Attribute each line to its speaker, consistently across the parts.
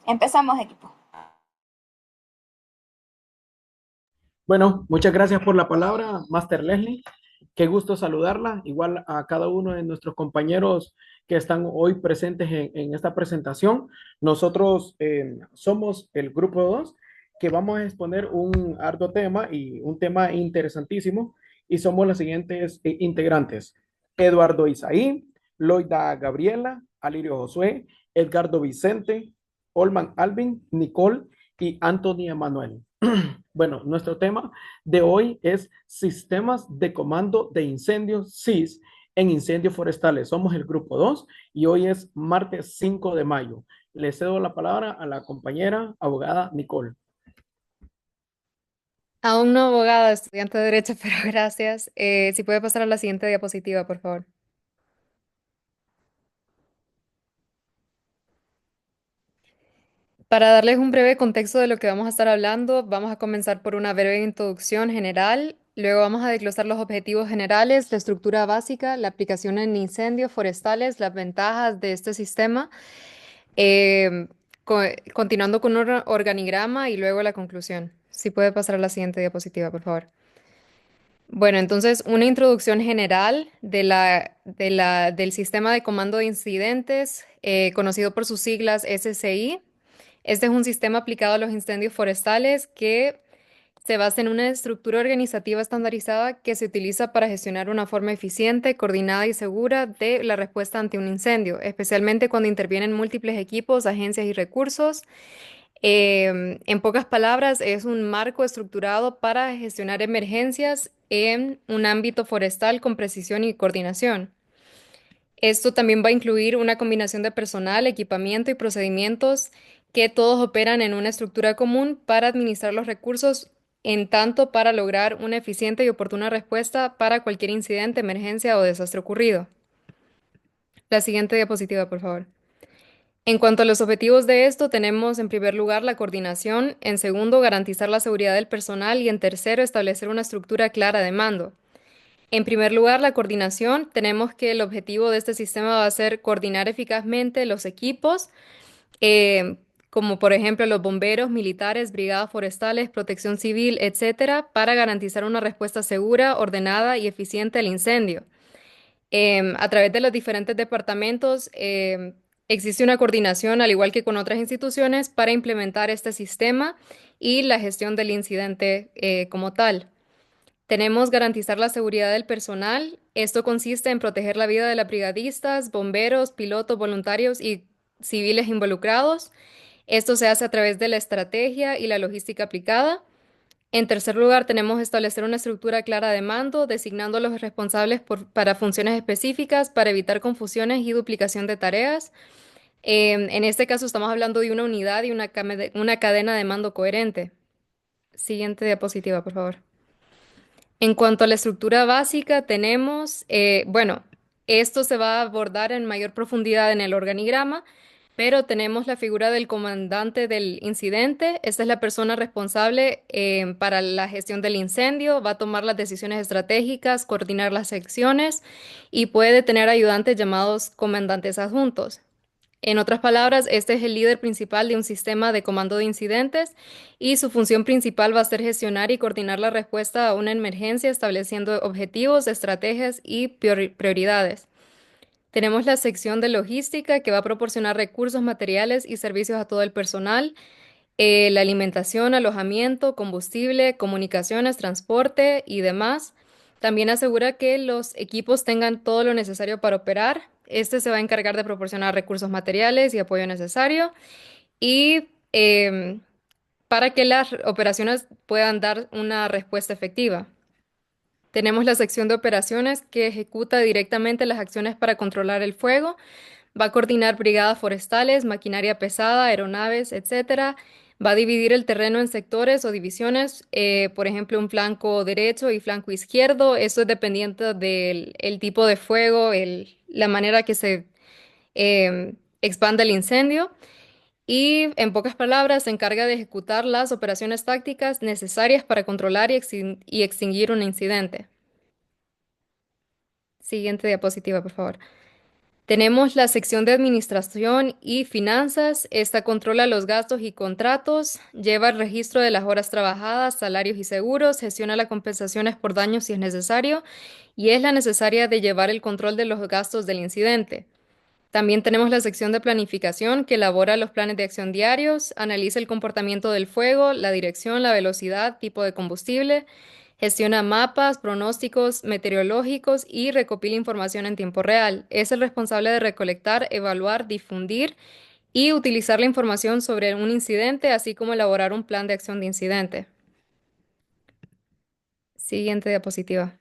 Speaker 1: Empezamos, equipo.
Speaker 2: Bueno, muchas gracias por la palabra, Master Leslie. Qué gusto saludarla, igual a cada uno de nuestros compañeros que están hoy presentes en esta presentación. Nosotros somos el grupo 2 que vamos a exponer un arduo tema y un tema interesantísimo y somos los siguientes integrantes. Eduardo Isaí, Loida Gabriela, Alirio Josué, Edgardo Vicente, Olman Alvin, Nicole y Anthony Emanuel. Bueno, nuestro tema de hoy es sistemas de comando de incendios SIS en incendios forestales. Somos el grupo 2 y hoy es martes 5 de mayo. Le cedo la palabra a la compañera abogada Nicole.
Speaker 3: Aún no abogada, estudiante de Derecho, pero gracias. Si puede pasar a la siguiente diapositiva, por favor. Para darles un breve contexto de lo que vamos a estar hablando, vamos a comenzar por una breve introducción general, luego vamos a desglosar los objetivos generales, la estructura básica, la aplicación en incendios forestales, las ventajas de este sistema, eh, co- continuando con un organigrama y luego la conclusión. Si puede pasar a la siguiente diapositiva, por favor. Bueno, entonces una introducción general del sistema de comando de incidentes, conocido por sus siglas SCI. Este es un sistema aplicado a los incendios forestales que se basa en una estructura organizativa estandarizada que se utiliza para gestionar una forma eficiente, coordinada y segura de la respuesta ante un incendio, especialmente cuando intervienen múltiples equipos, agencias y recursos. En pocas palabras, es un marco estructurado para gestionar emergencias en un ámbito forestal con precisión y coordinación. Esto también va a incluir una combinación de personal, equipamiento y procedimientos que todos operan en una estructura común para administrar los recursos, en tanto para lograr una eficiente y oportuna respuesta para cualquier incidente, emergencia o desastre ocurrido. La siguiente diapositiva, por favor. En cuanto a los objetivos de esto, tenemos en primer lugar la coordinación, en segundo, garantizar la seguridad del personal y en tercero, establecer una estructura clara de mando. En primer lugar, la coordinación. Tenemos que el objetivo de este sistema va a ser coordinar eficazmente los equipos, eh, como por ejemplo los bomberos, militares, brigadas forestales, protección civil, etcétera, para garantizar una respuesta segura, ordenada y eficiente al incendio. A través de los diferentes departamentos existe una coordinación, al igual que con otras instituciones, para implementar este sistema y la gestión del incidente como tal. Tenemos garantizar la seguridad del personal. Esto consiste en proteger la vida de las brigadistas, bomberos, pilotos, voluntarios y civiles involucrados. Esto se hace a través de la estrategia y la logística aplicada. En tercer lugar, tenemos establecer una estructura clara de mando, designando a los responsables para funciones específicas para evitar confusiones y duplicación de tareas. En este caso estamos hablando de una unidad y una cadena de mando coherente. Siguiente diapositiva, por favor. En cuanto a la estructura básica, tenemos, bueno, esto se va a abordar en mayor profundidad en el organigrama, pero tenemos la figura del comandante del incidente. Esta es la persona responsable para la gestión del incendio, va a tomar las decisiones estratégicas, coordinar las secciones y puede tener ayudantes llamados comandantes adjuntos. En otras palabras, este es el líder principal de un sistema de comando de incidentes y su función principal va a ser gestionar y coordinar la respuesta a una emergencia, estableciendo objetivos, estrategias y prioridades. Tenemos la sección de logística que va a proporcionar recursos materiales y servicios a todo el personal, la alimentación, alojamiento, combustible, comunicaciones, transporte y demás. También asegura que los equipos tengan todo lo necesario para operar. Este se va a encargar de proporcionar recursos materiales y apoyo necesario y para que las operaciones puedan dar una respuesta efectiva. Tenemos la sección de operaciones que ejecuta directamente las acciones para controlar el fuego. Va a coordinar brigadas forestales, maquinaria pesada, aeronaves, etcétera. Va a dividir el terreno en sectores o divisiones, por ejemplo, un flanco derecho y flanco izquierdo. Eso es dependiente del el tipo de fuego, la manera que se expande el incendio. Y en pocas palabras, se encarga de ejecutar las operaciones tácticas necesarias para controlar y extinguir un incidente. Siguiente diapositiva, por favor. Tenemos la sección de administración y finanzas. Esta controla los gastos y contratos, lleva el registro de las horas trabajadas, salarios y seguros, gestiona las compensaciones por daños si es necesario y es la necesaria de llevar el control de los gastos del incidente. También tenemos la sección de planificación que elabora los planes de acción diarios, analiza el comportamiento del fuego, la dirección, la velocidad, tipo de combustible, gestiona mapas, pronósticos meteorológicos y recopila información en tiempo real. Es el responsable de recolectar, evaluar, difundir y utilizar la información sobre un incidente, así como elaborar un plan de acción de incidente. Siguiente diapositiva.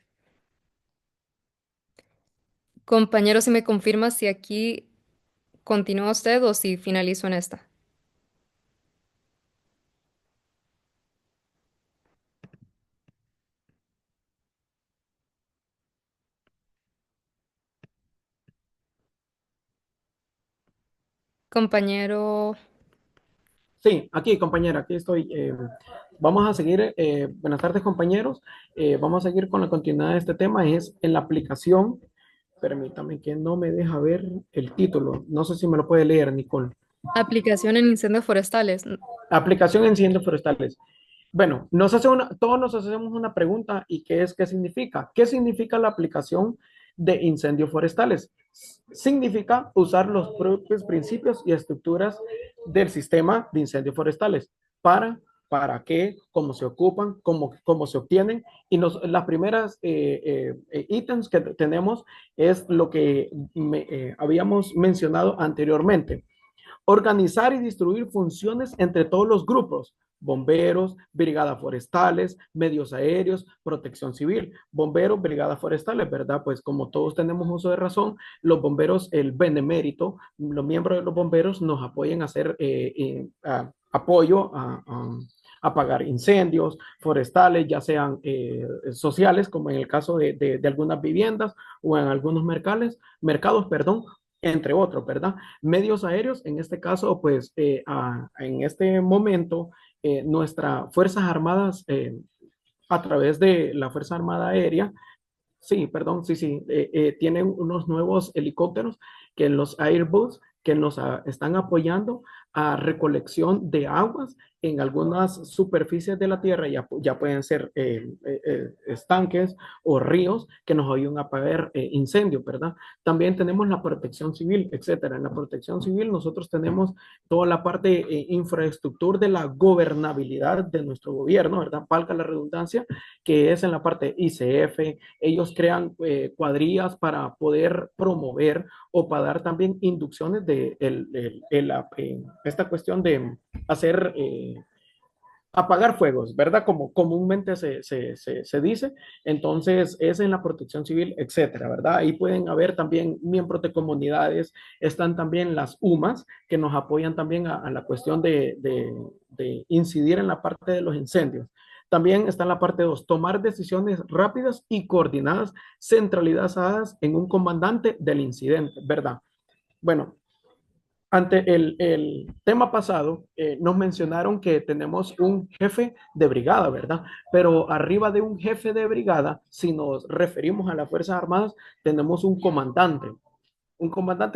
Speaker 3: Compañero, si me confirma si aquí continúa usted o si finalizo en esta. Compañero.
Speaker 2: Sí, aquí, compañera, aquí estoy. Vamos a seguir. Buenas tardes, compañeros. Vamos a seguir con la continuidad de este tema. Es en la aplicación. Permítame que no me deja ver el título. No sé si me lo puede leer, Nicole.
Speaker 3: Aplicación en incendios forestales.
Speaker 2: Aplicación en incendios forestales. Bueno, todos nos hacemos una pregunta y ¿qué significa? ¿Qué significa la aplicación de incendios forestales? Significa usar los propios principios y estructuras del sistema de incendios forestales para, para qué, cómo se ocupan, cómo se obtienen. Y las primeras ítems que tenemos es lo que habíamos mencionado anteriormente. Organizar y distribuir funciones entre todos los grupos, bomberos, brigadas forestales, medios aéreos, protección civil, bomberos, brigadas forestales, ¿verdad? Pues como todos tenemos uso de razón, los bomberos, el benemérito, los miembros de los bomberos nos apoyan a hacer apoyo a apagar incendios forestales, ya sean sociales, como en el caso de algunas viviendas o en algunos mercados, perdón, entre otros, ¿verdad? Medios aéreos, en este caso, pues en este momento, nuestras Fuerzas Armadas, a través de la Fuerza Armada Aérea, sí, perdón, sí, tienen unos nuevos helicópteros que los Airbus que nos están apoyando a recolección de aguas en algunas superficies de la Tierra, ya pueden ser estanques o ríos que nos ayudan a apagar incendios, ¿verdad? También tenemos la protección civil, etcétera. En la protección civil nosotros tenemos toda la parte infraestructura de la gobernabilidad de nuestro gobierno, ¿verdad? Valga la redundancia, que es en la parte ICF. Ellos crean cuadrillas para poder promover o para dar también inducciones de esta cuestión de hacer, apagar fuegos, ¿verdad? Como comúnmente se dice. Entonces, es en la protección civil, etcétera, ¿verdad? Ahí pueden haber también miembros de comunidades, están también las UMAS, que nos apoyan también a la cuestión de incidir en la parte de los incendios. También está en la parte 2, tomar decisiones rápidas y coordinadas, centralizadas en un comandante del incidente, ¿verdad? Bueno, ante el tema pasado, nos mencionaron que tenemos un jefe de brigada, ¿verdad? Pero arriba de un jefe de brigada, si nos referimos a las Fuerzas Armadas, tenemos un comandante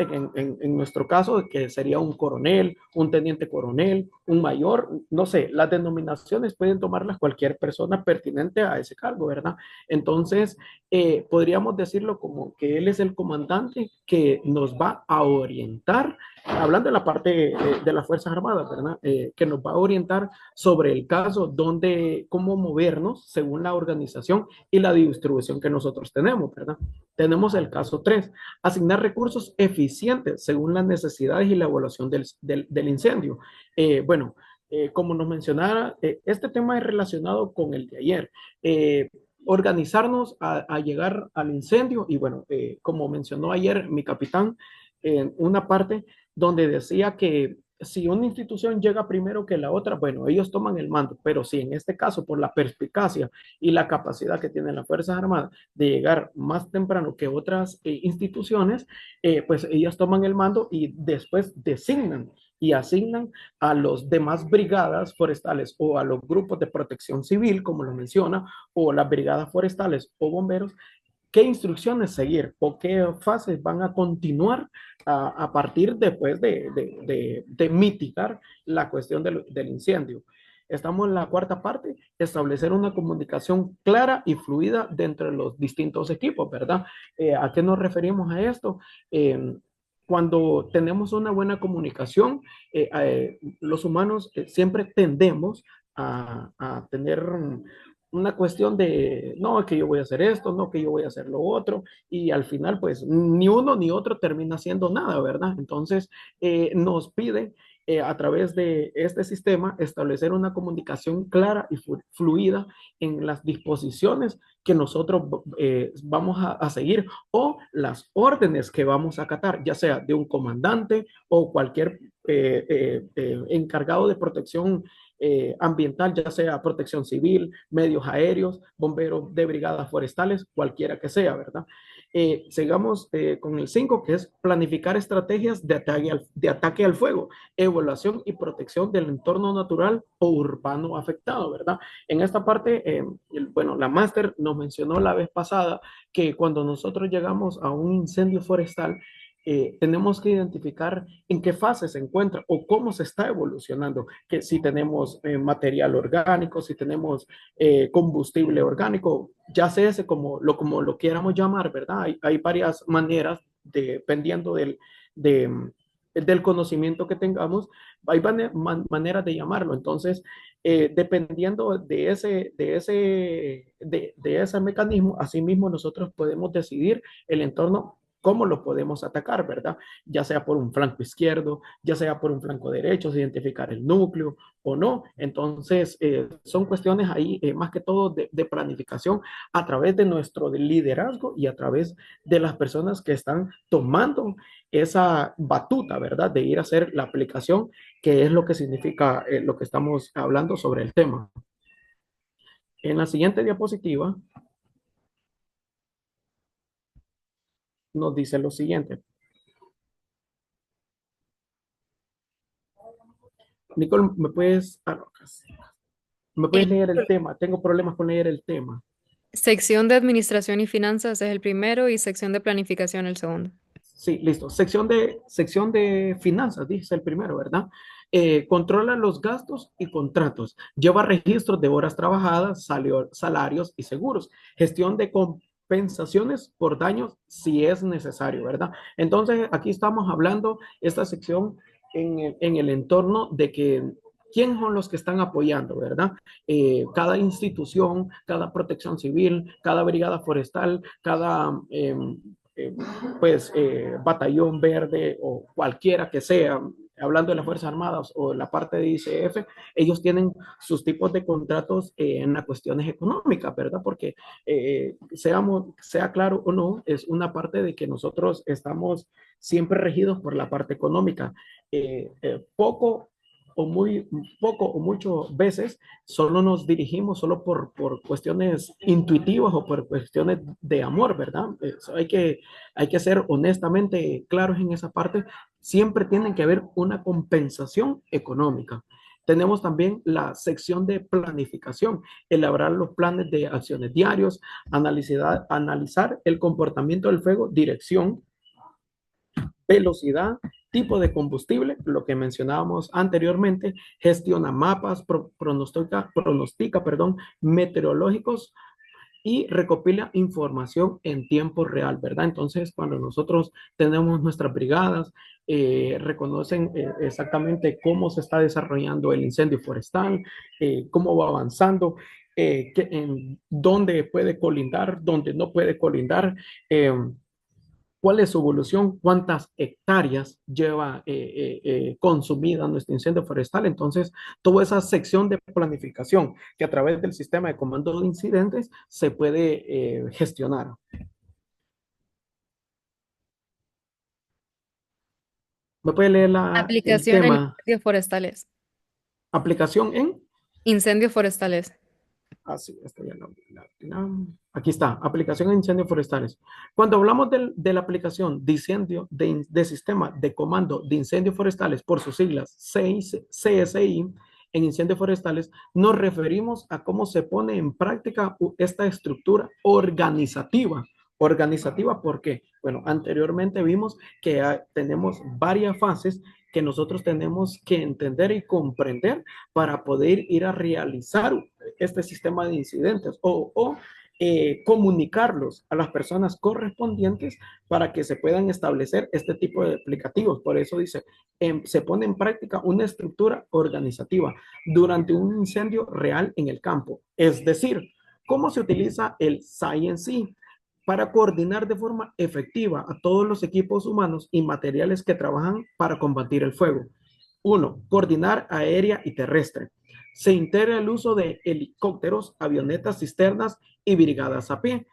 Speaker 2: que en nuestro caso que sería un coronel, un teniente coronel, un mayor, no sé, las denominaciones pueden tomarlas cualquier persona pertinente a ese cargo, ¿verdad? Entonces, podríamos decirlo como que él es el comandante que nos va a orientar, hablando de la parte de las Fuerzas Armadas, ¿verdad? Que nos va a orientar sobre el caso, cómo movernos según la organización y la distribución que nosotros tenemos, ¿verdad? Tenemos el caso 3, asignar recursos eficientes según las necesidades y la evaluación del incendio. Bueno, como nos mencionara, este tema es relacionado con el de ayer. Organizarnos a llegar al incendio y bueno, como mencionó ayer mi capitán, en una parte donde decía que si una institución llega primero que la otra, bueno, ellos toman el mando, pero si en este caso por la perspicacia y la capacidad que tienen las Fuerzas Armadas de llegar más temprano que otras instituciones, pues ellas toman el mando y después designan y asignan a los demás brigadas forestales o a los grupos de protección civil, como lo menciona, o las brigadas forestales o bomberos, qué instrucciones seguir o qué fases van a continuar a partir después de mitigar la cuestión del incendio. Estamos en la cuarta parte, establecer una comunicación clara y fluida dentro de los distintos equipos, ¿verdad? ¿A qué nos referimos a esto? Cuando tenemos una buena comunicación, los humanos siempre tendemos a tener una cuestión de, no, que yo voy a hacer esto, no, que yo voy a hacer lo otro, y al final, pues, ni uno ni otro termina haciendo nada, ¿verdad? Entonces, nos pide a través de este sistema establecer una comunicación clara y fluida en las disposiciones que nosotros vamos a seguir o las órdenes que vamos a acatar, ya sea de un comandante o cualquier encargado de protección ambiental, ya sea protección civil, medios aéreos, bomberos de brigadas forestales, cualquiera que sea, ¿verdad? Sigamos con el 5, que es planificar estrategias de ataque al fuego, evaluación y protección del entorno natural o urbano afectado, ¿verdad? En esta parte, bueno, la máster nos mencionó la vez pasada que cuando nosotros llegamos a un incendio forestal, tenemos que identificar en qué fase se encuentra o cómo se está evolucionando, que si tenemos material orgánico, si tenemos combustible orgánico, ya sea ese como lo quieramos llamar, ¿verdad? Hay varias maneras dependiendo del conocimiento que tengamos, hay maneras de llamarlo. Entonces, dependiendo de ese mecanismo, asimismo nosotros podemos decidir el entorno cómo lo podemos atacar, ¿verdad? Ya sea por un flanco izquierdo, ya sea por un flanco derecho, identificar el núcleo o no. Entonces, son cuestiones ahí, más que todo de planificación a través de nuestro liderazgo y a través de las personas que están tomando esa batuta, ¿verdad? De ir a hacer la aplicación, que es lo que significa lo que estamos hablando sobre el tema. En la siguiente diapositiva nos dice lo siguiente. Nicole, ¿me puedes leer el tema? Tengo problemas con leer el tema.
Speaker 3: Sección de Administración y Finanzas es el primero y sección de Planificación el segundo.
Speaker 2: Sí, listo. Sección de finanzas, dice el primero, ¿verdad? Controla los gastos y contratos. Lleva registros de horas trabajadas, salarios y seguros. Gestión de compensaciones por daños si es necesario, ¿verdad? Entonces, aquí estamos hablando esta sección en el entorno de que quiénes son los que están apoyando, ¿verdad? Cada institución, cada protección civil, cada brigada forestal, cada eh, batallón verde o cualquiera que sea, hablando de las Fuerzas Armadas o la parte de ICF, ellos tienen sus tipos de contratos en las cuestiones económicas, ¿verdad? Porque sea claro o no, es una parte de que nosotros estamos siempre regidos por la parte económica. Poco o muy poco o muchas veces solo nos dirigimos solo por cuestiones intuitivas o por cuestiones de amor, ¿verdad? Eso hay que ser honestamente claros en esa parte. Siempre tiene que haber una compensación económica. Tenemos también la sección de planificación, elaborar los planes de acciones diarios, analizar el comportamiento del fuego, dirección, velocidad, tipo de combustible, lo que mencionábamos anteriormente, gestiona mapas, pronostica, perdón, meteorológicos y recopila información en tiempo real, ¿verdad? Entonces, cuando nosotros tenemos nuestras brigadas, reconocen exactamente cómo se está desarrollando el incendio forestal, cómo va avanzando, en dónde puede colindar, dónde no puede colindar, cuál es su evolución, cuántas hectáreas lleva consumida nuestro incendio forestal. Entonces, toda esa sección de planificación que a través del sistema de comando de incidentes se puede gestionar. ¿Me puede leer el
Speaker 3: Aplicación en
Speaker 2: tema?
Speaker 3: incendios forestales.
Speaker 2: Aplicación en...
Speaker 3: Incendios forestales.
Speaker 2: Así, aquí está, aplicación de incendios forestales. Cuando hablamos de la aplicación de incendio de sistema de comando de incendios forestales, por sus siglas CSI, en incendios forestales, nos referimos a cómo se pone en práctica esta estructura organizativa Organizativa, ¿por qué? Bueno, anteriormente vimos que tenemos varias fases que nosotros tenemos que entender y comprender para poder ir a realizar este sistema de incidentes o comunicarlos a las personas correspondientes para que se puedan establecer este tipo de aplicativos. Por eso dice, se pone en práctica una estructura organizativa durante un incendio real en el campo. Es decir, ¿cómo se utiliza el Science para coordinar de forma efectiva a todos los equipos humanos y materiales que trabajan para combatir el fuego? Uno, coordinar aérea y terrestre. Se integra el uso de helicópteros, avionetas, cisternas y brigadas a pie.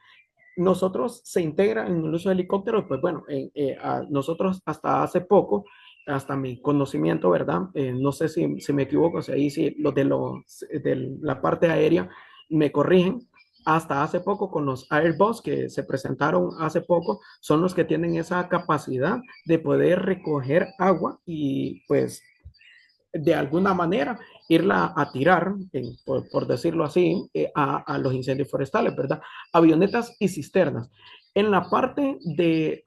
Speaker 2: Nosotros se integra en el uso de helicópteros, pues bueno, nosotros hasta hace poco, hasta mi conocimiento, ¿verdad? No sé si me equivoco, si ahí sí de la parte aérea me corrigen. Hasta hace poco con los Airbus que se presentaron hace poco, son los que tienen esa capacidad de poder recoger agua y pues de alguna manera irla a tirar, por decirlo así, a los incendios forestales, ¿verdad? Avionetas y cisternas. En la parte de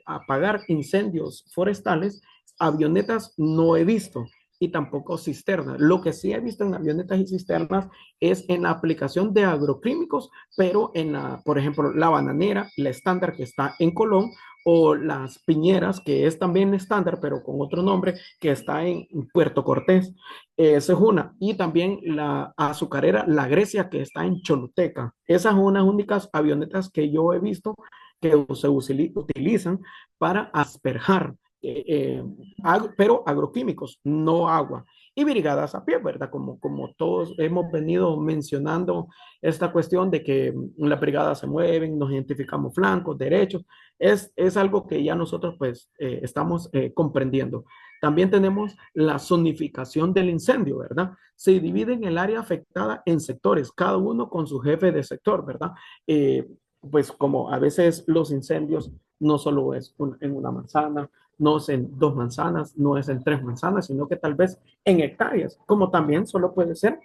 Speaker 2: apagar incendios forestales, avionetas no he visto y tampoco cisternas. Lo que sí he visto en avionetas y cisternas es en la aplicación de agroquímicos, pero por ejemplo, la bananera, la estándar que está en Colón, o las piñeras, que es también estándar, pero con otro nombre, que está en Puerto Cortés. Esa es una. Y también la azucarera La Grecia, que está en Choluteca. Esas son unas únicas avionetas que yo he visto que se utilizan para asperjar, pero agroquímicos, no agua. Y brigadas a pie, ¿verdad? Como todos hemos venido mencionando esta cuestión de que las brigadas se mueven, nos identificamos flancos, derechos, es algo que ya nosotros pues estamos comprendiendo. También tenemos la zonificación del incendio, ¿verdad? Se divide en el área afectada en sectores, cada uno con su jefe de sector, ¿verdad? Pues como a veces los incendios no solo es en una manzana, no es en dos manzanas, no es en tres manzanas, sino que tal vez en hectáreas, como también solo puede ser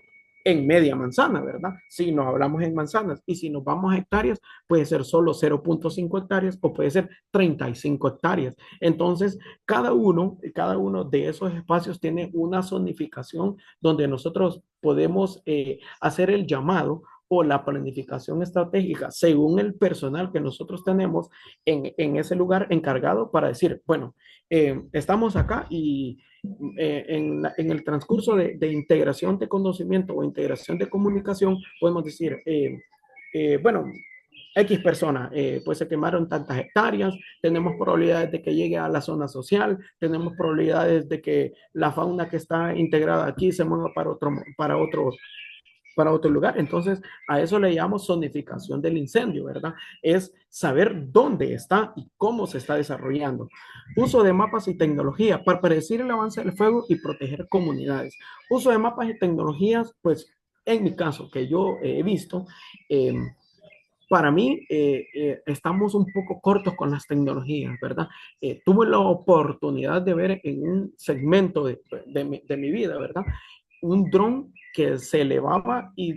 Speaker 2: en media manzana, ¿verdad? Si nos hablamos en manzanas y si nos vamos a hectáreas, puede ser solo 0.5 hectáreas o puede ser 35 hectáreas. Entonces, cada uno de esos espacios tiene una zonificación donde nosotros podemos hacer el llamado o la planificación estratégica según el personal que nosotros tenemos en ese lugar encargado para decir, bueno, estamos acá y en el transcurso de integración de conocimiento o integración de comunicación, podemos decir, bueno, X persona, pues se quemaron tantas hectáreas, tenemos probabilidades de que llegue a la zona social, tenemos probabilidades de que la fauna que está integrada aquí se mueva para otro lugar. Entonces, a eso le llamamos zonificación del incendio, ¿verdad? Es saber dónde está y cómo se está desarrollando. Uso de mapas y tecnología para predecir el avance del fuego y proteger comunidades. Uso de mapas y tecnologías, pues en mi caso, que yo he visto, para mí estamos un poco cortos con las tecnologías, ¿verdad? Tuve la oportunidad de ver en un segmento de mi vida, ¿verdad? Un dron que se elevaba y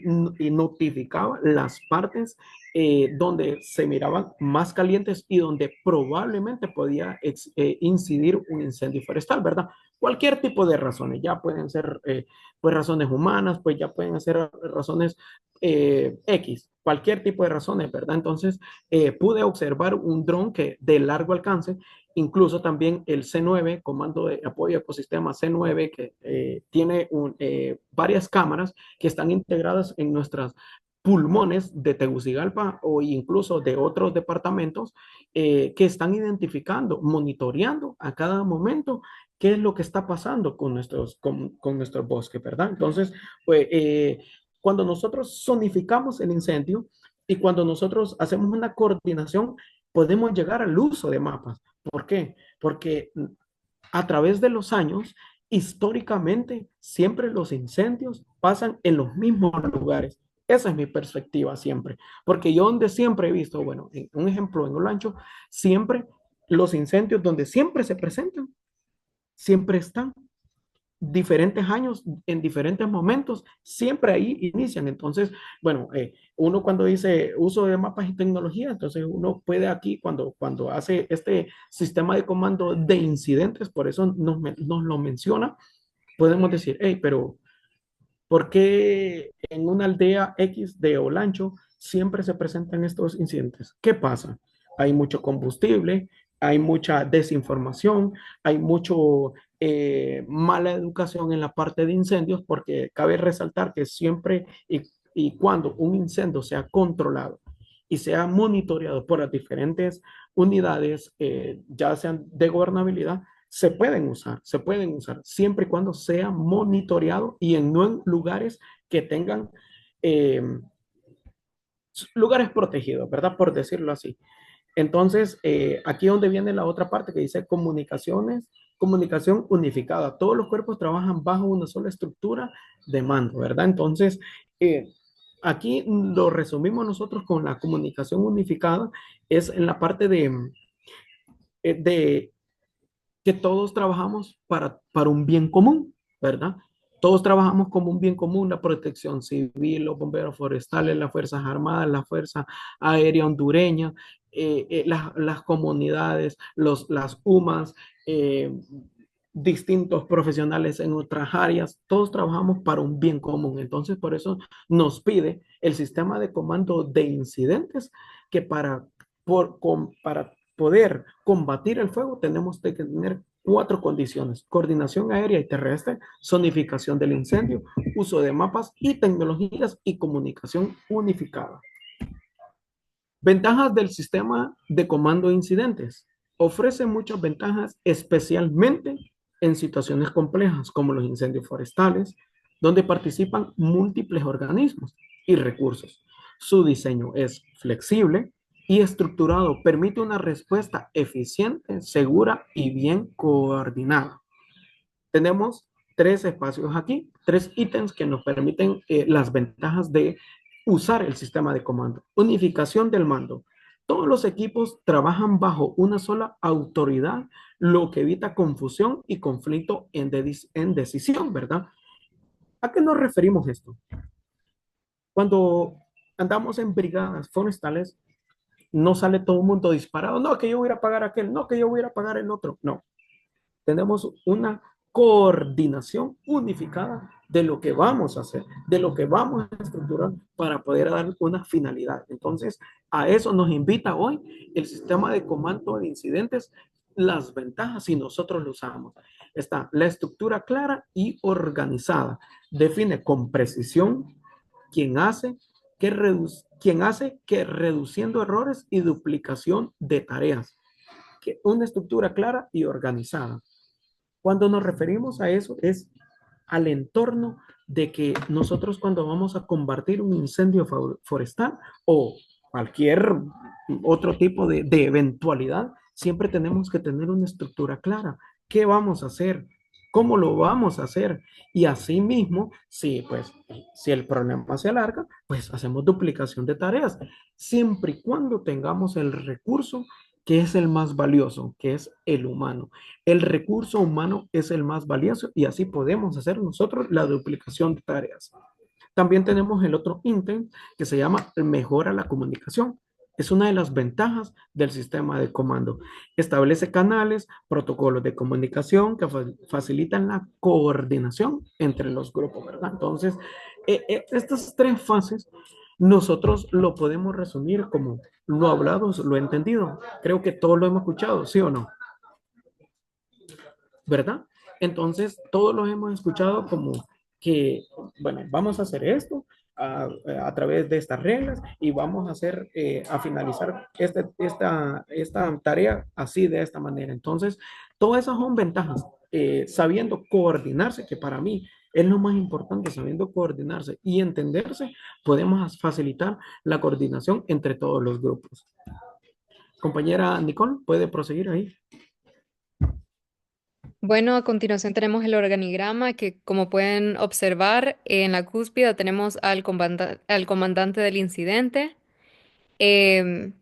Speaker 2: notificaba las partes donde se miraban más calientes y donde probablemente podía incidir un incendio forestal, ¿verdad? Cualquier tipo de razones, ya pueden ser pues razones humanas, pues ya pueden ser razones X, cualquier tipo de razones, ¿verdad? Entonces pude observar un dron que de largo alcance, incluso también el C9, Comando de Apoyo Ecosistema C9, que tiene varias cámaras que están integradas en nuestras pulmones de Tegucigalpa o incluso de otros departamentos que están identificando, monitoreando a cada momento qué es lo que está pasando con nuestros bosques, ¿verdad? Entonces, pues, cuando nosotros zonificamos el incendio y cuando nosotros hacemos una coordinación, podemos llegar al uso de mapas. ¿Por qué? Porque a través de los años, históricamente, siempre los incendios pasan en los mismos lugares. Esa es mi perspectiva siempre, porque yo donde siempre he visto, bueno, un ejemplo en Olancho, siempre los incendios donde siempre se presentan, siempre están diferentes años, en diferentes momentos, siempre ahí inician. Entonces, bueno, uno cuando dice uso de mapas y tecnología, entonces uno puede aquí, cuando hace este sistema de comando de incidentes, por eso nos lo menciona, podemos decir, hey, pero ¿por qué en una aldea X de Olancho siempre se presentan estos incidentes? ¿Qué pasa? Hay mucho combustible, hay mucha desinformación, hay mucho mala educación en la parte de incendios, porque cabe resaltar que siempre y cuando un incendio sea controlado y sea monitoreado por las diferentes unidades, ya sean de gobernabilidad, se pueden usar, siempre y cuando sea monitoreado y no en lugares que tengan eh, lugares protegidos, ¿verdad? Por decirlo así. Entonces, aquí es donde viene la otra parte que dice comunicaciones, comunicación unificada. Todos los cuerpos trabajan bajo una sola estructura de mando, ¿verdad? Entonces, aquí lo resumimos nosotros con la comunicación unificada, es en la parte de que todos trabajamos para un bien común, ¿verdad? Todos trabajamos como un bien común, la protección civil, los bomberos forestales, las Fuerzas Armadas, la Fuerza Aérea Hondureña, las comunidades, las UMAS, distintos profesionales en otras áreas, todos trabajamos para un bien común. Entonces, por eso nos pide el sistema de comando de incidentes que para poder combatir el fuego tenemos que tener cuatro condiciones: coordinación aérea y terrestre, zonificación del incendio, uso de mapas y tecnologías y comunicación unificada. Ventajas del sistema de comando de incidentes. Ofrece muchas ventajas, especialmente en situaciones complejas como los incendios forestales, donde participan múltiples organismos y recursos. Su diseño es flexible y estructurado, permite una respuesta eficiente, segura y bien coordinada. Tenemos tres espacios aquí, tres ítems que nos permiten las ventajas de usar el sistema de comando. Unificación del mando. Todos los equipos trabajan bajo una sola autoridad, lo que evita confusión y conflicto en decisión, ¿verdad? ¿A qué nos referimos esto? Cuando andamos en brigadas forestales, no sale todo el mundo disparado, no, que yo voy a ir a pagar aquel, no, que yo voy a ir a pagar el otro, no. Tenemos una coordinación unificada de lo que vamos a hacer, de lo que vamos a estructurar para poder dar una finalidad. Entonces, a eso nos invita hoy el sistema de comando de incidentes, las ventajas si nosotros lo usamos. Está la estructura clara y organizada. Define con precisión quién hace, quién hace que reduciendo errores y duplicación de tareas. Que una estructura clara y organizada. Cuando nos referimos a eso es al entorno de que nosotros cuando vamos a combatir un incendio forestal o cualquier otro tipo de eventualidad, siempre tenemos que tener una estructura clara. ¿Qué vamos a hacer? ¿Cómo lo vamos a hacer? Y asimismo, si el problema se alarga, pues hacemos duplicación de tareas, siempre y cuando tengamos el recurso que es el más valioso, que es el humano. El recurso humano es el más valioso y así podemos hacer nosotros la duplicación de tareas. También tenemos el otro ítem que se llama mejora la comunicación. Es una de las ventajas del sistema de comando. Establece canales, protocolos de comunicación que facilitan la coordinación entre los grupos, ¿verdad? Entonces, estas tres fases nosotros lo podemos resumir como lo hablado, lo entendido. Creo que todos lo hemos escuchado, ¿sí o no? ¿Verdad? Entonces, todos los hemos escuchado como que, bueno, vamos a hacer esto a través de estas reglas y vamos a hacer, a finalizar esta tarea así, de esta manera. Entonces, todas esas son ventajas, sabiendo coordinarse, que para mí es lo más importante, sabiendo coordinarse y entenderse, podemos facilitar la coordinación entre todos los grupos. Compañera Nicole, puede proseguir ahí.
Speaker 3: Bueno, a continuación tenemos el organigrama que, como pueden observar, en la cúspide tenemos al comandante del incidente. Em,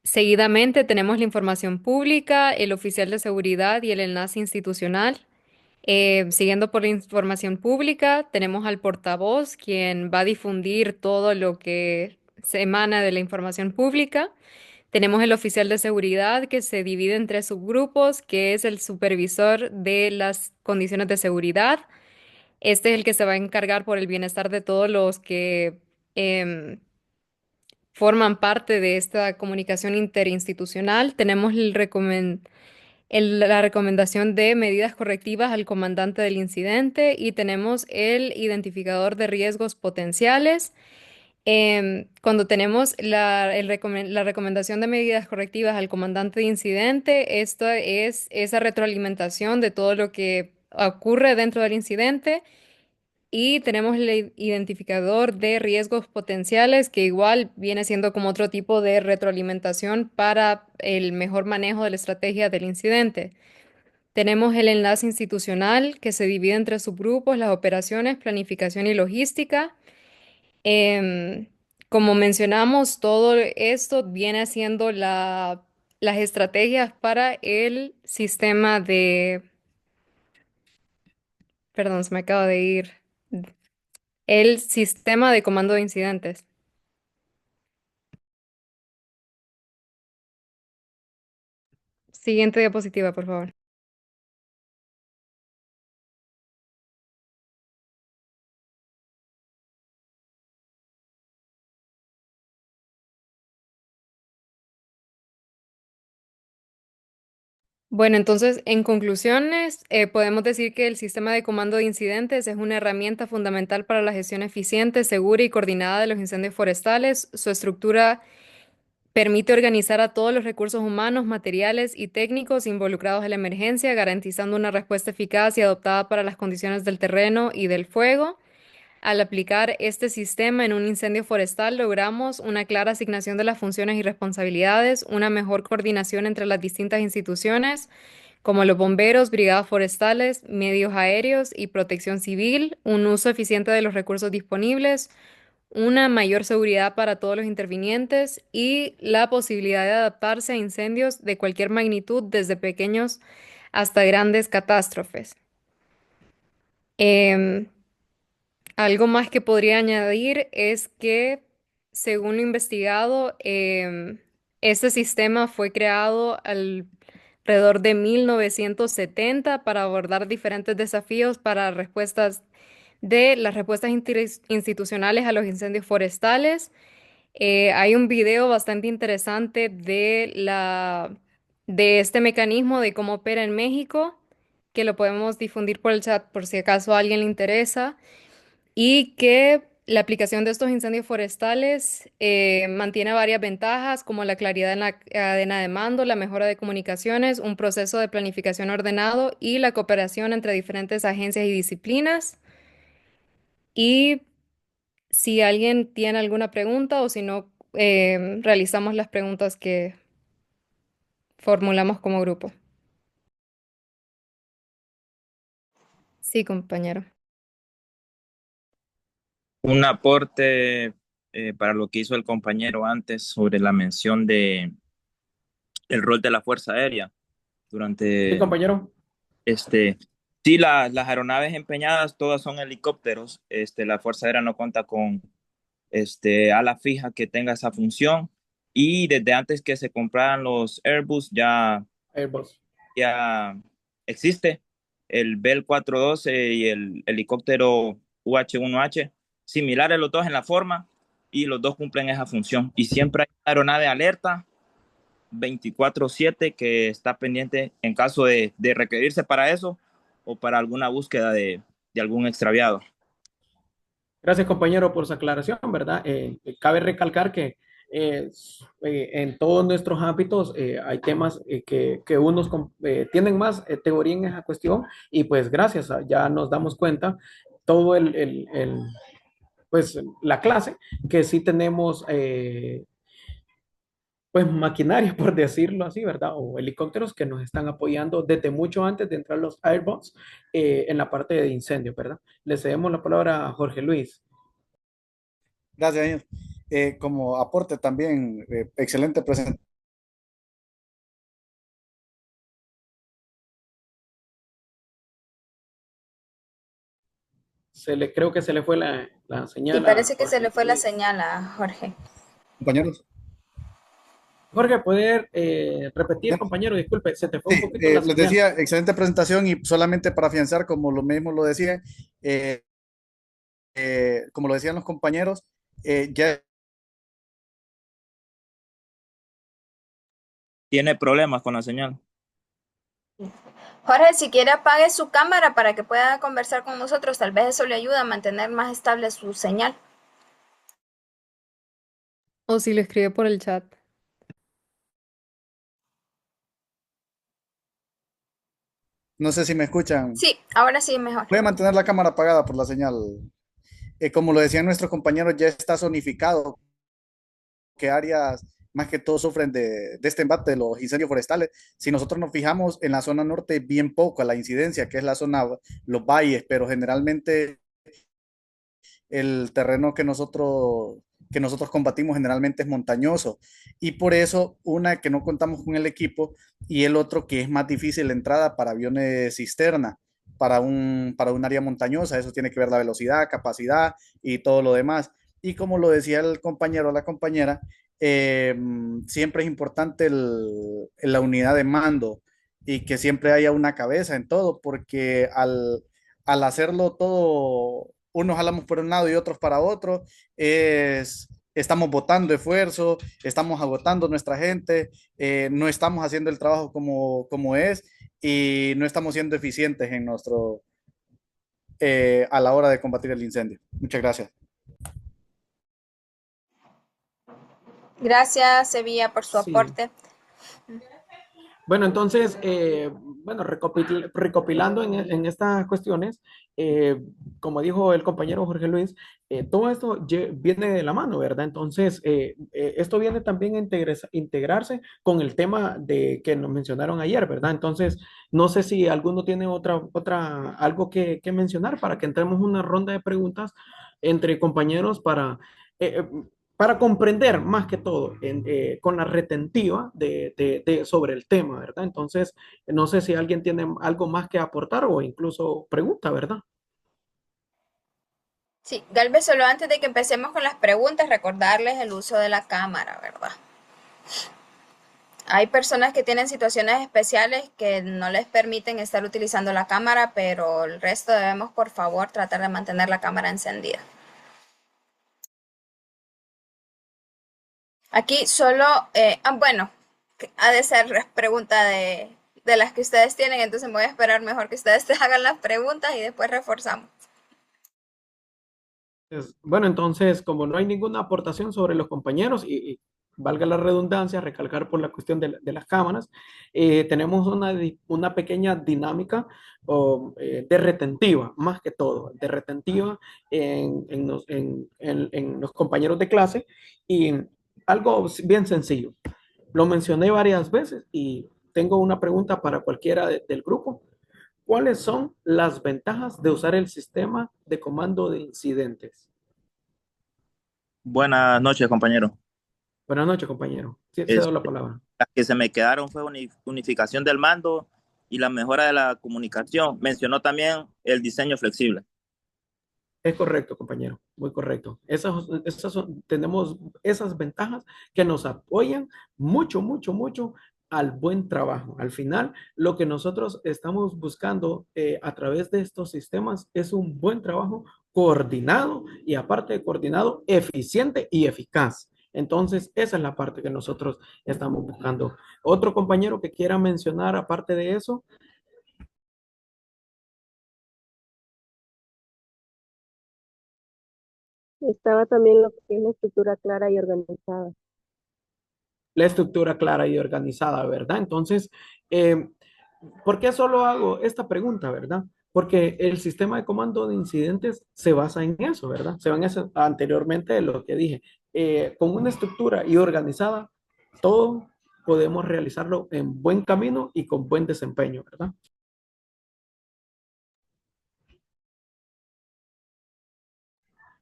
Speaker 3: Seguidamente tenemos la información pública, el oficial de seguridad y el enlace institucional. Siguiendo por la información pública, tenemos al portavoz, quien va a difundir todo lo que se emana de la información pública. Tenemos el oficial de seguridad, que se divide en tres subgrupos, que es el supervisor de las condiciones de seguridad. Este es el que se va a encargar por el bienestar de todos los que em, forman parte de esta comunicación interinstitucional. Tenemos la recomendación de medidas correctivas al comandante del incidente y tenemos el identificador de riesgos potenciales. Cuando tenemos la recomendación de medidas correctivas al comandante de incidente, esto es esa retroalimentación de todo lo que ocurre dentro del incidente. Y tenemos el identificador de riesgos potenciales, que igual viene siendo como otro tipo de retroalimentación para el mejor manejo de la estrategia del incidente. Tenemos el enlace institucional, que se divide entre subgrupos: las operaciones, planificación y logística. Em, Como mencionamos, todo esto viene siendo las estrategias para el sistema perdón, se me acaba de ir, el sistema de comando de incidentes. Siguiente diapositiva, por favor. Bueno, entonces, en conclusiones, podemos decir que el sistema de comando de incidentes es una herramienta fundamental para la gestión eficiente, segura y coordinada de los incendios forestales. Su estructura permite organizar a todos los recursos humanos, materiales y técnicos involucrados en la emergencia, garantizando una respuesta eficaz y adaptada para las condiciones del terreno y del fuego. Al aplicar este sistema en un incendio forestal, logramos una clara asignación de las funciones y responsabilidades, una mejor coordinación entre las distintas instituciones, como los bomberos, brigadas forestales, medios aéreos y protección civil, un uso eficiente de los recursos disponibles, una mayor seguridad para todos los intervinientes y la posibilidad de adaptarse a incendios de cualquier magnitud, desde pequeños hasta grandes catástrofes. Em, Algo más que podría añadir es que, según lo investigado, este sistema fue creado alrededor de 1970 para abordar diferentes desafíos para las respuestas institucionales a los incendios forestales. Hay un video bastante interesante de este mecanismo, de cómo opera en México, que lo podemos difundir por el chat por si acaso a alguien le interesa, y que la aplicación de estos incendios forestales mantiene varias ventajas, como la claridad en la cadena de mando, la mejora de comunicaciones, un proceso de planificación ordenado y la cooperación entre diferentes agencias y disciplinas. Y si alguien tiene alguna pregunta, o si no, realizamos las preguntas que formulamos como grupo. Sí, compañero.
Speaker 1: Un aporte para lo que hizo el compañero antes sobre la mención de el rol de la Fuerza Aérea
Speaker 2: Sí,
Speaker 1: durante
Speaker 2: compañero.
Speaker 1: este sí, las aeronaves empeñadas todas son helicópteros. La Fuerza Aérea no cuenta con ala fija que tenga esa función, y desde antes que se compraran los Airbus
Speaker 2: Airbus.
Speaker 1: ya existe el Bell 412 y el helicóptero UH-1H, similares los dos en la forma, y los dos cumplen esa función. Y siempre hay una aeronave alerta 24/7 que está pendiente en caso de requerirse para eso, o para alguna búsqueda de algún extraviado.
Speaker 2: Gracias, compañero, por su aclaración, ¿verdad? Cabe recalcar que en todos nuestros ámbitos hay temas que unos tienen más teoría en esa cuestión y pues gracias, ya nos damos cuenta todo pues la clase que sí tenemos pues maquinaria, por decirlo así, ¿verdad? O helicópteros que nos están apoyando desde mucho antes de entrar los Airbus en la parte de incendio, ¿verdad? Le cedemos la palabra a Jorge Luis.
Speaker 4: Gracias, Daniel. Como aporte también, excelente presentación.
Speaker 2: creo que se le fue la
Speaker 5: Sí,
Speaker 2: señal a
Speaker 5: parece que se
Speaker 2: Jorge
Speaker 5: le fue la
Speaker 2: Luis.
Speaker 5: señal a Jorge.
Speaker 4: Compañeros.
Speaker 2: Jorge, ¿poder repetir,
Speaker 4: Ya.
Speaker 2: compañero? Disculpe, se te fue un
Speaker 4: Sí,
Speaker 2: poquito la
Speaker 4: les
Speaker 2: señal.
Speaker 4: decía, excelente presentación y solamente para afianzar, como lo mismo lo decía, eh, como lo decían los compañeros, ya
Speaker 1: Tiene problemas con la señal.
Speaker 5: Jorge, si quiere apague su cámara para que pueda conversar con nosotros. Tal vez eso le ayuda a mantener más estable su señal.
Speaker 3: O si lo escribe por el chat.
Speaker 4: no sé si me escuchan.
Speaker 5: Sí, ahora sí mejor.
Speaker 4: Voy a mantener la cámara apagada por la señal. Como lo decían nuestros compañeros, ya está zonificado que áreas más que todo sufren de este embate de los incendios forestales. Si nosotros nos fijamos en la zona norte, bien poco a la incidencia, que es la zona, los valles, pero generalmente el terreno que nosotros combatimos generalmente es montañoso. Y por eso, una, que no contamos con el equipo, y el otro, que es más difícil la entrada para aviones cisterna, para un área montañosa. Eso tiene que ver la velocidad, capacidad y todo lo demás. Y como lo decía el compañero o la compañera, eh, siempre es importante la unidad de mando y que siempre haya una cabeza en todo, porque al hacerlo todo, unos jalamos por un lado y otros para otro, estamos botando esfuerzo, estamos agotando nuestra gente, no estamos haciendo el trabajo como es y no estamos siendo eficientes en a la hora de combatir el incendio. Muchas gracias.
Speaker 5: Gracias, Sevilla, por su
Speaker 2: Sí.
Speaker 5: aporte.
Speaker 2: Bueno, entonces, bueno, recopilando en estas cuestiones, como dijo el compañero Jorge Luis, todo esto viene de la mano, ¿verdad? Entonces, esto viene también a integrarse con el tema de que nos mencionaron ayer, ¿verdad? Entonces, no sé si alguno tiene algo que mencionar para que entremos en una ronda de preguntas entre compañeros eh, para comprender más que todo con la retentiva sobre el tema, ¿verdad? Entonces, no sé si alguien tiene algo más que aportar o incluso pregunta, ¿verdad?
Speaker 5: Sí, Galvez, solo antes de que empecemos con las preguntas, recordarles el uso de la cámara, ¿verdad? Hay personas que tienen situaciones especiales que no les permiten estar utilizando la cámara, pero el resto debemos, por favor, tratar de mantener la cámara encendida. Aquí solo, bueno, ha de ser pregunta de las que ustedes tienen, entonces voy a esperar mejor que ustedes hagan las preguntas y después reforzamos.
Speaker 2: Bueno, entonces, como no hay ninguna aportación sobre los compañeros y valga la redundancia, recalcar por la cuestión de las cámaras, tenemos una pequeña dinámica de retentiva, más que todo, de retentiva en los compañeros de clase y algo bien sencillo. Lo mencioné varias veces y tengo una pregunta para cualquiera del grupo. ¿Cuáles son las ventajas de usar el sistema de comando de incidentes?
Speaker 1: Buenas noches, compañero.
Speaker 2: Buenas noches, compañero. Sí, cedo
Speaker 1: Es,
Speaker 2: la palabra.
Speaker 1: las que se me quedaron fue unificación del mando y la mejora de la comunicación. Mencionó también el diseño flexible.
Speaker 2: Es correcto, compañero. Muy correcto. Tenemos esas ventajas que nos apoyan mucho, mucho, mucho al buen trabajo. Al final, lo que nosotros estamos buscando a través de estos sistemas es un buen trabajo coordinado y aparte de coordinado, eficiente y eficaz. Entonces, esa es la parte que nosotros estamos buscando. Otro compañero que quiera mencionar aparte de eso.
Speaker 6: Estaba también lo que es la estructura clara y organizada.
Speaker 2: La estructura clara y organizada, ¿verdad? Entonces, ¿por qué solo hago esta pregunta, verdad? Porque el sistema de comando de incidentes se basa en eso, ¿verdad? Se van a eso anteriormente de lo que dije. Con una estructura y organizada, todo podemos realizarlo en buen camino y con buen desempeño, ¿verdad?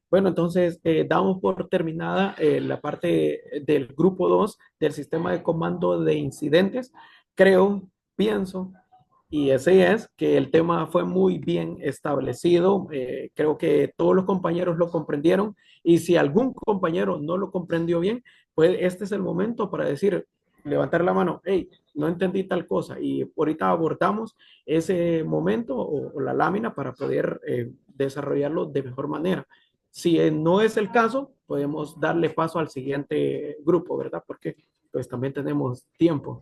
Speaker 2: Bueno, entonces damos por terminada la parte del grupo 2 del sistema de comando de incidentes. Creo, pienso Y ese es que el tema fue muy bien establecido. Creo que todos los compañeros lo comprendieron. Y si algún compañero no lo comprendió bien, pues este es el momento para decir, levantar la mano, hey, no entendí tal cosa. Y ahorita abordamos ese momento o la lámina para poder desarrollarlo de mejor manera. Si no es el caso, podemos darle paso al siguiente grupo, ¿verdad? Porque pues también tenemos tiempo.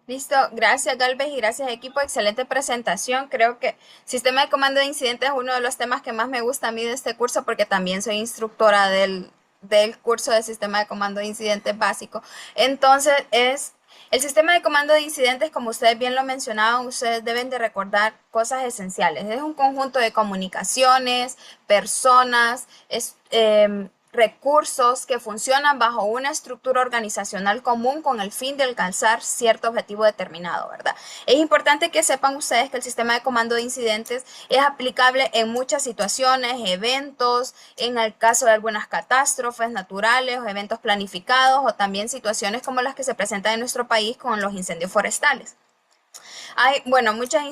Speaker 5: Listo, gracias Galvez y gracias equipo, excelente presentación. Creo que sistema de comando de incidentes es uno de los temas que más me gusta a mí de este curso porque también soy instructora del curso de sistema de comando de incidentes básico. Entonces el sistema de comando de incidentes, como ustedes bien lo mencionaban, ustedes deben de recordar cosas esenciales. Es un conjunto de comunicaciones, personas, recursos que funcionan bajo una estructura organizacional común con el fin de alcanzar cierto objetivo determinado, ¿verdad? Es importante que sepan ustedes que el sistema de comando de incidentes es aplicable en muchas situaciones, eventos, en el caso de algunas catástrofes naturales o eventos planificados o también situaciones como las que se presentan en nuestro país con los incendios forestales. Hay, bueno, muchas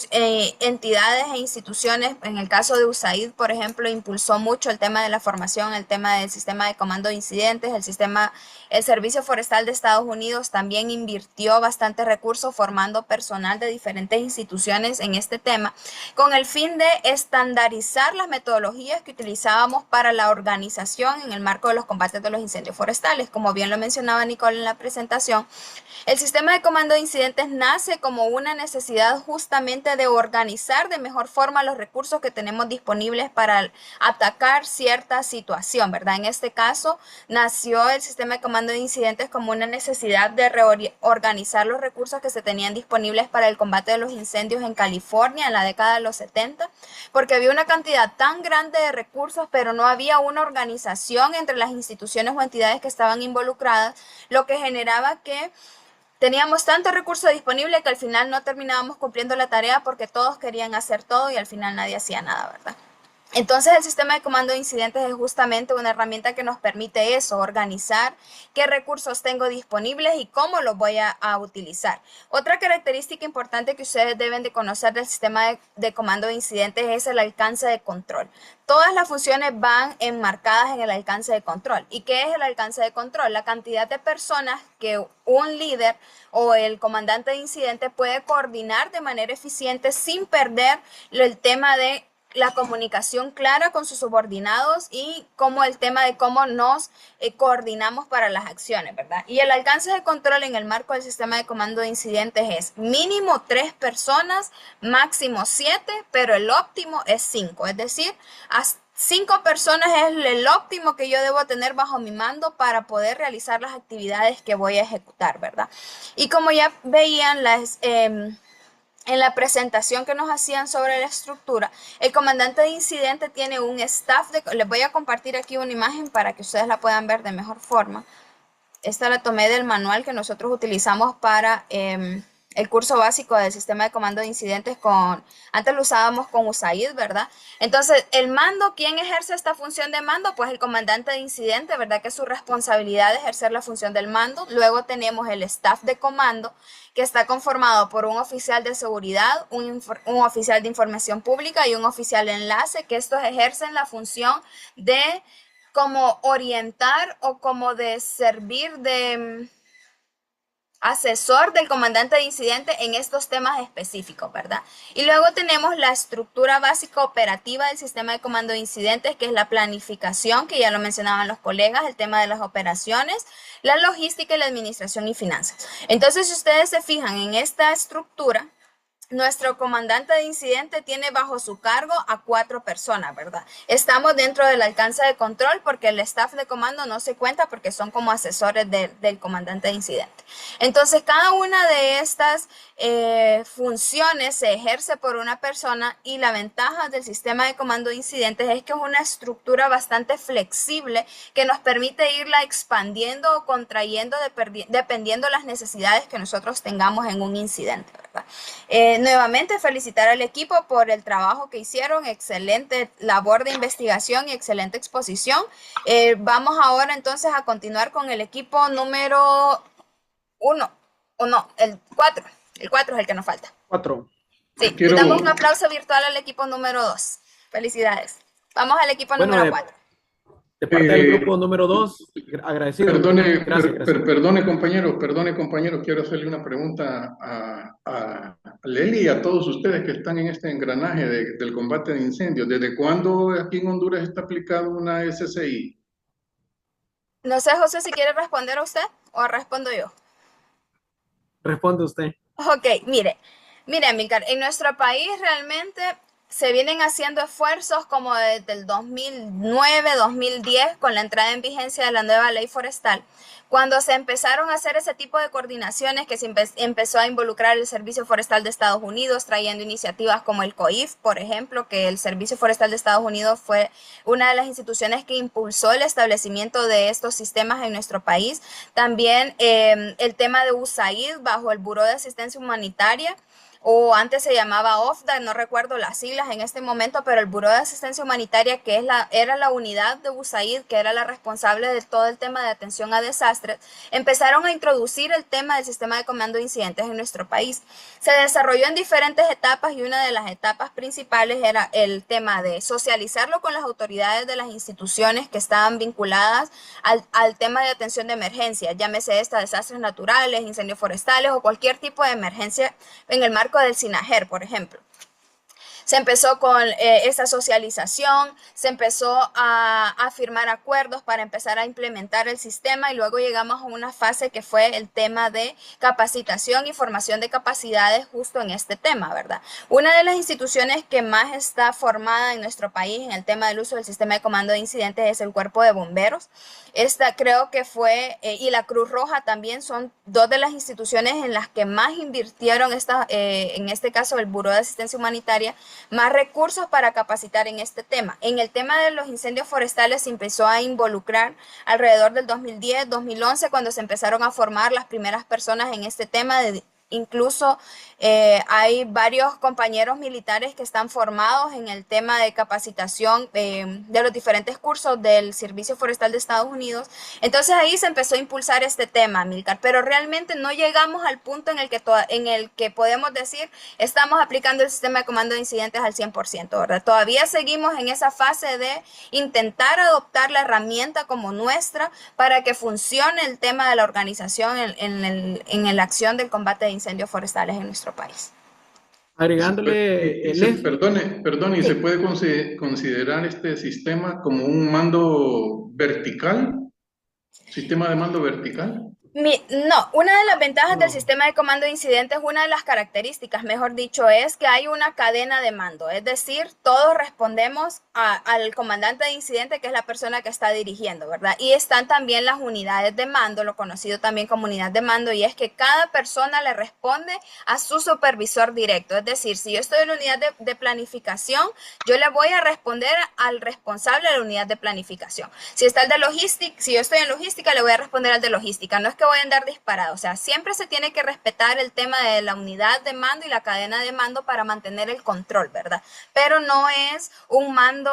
Speaker 5: entidades e instituciones, en el caso de USAID, por ejemplo, impulsó mucho el tema de la formación, el tema del sistema de comando de incidentes, el Servicio Forestal de Estados Unidos también invirtió bastantes recursos formando personal de diferentes instituciones en este tema, con el fin de estandarizar las metodologías que utilizábamos para la organización en el marco de los combates de los incendios forestales. Como bien lo mencionaba Nicole en la presentación, el sistema de comando de incidentes nace como una necesidad justamente de organizar de mejor forma los recursos que tenemos disponibles para atacar cierta situación, ¿verdad? En este caso, nació el sistema de comando de incidentes como una necesidad de reorganizar los recursos que se tenían disponibles para el combate de los incendios en California en la década de los 70, porque había una cantidad tan grande de recursos, pero no había una organización entre las instituciones o entidades que estaban involucradas, lo que generaba que teníamos tanto recurso disponible que al final no terminábamos cumpliendo la tarea porque todos querían hacer todo y al final nadie hacía nada, ¿verdad? Entonces el sistema de comando de incidentes es justamente una herramienta que nos permite eso, organizar qué recursos tengo disponibles y cómo los voy a utilizar. Otra característica importante que ustedes deben de conocer del sistema de comando de incidentes es el alcance de control. Todas las funciones van enmarcadas en el alcance de control. ¿Y qué es el alcance de control? La cantidad de personas que un líder o el comandante de incidente puede coordinar de manera eficiente sin perder el tema de la comunicación clara con sus subordinados y como el tema de cómo nos coordinamos para las acciones, ¿verdad? Y el alcance de control en el marco del sistema de comando de incidentes es mínimo 3 personas, máximo 7, pero el óptimo es 5, es decir, hasta 5 personas es el óptimo que yo debo tener bajo mi mando para poder realizar las actividades que voy a ejecutar, ¿verdad? Y como ya veían en la presentación que nos hacían sobre la estructura, el comandante de incidente tiene un staff les voy a compartir aquí una imagen para que ustedes la puedan ver de mejor forma. Esta la tomé del manual que nosotros utilizamos para el curso básico del sistema de comando de incidentes antes lo usábamos con USAID, ¿verdad? Entonces, el mando, ¿quién ejerce esta función de mando? Pues el comandante de incidente, ¿verdad? Que es su responsabilidad de ejercer la función del mando. Luego tenemos el staff de comando, que está conformado por un oficial de seguridad, un oficial de información pública y un oficial de enlace, que estos ejercen la función de como orientar o como de servir de asesor del comandante de incidente en estos temas específicos, ¿verdad? Y luego tenemos la estructura básica operativa del sistema de comando de incidentes, que es la planificación, que ya lo mencionaban los colegas, el tema de las operaciones, la logística y la administración y finanzas. Entonces, si ustedes se fijan en esta estructura, nuestro comandante de incidente tiene bajo su cargo a 4 personas, ¿verdad? Estamos dentro del alcance de control porque el staff de comando no se cuenta porque son como asesores del comandante de incidente. Entonces, cada una de estas funciones se ejerce por una persona y la ventaja del sistema de comando de incidentes es que es una estructura bastante flexible que nos permite irla expandiendo o contrayendo dependiendo de las necesidades que nosotros tengamos en un incidente, ¿verdad? Nuevamente felicitar al equipo por el trabajo que hicieron, excelente labor de investigación y excelente exposición. Vamos ahora entonces a continuar con el equipo número 1. o no, el 4. El 4 es el que nos falta.
Speaker 2: 4.
Speaker 5: Sí, le damos un aplauso virtual al equipo número 2. Felicidades. Vamos al equipo número 4.
Speaker 2: De parte del grupo número 2, agradecido.
Speaker 7: Perdone, compañero, quiero hacerle una pregunta a Leli y a todos ustedes que están en este engranaje del combate de incendios. ¿Desde cuándo aquí en Honduras está aplicada una SCI?
Speaker 5: No sé, José, si quiere responder a usted o respondo yo.
Speaker 2: Responde usted.
Speaker 5: Ok, mire, Amílcar, en nuestro país realmente se vienen haciendo esfuerzos como desde el 2009, 2010, con la entrada en vigencia de la nueva ley forestal, cuando se empezaron a hacer ese tipo de coordinaciones que se empezó a involucrar el Servicio Forestal de Estados Unidos, trayendo iniciativas como el COIF, por ejemplo, que el Servicio Forestal de Estados Unidos fue una de las instituciones que impulsó el establecimiento de estos sistemas en nuestro país. También el tema de USAID bajo el Buró de Asistencia Humanitaria, o antes se llamaba OFDA, no recuerdo las siglas en este momento, pero el Buró de Asistencia Humanitaria, que era la unidad de USAID, que era la responsable de todo el tema de atención a desastres, empezaron a introducir el tema del sistema de comando de incidentes en nuestro país. Se desarrolló en diferentes etapas y una de las etapas principales era el tema de socializarlo con las autoridades de las instituciones que estaban vinculadas al tema de atención de emergencia, llámese desastres naturales, incendios forestales o cualquier tipo de emergencia en el marco del SINAGER, por ejemplo. Se empezó con esa socialización, se empezó a firmar acuerdos para empezar a implementar el sistema y luego llegamos a una fase que fue el tema de capacitación y formación de capacidades justo en este tema, ¿verdad? Una de las instituciones que más está formada en nuestro país en el tema del uso del sistema de comando de incidentes es el Cuerpo de Bomberos. Esta creo que fue, y la Cruz Roja también son dos de las instituciones en las que más invirtieron, en este caso el Buró de Asistencia Humanitaria, más recursos para capacitar en este tema. En el tema de los incendios forestales se empezó a involucrar alrededor del 2010, 2011, cuando se empezaron a formar las primeras personas en este tema. Incluso hay varios compañeros militares que están formados en el tema de capacitación de los diferentes cursos del Servicio Forestal de Estados Unidos. Entonces ahí se empezó a impulsar este tema, Amílcar, pero realmente no llegamos al punto en el que podemos decir estamos aplicando el sistema de comando de incidentes al 100%, ¿verdad? Todavía seguimos en esa fase de intentar adoptar la herramienta como nuestra para que funcione el tema de la organización en la acción del combate de incendios forestales en nuestro país.
Speaker 2: Agregándole...
Speaker 7: Perdone, ¿y se puede considerar este sistema como un mando vertical? ¿Sistema de mando vertical?
Speaker 5: No, una de las ventajas del sistema de comando de incidentes, una de las características, mejor dicho, es que hay una cadena de mando, es decir, todos respondemos al comandante de incidente, que es la persona que está dirigiendo, ¿verdad? Y están también las unidades de mando, lo conocido también como unidad de mando, y es que cada persona le responde a su supervisor directo, es decir, si yo estoy en la unidad de planificación, yo le voy a responder al responsable de la unidad de planificación. Si está el de logística, si yo estoy en logística, le voy a responder al de logística, no es que voy a andar disparado, o sea, siempre se tiene que respetar el tema de la unidad de mando y la cadena de mando para mantener el control, ¿verdad? Pero no es un mando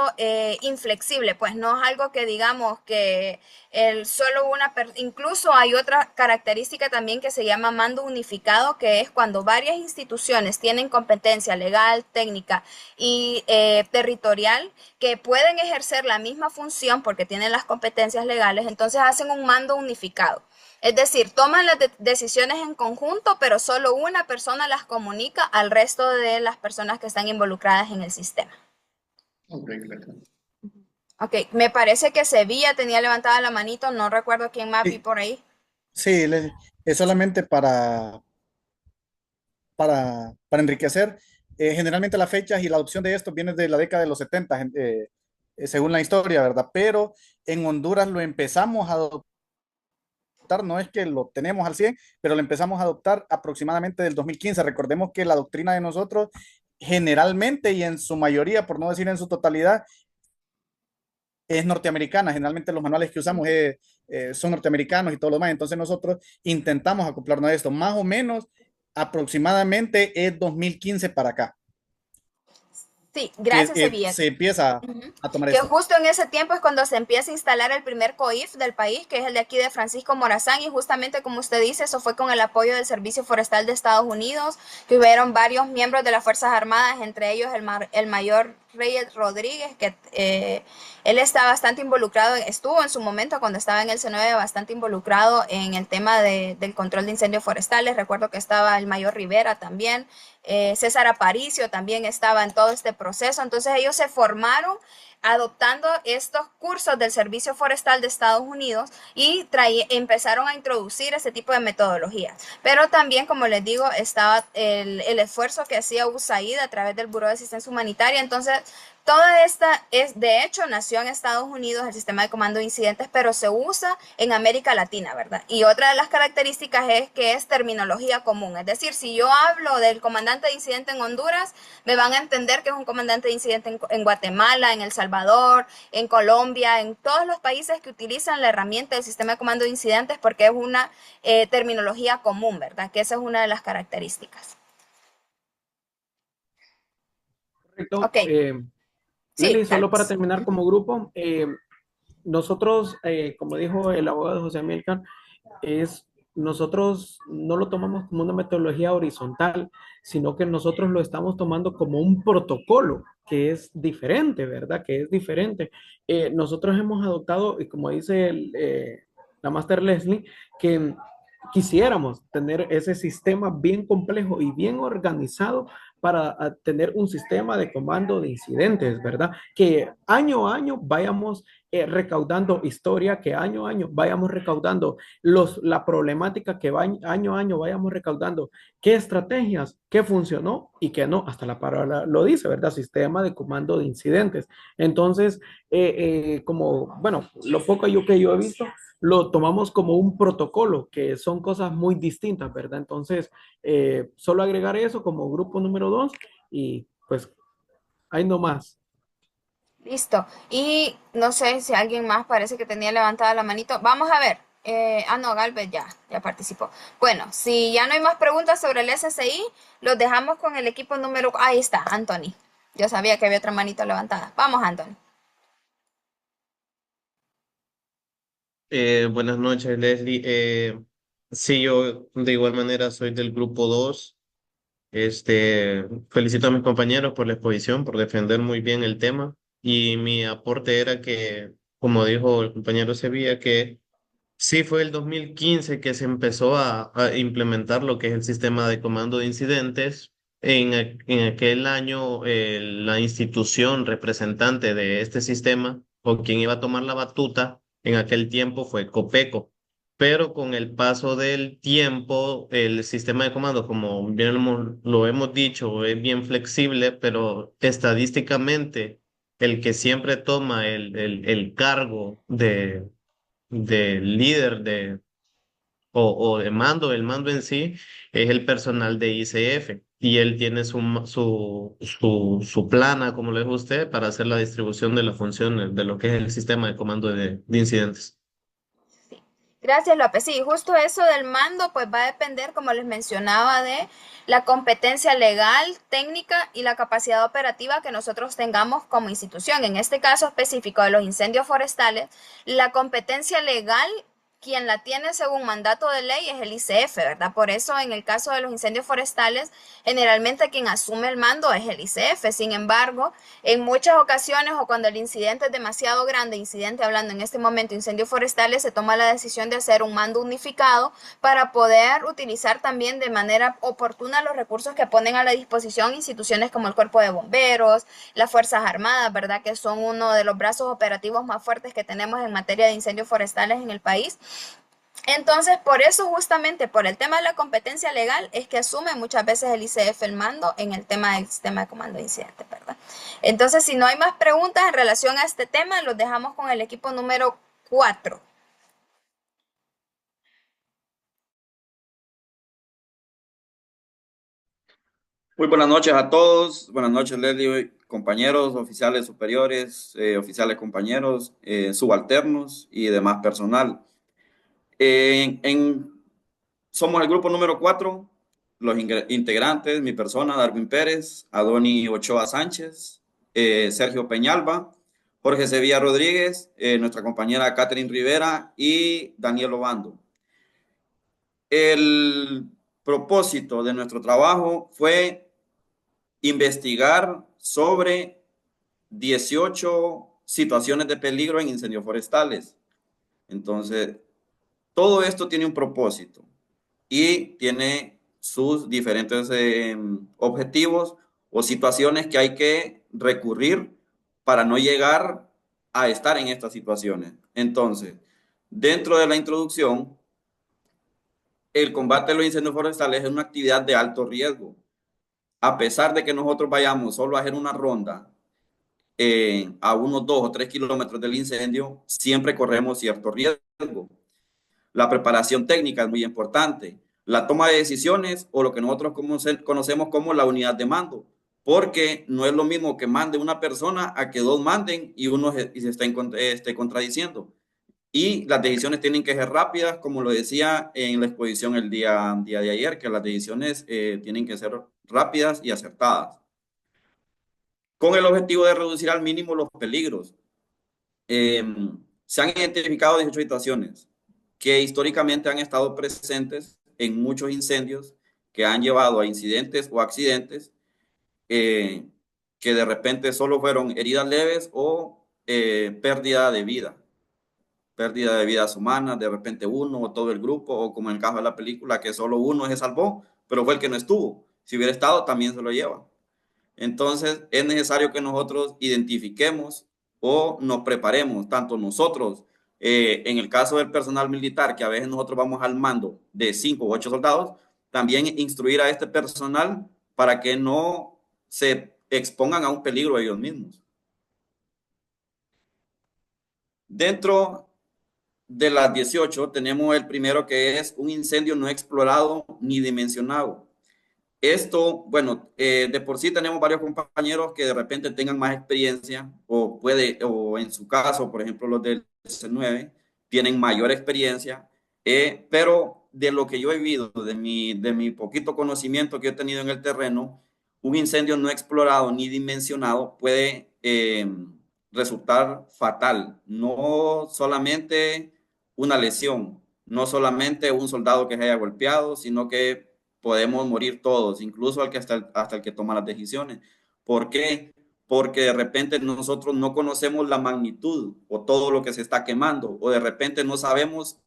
Speaker 5: inflexible, pues no es algo que digamos que incluso hay otra característica también que se llama mando unificado, que es cuando varias instituciones tienen competencia legal, técnica y territorial que pueden ejercer la misma función porque tienen las competencias legales, entonces hacen un mando unificado. Es decir, toman las decisiones en conjunto, pero solo una persona las comunica al resto de las personas que están involucradas en el sistema.
Speaker 7: Ok, gracias.
Speaker 5: Ok, me parece que Sevilla tenía levantada la manito, no recuerdo quién más vi por ahí.
Speaker 4: Sí, es solamente para enriquecer. Generalmente las fechas y la adopción de esto viene de la década de los 70, según la historia, ¿verdad? Pero en Honduras lo empezamos a adoptar, no es que lo tenemos al 100, pero lo empezamos a adoptar aproximadamente del 2015. Recordemos que la doctrina de nosotros generalmente y en su mayoría, por no decir en su totalidad, es norteamericana. Generalmente los manuales que usamos son norteamericanos y todo lo demás. Entonces nosotros intentamos acoplarnos a esto. Más o menos aproximadamente es 2015 para acá.
Speaker 5: Sí, gracias, Sevilla.
Speaker 4: se empieza a tomar
Speaker 5: Que
Speaker 4: esto.
Speaker 5: justo en ese tiempo es cuando se empieza a instalar el primer COIF del país, que es el de aquí de Francisco Morazán, y justamente como usted dice, eso fue con el apoyo del Servicio Forestal de Estados Unidos, que hubieron varios miembros de las Fuerzas Armadas, entre ellos el mayor Reyes Rodríguez, que él está bastante involucrado, estuvo en su momento cuando estaba en el C9 bastante involucrado en el tema del control de incendios forestales. Recuerdo que estaba el mayor Rivera también, César Aparicio también estaba en todo este proceso. Entonces ellos se formaron adoptando estos cursos del Servicio Forestal de Estados Unidos y empezaron a introducir ese tipo de metodologías. Pero también, como les digo, estaba el esfuerzo que hacía USAID a través del Buró de Asistencia Humanitaria. entonces toda esta de hecho, nació en Estados Unidos el sistema de comando de incidentes, pero se usa en América Latina, ¿verdad? Y otra de las características es que es terminología común. Es decir, si yo hablo del comandante de incidente en Honduras, me van a entender que es un comandante de incidente en Guatemala, en El Salvador, en Colombia, en todos los países que utilizan la herramienta del sistema de comando de incidentes, porque es una terminología común, ¿verdad? Que esa es una de las características.
Speaker 2: Correcto.
Speaker 5: Ok. Sí,
Speaker 2: Lili, solo para terminar como grupo, nosotros, como dijo el abogado José Amílcar, nosotros no lo tomamos como una metodología horizontal, sino que nosotros lo estamos tomando como un protocolo que es diferente, ¿verdad? Que es diferente. Nosotros hemos adoptado, y como dice la Master Leslie, que quisiéramos tener ese sistema bien complejo y bien organizado para tener un sistema de comando de incidentes, ¿verdad? Que año a año vayamos recaudando historia, que año a año vayamos recaudando la problemática, que año a año vayamos recaudando qué estrategias, qué funcionó y qué no. Hasta la palabra lo dice, ¿verdad? Sistema de comando de incidentes. Entonces, como, bueno, lo poco que yo he visto, lo tomamos como un protocolo, que son cosas muy distintas, ¿verdad? Entonces, solo agregar eso como grupo número 2 y pues ahí no más.
Speaker 5: Listo. Y no sé si alguien más parece que tenía levantada la manito. Vamos a ver. No, Galvez ya participó. Bueno, si ya no hay más preguntas sobre el SSI, los dejamos con el equipo número... Ahí está, Anthony. Yo sabía que había otra manito levantada. Vamos, Anthony.
Speaker 8: Buenas noches, Leslie. Sí, yo de igual manera soy del grupo 2. Felicito a mis compañeros por la exposición, por defender muy bien el tema. Y mi aporte era que, como dijo el compañero Sevilla, que sí fue el 2015 que se empezó a implementar lo que es el sistema de comando de incidentes. En aquel año, la institución representante de este sistema, o quien iba a tomar la batuta en aquel tiempo, fue Copeco. Pero con el paso del tiempo, el sistema de comando, como bien lo hemos dicho, es bien flexible, pero estadísticamente el que siempre toma el cargo de líder o de mando, el mando en sí, es el personal de ICF. Y él tiene su plana, como le dijo usted, para hacer la distribución de las funciones de lo que es el sistema de comando de incidentes.
Speaker 5: Gracias, López. Sí, justo eso del mando, pues va a depender, como les mencionaba, de la competencia legal, técnica y la capacidad operativa que nosotros tengamos como institución. En este caso específico de los incendios forestales, la competencia legal, quien la tiene según mandato de ley es el ICF, ¿verdad? Por eso en el caso de los incendios forestales, generalmente quien asume el mando es el ICF. Sin embargo, en muchas ocasiones o cuando el incidente es demasiado grande, incidente hablando en este momento, incendios forestales, se toma la decisión de hacer un mando unificado para poder utilizar también de manera oportuna los recursos que ponen a la disposición instituciones como el Cuerpo de Bomberos, las Fuerzas Armadas, ¿verdad? Que son uno de los brazos operativos más fuertes que tenemos en materia de incendios forestales en el país. Entonces, por eso justamente, por el tema de la competencia legal, es que asume muchas veces el ICF el mando en el tema del sistema de comando de incidentes, ¿verdad? Entonces, si no hay más preguntas en relación a este tema, los dejamos con el equipo número 4.
Speaker 9: Muy buenas noches a todos. Buenas noches, Leslie, compañeros, oficiales superiores, oficiales compañeros, subalternos y demás personal. Somos el grupo número 4, los integrantes, mi persona, Darwin Pérez, Adoni Ochoa Sánchez, Sergio Peñalba, Jorge Sevilla Rodríguez, nuestra compañera Catherine Rivera y Daniel Obando. El propósito de nuestro trabajo fue investigar sobre 18 situaciones de peligro en incendios forestales. Entonces, todo esto tiene un propósito y tiene sus diferentes objetivos o situaciones que hay que recurrir para no llegar a estar en estas situaciones. Entonces, dentro de la introducción, el combate de los incendios forestales es una actividad de alto riesgo. A pesar de que nosotros vayamos solo a hacer una ronda a unos 2 o 3 kilómetros del incendio, siempre corremos cierto riesgo. La preparación técnica es muy importante. La toma de decisiones o lo que nosotros conocemos como la unidad de mando, porque no es lo mismo que mande una persona a que dos manden y uno se esté contradiciendo. Y las decisiones tienen que ser rápidas, como lo decía en la exposición el día de ayer, que las decisiones tienen que ser rápidas y acertadas, con el objetivo de reducir al mínimo los peligros. Se han identificado 18 situaciones que históricamente han estado presentes en muchos incendios que han llevado a incidentes o accidentes que de repente solo fueron heridas leves o pérdida de vidas humanas, de repente uno o todo el grupo, o como en el caso de la película, que solo uno se salvó, pero fue el que no estuvo. Si hubiera estado, también se lo lleva. Entonces, es necesario que nosotros identifiquemos o nos preparemos, tanto nosotros, en el caso del personal militar, que a veces nosotros vamos al mando de 5 u 8 soldados, también instruir a este personal para que no se expongan a un peligro ellos mismos. Dentro de las 18 tenemos el primero, que es un incendio no explorado ni dimensionado. Esto, bueno, de por sí tenemos varios compañeros que de repente tengan más experiencia o en su caso, por ejemplo, los del C9 tienen mayor experiencia, pero de lo que yo he vivido, de mi poquito conocimiento que he tenido en el terreno, un incendio no explorado ni dimensionado puede resultar fatal. No solamente una lesión, no solamente un soldado que se haya golpeado, sino que podemos morir todos, incluso hasta el que toma las decisiones. ¿Por qué? Porque de repente nosotros no conocemos la magnitud o todo lo que se está quemando, o de repente no sabemos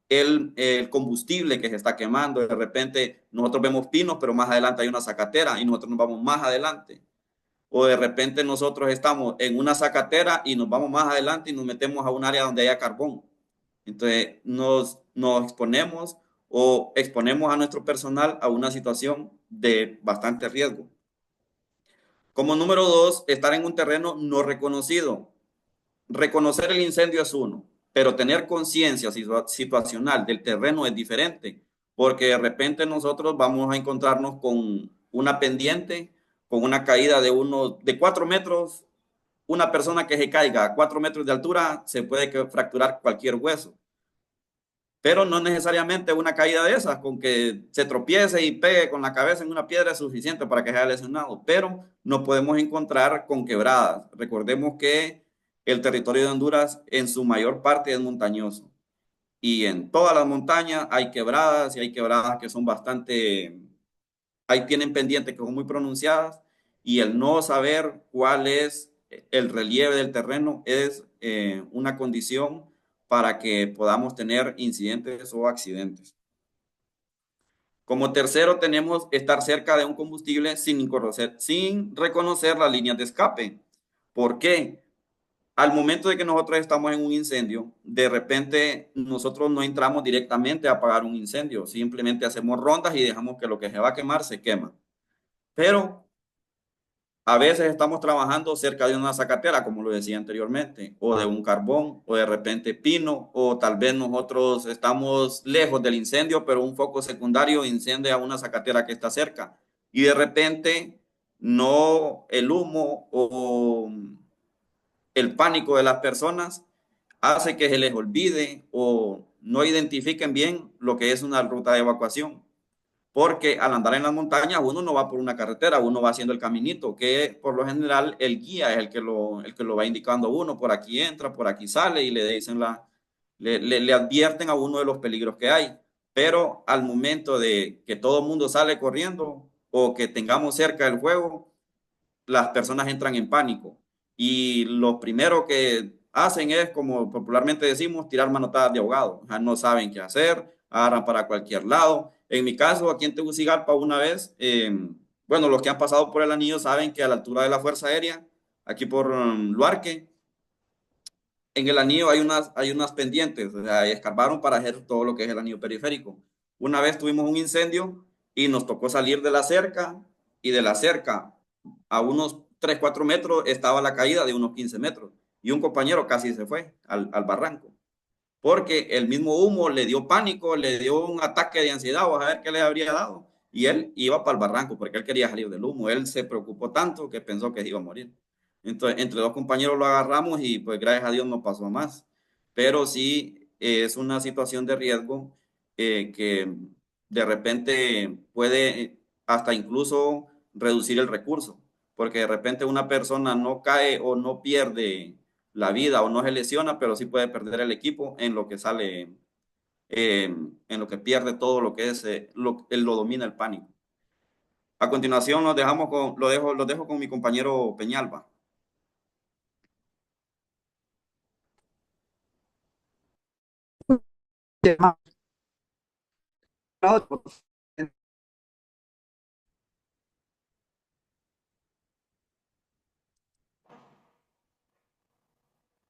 Speaker 9: el combustible que se está quemando. De repente nosotros vemos pinos, pero más adelante hay una zacatera y nosotros nos vamos más adelante. O de repente nosotros estamos en una zacatera y nos vamos más adelante y nos metemos a un área donde haya carbón. Entonces nos exponemos o exponemos a nuestro personal a una situación de bastante riesgo. Como número 2, estar en un terreno no reconocido. Reconocer el incendio es uno, pero tener conciencia situacional del terreno es diferente, porque de repente nosotros vamos a encontrarnos con una pendiente, con una caída de 4 metros. Una persona que se caiga a 4 metros de altura se puede fracturar cualquier hueso. Pero no necesariamente una caída de esas, con que se tropiece y pegue con la cabeza en una piedra es suficiente para que sea lesionado, pero no podemos encontrar con quebradas. Recordemos que el territorio de Honduras en su mayor parte es montañoso y en todas las montañas hay quebradas y hay quebradas que son ahí tienen pendientes que son muy pronunciadas, y el no saber cuál es el relieve del terreno es una condición para que podamos tener incidentes o accidentes. Como tercero, tenemos estar cerca de un combustible sin reconocer las líneas de escape. ¿Por qué? Al momento de que nosotros estamos en un incendio, de repente nosotros no entramos directamente a apagar un incendio, simplemente hacemos rondas y dejamos que lo que se va a quemar se quema. Pero a veces estamos trabajando cerca de una zacatera, como lo decía anteriormente, o de un carbón, o de repente pino, o tal vez nosotros estamos lejos del incendio, pero un foco secundario incendia una zacatera que está cerca. Y de repente no el humo o el pánico de las personas hace que se les olvide o no identifiquen bien lo que es una ruta de evacuación. porque al andar en las montañas uno no va por una carretera, uno va haciendo el caminito, que por lo general el guía es el que lo va indicando a uno, por aquí entra, por aquí sale, y le dicen le advierten a uno de los peligros que hay. Pero al momento de que todo el mundo sale corriendo o que tengamos cerca el juego, las personas entran en pánico. Y lo primero que hacen es, como popularmente decimos, tirar manotadas de ahogado. O sea, no saben qué hacer, agarran para cualquier lado. En mi caso, aquí en Tegucigalpa, una vez, bueno, los que han pasado por el anillo saben que a la altura de la Fuerza Aérea, aquí por Luarque, en el anillo hay unas pendientes, o sea, escarbaron para hacer todo lo que es el anillo periférico. Una vez tuvimos un incendio y nos tocó salir de la cerca, y de la cerca a unos 3 4 metros estaba la caída de unos 15 metros, y un compañero casi se fue al barranco, porque el mismo humo le dio pánico, le dio un ataque de ansiedad, o a ver qué le habría dado, y él iba para el barranco porque él quería salir del humo. Él se preocupó tanto que pensó que iba a morir. Entonces, entre dos compañeros lo agarramos y pues gracias a Dios no pasó a más. Pero sí es una situación de riesgo, que de repente puede hasta incluso reducir el recurso, porque de repente una persona no cae o no pierde la vida o no se lesiona, pero sí puede perder el equipo en lo que sale, en lo que pierde todo lo que es, lo domina el pánico. A continuación lo dejo con mi compañero Peñalba.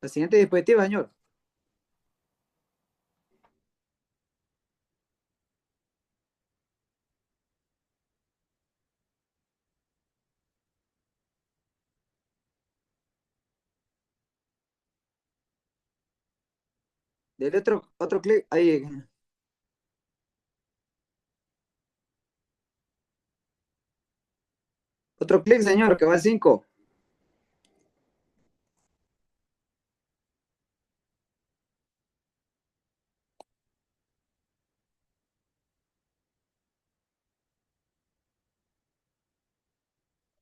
Speaker 10: La siguiente diapositiva, señor. Dele otro clic ahí. Otro clic, señor, que va al 5.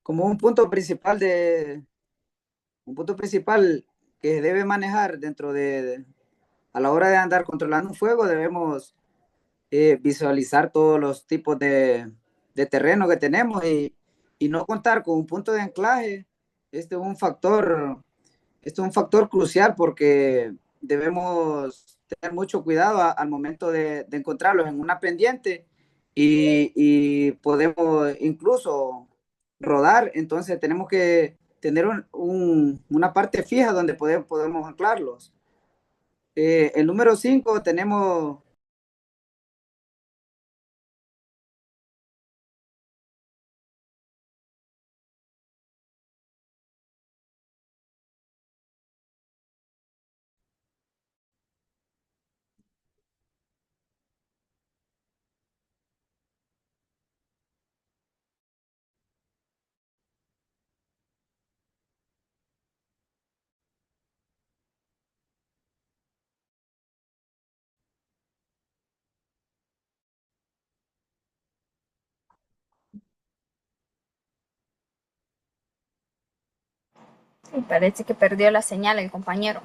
Speaker 10: Como un punto principal que debe manejar dentro a la hora de andar controlando un fuego, debemos visualizar todos los tipos de terreno que tenemos, y no contar con un punto de anclaje. Este es un factor crucial, porque debemos tener mucho cuidado al momento de encontrarlos en una pendiente, y podemos incluso rodar. Entonces tenemos que tener una parte fija donde podemos anclarlos. El número 5 tenemos.
Speaker 5: Y parece que perdió la señal el compañero.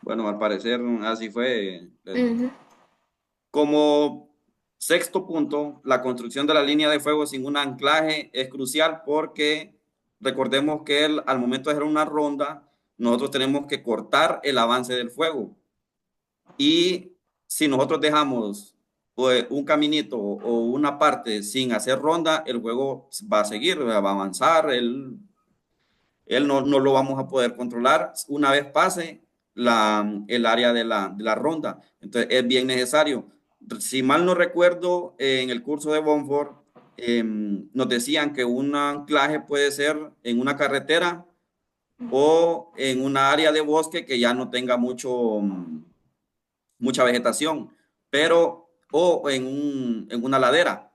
Speaker 9: Bueno, al parecer así fue. Como sexto punto, la construcción de la línea de fuego sin un anclaje es crucial, porque recordemos que al momento de hacer una ronda, nosotros tenemos que cortar el avance del fuego. Y si nosotros dejamos pues, un caminito o una parte sin hacer ronda, el juego va a seguir, va a avanzar, él no lo vamos a poder controlar una vez pase el área de la ronda. Entonces es bien necesario. Si mal no recuerdo, en el curso de Bonfort nos decían que un anclaje puede ser en una carretera o en una área de bosque que ya no tenga mucha vegetación, o en una ladera.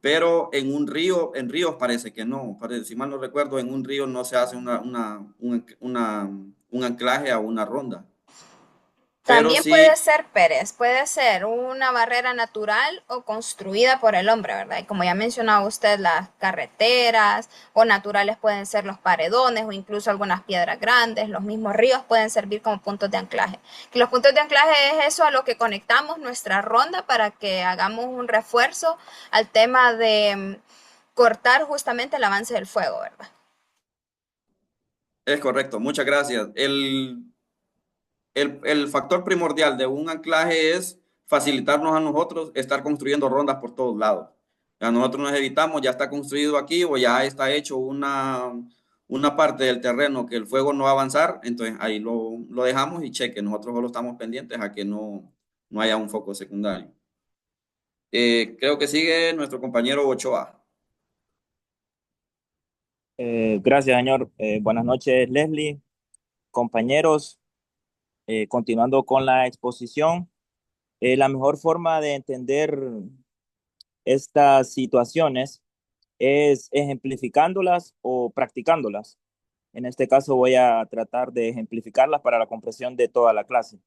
Speaker 9: Pero en ríos parece que no. Si mal no recuerdo, en un río no se hace un anclaje a una ronda. pero
Speaker 5: También
Speaker 9: sí,
Speaker 5: puede ser, Pérez, puede ser una barrera natural o construida por el hombre, ¿verdad? Y como ya mencionaba usted, las carreteras o naturales pueden ser los paredones o incluso algunas piedras grandes, los mismos ríos pueden servir como puntos de anclaje. Que los puntos de anclaje es eso a lo que conectamos nuestra ronda para que hagamos un refuerzo al tema de cortar justamente el avance del fuego, ¿verdad?
Speaker 9: es correcto, muchas gracias. El factor primordial de un anclaje es facilitarnos a nosotros estar construyendo rondas por todos lados. A nosotros nos evitamos, ya está construido aquí o ya está hecho una parte del terreno que el fuego no va a avanzar, entonces ahí lo dejamos y cheque. Nosotros solo estamos pendientes a que no haya un foco secundario. Creo que sigue nuestro compañero Ochoa.
Speaker 1: Gracias, señor. Buenas noches, Leslie, compañeros. Continuando con la exposición, la mejor forma de entender estas situaciones es ejemplificándolas o practicándolas. En este caso voy a tratar de ejemplificarlas para la comprensión de toda la clase.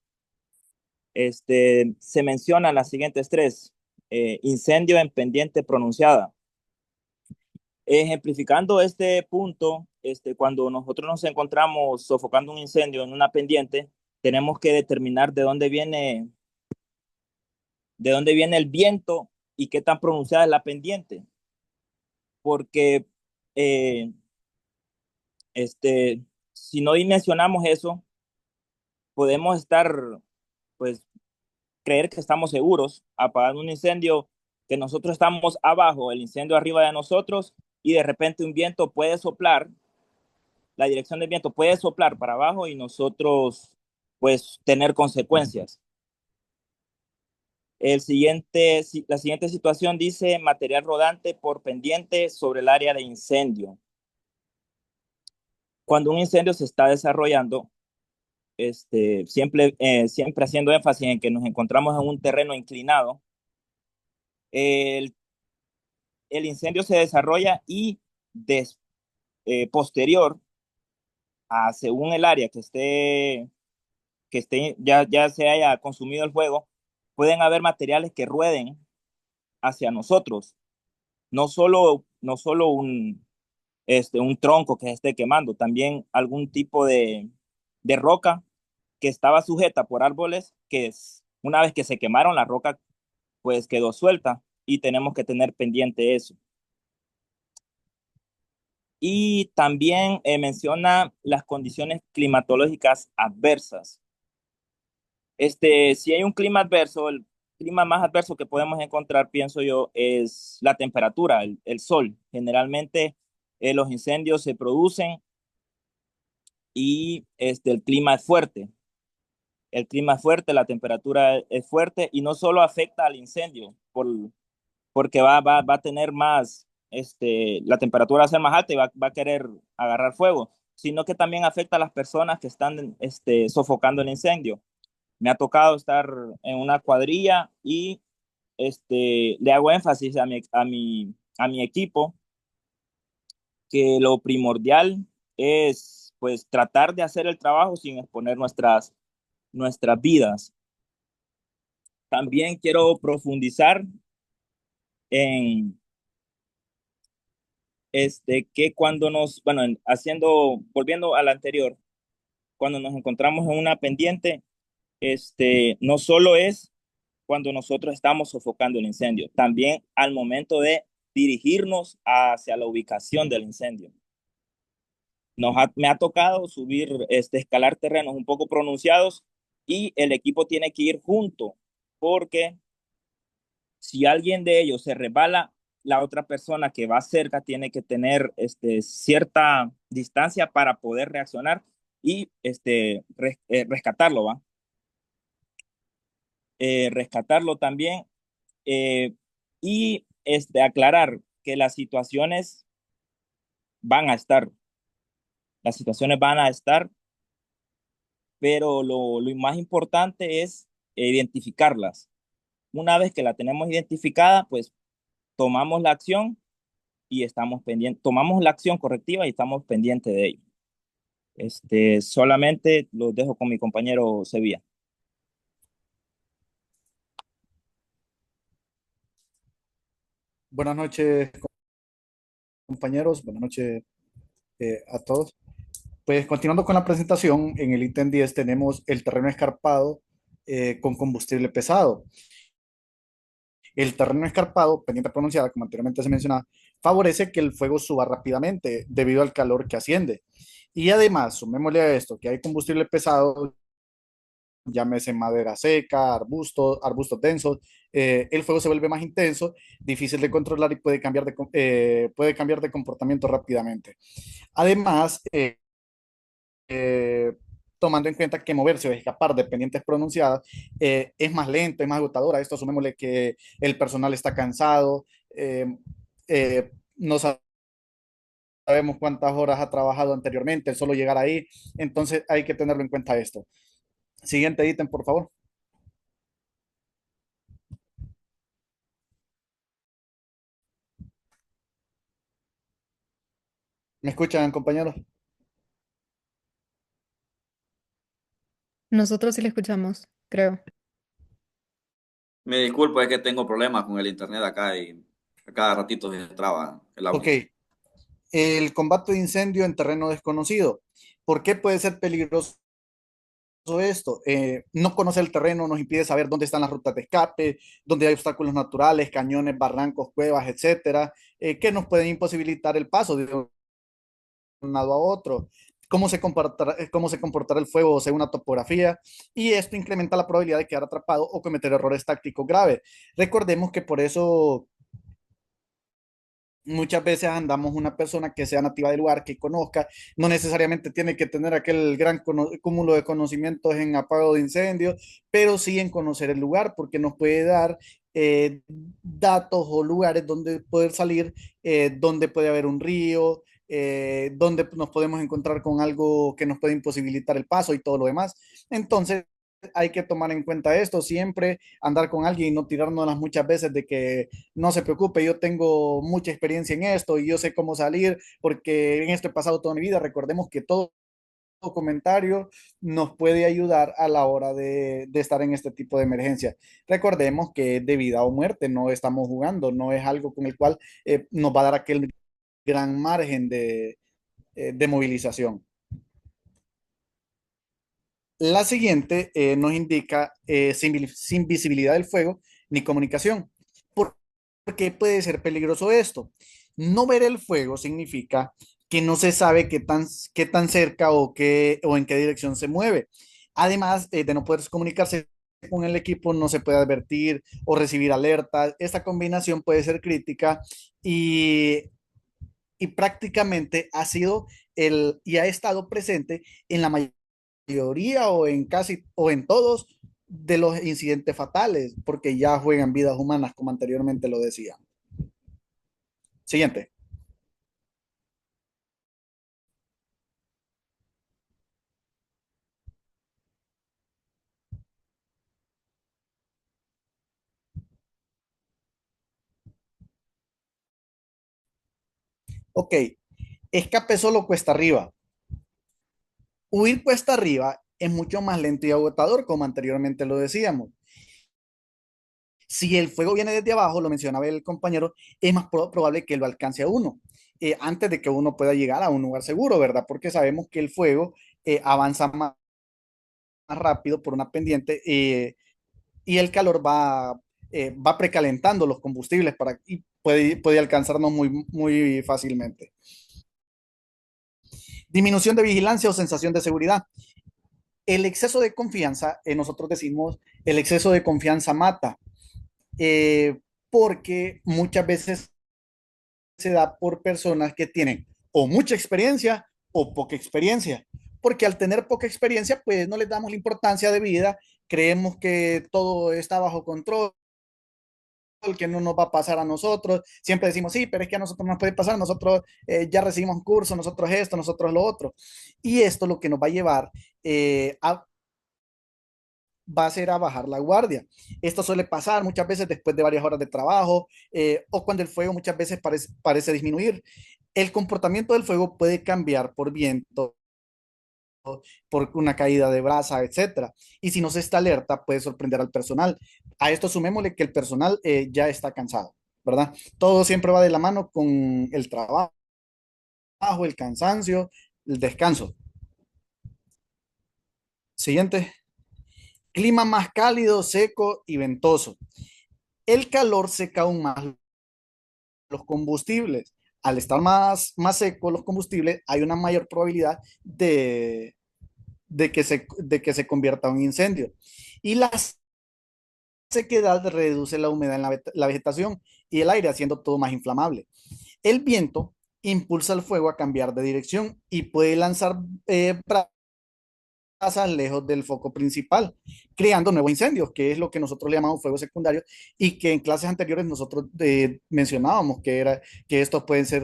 Speaker 1: Se mencionan las siguientes tres. Incendio en pendiente pronunciada. Ejemplificando este punto, cuando nosotros nos encontramos sofocando un incendio en una pendiente, tenemos que determinar de dónde viene el viento y qué tan pronunciada es la pendiente. Porque eh, si no dimensionamos eso, podemos estar, pues, creer que estamos seguros apagando un incendio, que nosotros estamos abajo, el incendio arriba de nosotros, y de repente un viento puede soplar, la dirección del viento puede soplar para abajo y nosotros, pues, tener consecuencias. La siguiente situación dice material rodante por pendiente sobre el área de incendio. Cuando un incendio se está desarrollando, siempre haciendo énfasis en que nos encontramos en un terreno inclinado, el, el incendio se desarrolla y posterior a según el área que esté ya se haya consumido el fuego, pueden haber materiales que rueden hacia nosotros, no solo un tronco que se esté quemando, también algún tipo de roca que estaba sujeta por árboles, una vez que se quemaron, la roca pues quedó suelta y tenemos que tener pendiente eso. Y también menciona las condiciones climatológicas adversas. Si hay un clima adverso, el clima más adverso que podemos encontrar, pienso yo, es la temperatura, el sol. Generalmente los incendios se producen y el clima es fuerte. El clima es fuerte, la temperatura es fuerte y no solo afecta al incendio, porque va a tener más, la temperatura va a ser más alta y va a querer agarrar fuego, sino que también afecta a las personas que están sofocando el incendio. Me ha tocado estar en una cuadrilla y le hago énfasis a mi equipo que lo primordial es pues tratar de hacer el trabajo sin exponer nuestras vidas. También quiero profundizar en que bueno, volviendo al anterior, cuando nos encontramos en una pendiente, no solo es cuando nosotros estamos sofocando el incendio, también al momento de dirigirnos hacia la ubicación del incendio. Me ha tocado escalar terrenos un poco pronunciados y el equipo tiene que ir junto, porque si alguien de ellos se resbala, la otra persona que va cerca tiene que tener cierta distancia para poder reaccionar y rescatarlo, ¿va? Rescatarlo también y aclarar que van a estar, las situaciones van a estar, pero lo más importante es identificarlas. Una vez que la tenemos identificada, pues tomamos la acción y estamos pendientes, tomamos la acción correctiva y estamos pendientes de ello. Solamente los dejo con mi compañero Sevilla.
Speaker 4: Buenas noches, compañeros. Buenas noches a todos. Pues continuando con la presentación, en el ítem 10 tenemos el terreno escarpado con combustible pesado. El terreno escarpado, pendiente pronunciada, como anteriormente se mencionaba, favorece que el fuego suba rápidamente debido al calor que asciende. Y además, sumémosle a esto que hay combustible pesado, llámese madera seca, arbustos densos, el fuego se vuelve más intenso, difícil de controlar y puede cambiar de comportamiento rápidamente. Además, eh, tomando en cuenta que moverse o escapar de pendientes pronunciadas es más lento, es más agotador. A esto sumémosle que el personal está cansado, no sabemos cuántas horas ha trabajado anteriormente, el solo llegar ahí, entonces hay que tenerlo en cuenta esto. Siguiente ítem, por favor. ¿Me escuchan, compañeros?
Speaker 3: Nosotros sí le escuchamos, creo.
Speaker 9: Me disculpo, es que tengo problemas con el internet acá y a cada ratito se traba el
Speaker 4: Ok,
Speaker 9: audio.
Speaker 4: el combate de incendio en terreno desconocido. ¿Por qué puede ser peligroso esto? No conocer el terreno nos impide saber dónde están las rutas de escape, dónde hay obstáculos naturales, cañones, barrancos, cuevas, etcétera, que nos pueden imposibilitar el paso de un lado a otro. Cómo se comportará el fuego según una topografía, y esto incrementa la probabilidad de quedar atrapado o cometer errores tácticos graves. Recordemos que por eso muchas veces andamos una persona que sea nativa del lugar, que conozca, no necesariamente tiene que tener aquel gran cúmulo de conocimientos en apago de incendios, pero sí en conocer el lugar, porque nos puede dar datos o lugares donde poder salir, donde puede haber un río, donde nos podemos encontrar con algo que nos puede imposibilitar el paso y todo lo demás. Entonces, hay que tomar en cuenta esto, siempre andar con alguien y no tirarnos muchas veces de que no se preocupe, yo tengo mucha experiencia en esto y yo sé cómo salir porque en esto he pasado toda mi vida. Recordemos que todo comentario nos puede ayudar a la hora de estar en este tipo de emergencia. Recordemos que es de vida o muerte, no estamos jugando, no es algo con el cual nos va a dar aquel gran margen de movilización. La siguiente nos indica sin visibilidad del fuego ni comunicación. ¿Por qué puede ser peligroso esto? No ver el fuego significa que no se sabe qué tan cerca o en qué dirección se mueve. Además de no poder comunicarse con el equipo, no se puede advertir o recibir alertas. Esta combinación puede ser crítica y, y prácticamente ha sido y ha estado presente en la mayoría o en casi o en todos de los incidentes fatales, porque ya juegan vidas humanas, como anteriormente lo decía. Siguiente. Ok, escape solo cuesta arriba. Huir cuesta arriba es mucho más lento y agotador, como anteriormente lo decíamos. Si el fuego viene desde abajo, lo mencionaba el compañero, es más probable que lo alcance a uno antes de que uno pueda llegar a un lugar seguro, ¿verdad? Porque sabemos que el fuego avanza más rápido por una pendiente y el calor va precalentando los combustibles y puede alcanzarnos muy fácilmente. Disminución de vigilancia o sensación de seguridad. El exceso de confianza, nosotros decimos, el exceso de confianza mata, porque muchas veces se da por personas que tienen o mucha experiencia o poca experiencia, porque al tener poca experiencia, pues no les damos la importancia de vida, creemos que todo está bajo control, que no nos va a pasar a nosotros. Siempre decimos, sí, pero es que a nosotros nos puede pasar, nosotros ya recibimos curso, nosotros esto, nosotros lo otro. Y esto lo que nos va a llevar va a ser a bajar la guardia. Esto suele pasar muchas veces después de varias horas de trabajo o cuando el fuego muchas veces parece disminuir. El comportamiento del fuego puede cambiar por viento, por una caída de brasa, etcétera. Y si no se está alerta, puede sorprender al personal. A esto sumémosle que el personal ya está cansado. ¿verdad? Todo siempre va de la mano con el trabajo, el cansancio, el descanso. Siguiente. Clima más cálido, seco y ventoso. El calor seca aún más los combustibles. Al estar más secos los combustibles, hay una mayor probabilidad de que se convierta en un incendio. Y la sequedad reduce la humedad en la vegetación y el aire, haciendo todo más inflamable. El viento impulsa el fuego a cambiar de dirección y puede lanzar brasas lejos del foco principal, creando nuevos incendios, que es lo que nosotros le llamamos fuegos secundarios y que en clases anteriores nosotros mencionábamos que estos pueden ser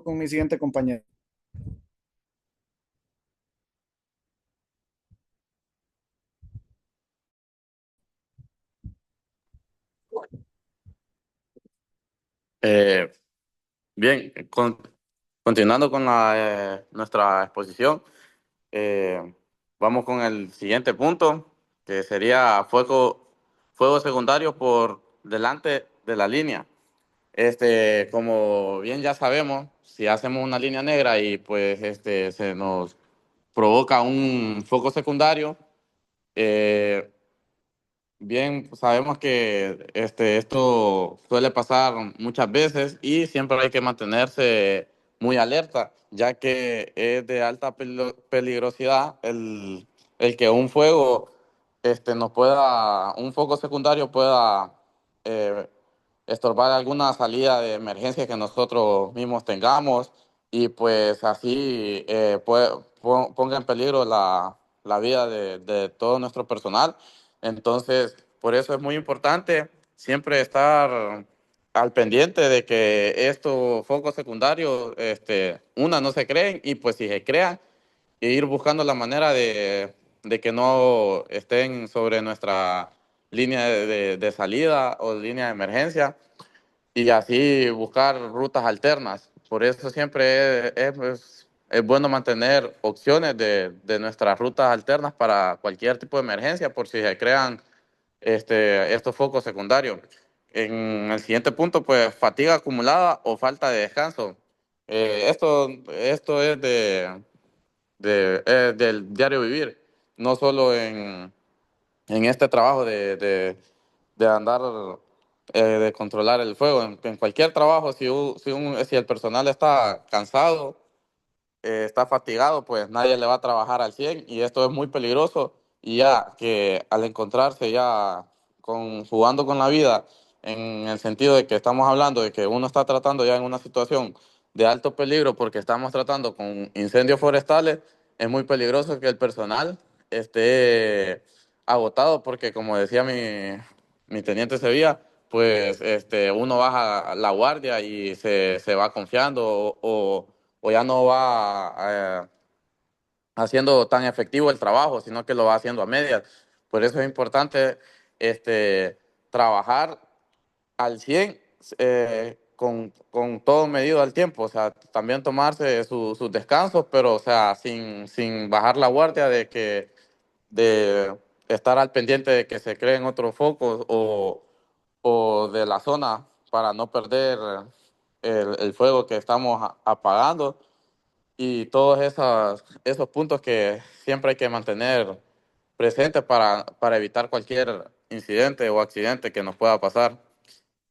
Speaker 4: con mi siguiente compañero.
Speaker 11: Eh, Bien, continuando con nuestra exposición, eh, vamos con el siguiente punto, que sería fuego secundario por delante de la línea. Como bien ya sabemos, si hacemos una línea negra y pues se nos provoca un foco secundario, eh, bien, sabemos que esto suele pasar muchas veces y siempre hay que mantenerse muy alerta, ya que es de alta peligrosidad el que un fuego un foco secundario pueda eh, estorbar alguna salida de emergencia que nosotros mismos tengamos y pues así ponga en peligro la vida de todo nuestro personal. Entonces, por eso es muy importante siempre estar al pendiente de que estos focos secundarios, no se creen y pues si se crean, ir buscando la manera de que no estén sobre nuestra línea de salida o línea de emergencia y así buscar rutas alternas. Por eso siempre es bueno mantener opciones de nuestras rutas alternas para cualquier tipo de emergencia, por si se crean estos focos secundarios. En el siguiente punto, pues fatiga acumulada o falta de descanso. Esto es del diario vivir, no solo en este trabajo de andar, de controlar el fuego. En cualquier trabajo, si el personal está cansado, está fatigado, pues nadie le va a trabajar al 100 y esto es muy peligroso y ya que al encontrarse ya jugando con la vida, en el sentido de que estamos hablando de que uno está tratando ya en una situación de alto peligro porque estamos tratando con incendios forestales, es muy peligroso que el personal esté agotado porque como decía mi teniente Sevilla, pues uno baja la guardia y se va confiando o ya no va haciendo tan efectivo el trabajo, sino que lo va haciendo a medias. Por eso es importante trabajar al 100 con todo medido al tiempo, o sea, también tomarse sus descansos, pero o sea, sin bajar la guardia de estar al pendiente de que se creen otros focos o de la zona para no perder el fuego que estamos apagando y todos esos puntos que siempre hay que mantener presentes para evitar cualquier incidente o accidente que nos pueda pasar.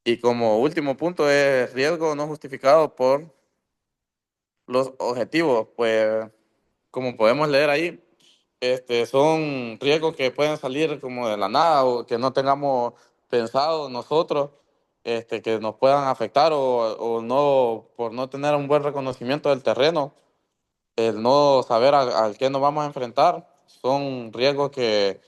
Speaker 11: Y como último punto es riesgo no justificado por los objetivos, pues como podemos leer ahí, son riesgos que pueden salir como de la nada o que no tengamos pensado nosotros, que nos puedan afectar o no, por no tener un buen reconocimiento del terreno, el no saber al qué nos vamos a enfrentar, son riesgos que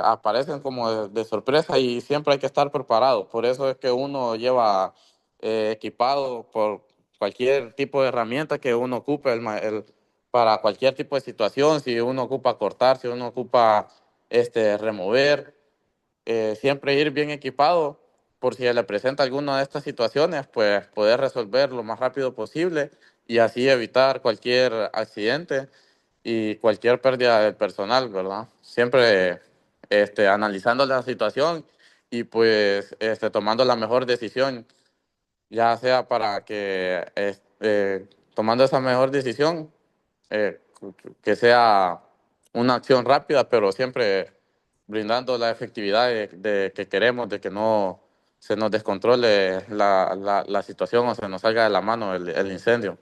Speaker 11: aparecen como de sorpresa y siempre hay que estar preparado. Por eso es que uno lleva equipado por cualquier tipo de herramienta que uno ocupe para cualquier tipo de situación, si uno ocupa cortar, si uno ocupa remover, siempre ir bien equipado por si se le presenta alguna de estas situaciones, pues poder resolver lo más rápido posible y así evitar cualquier accidente y cualquier pérdida del personal, ¿verdad? Siempre analizando la situación y pues tomando la mejor decisión, ya sea para que tomando esa mejor decisión, eh, que sea una acción rápida, pero siempre brindando la efectividad de que queremos, de que no se nos descontrole la situación o se nos salga de la mano el incendio.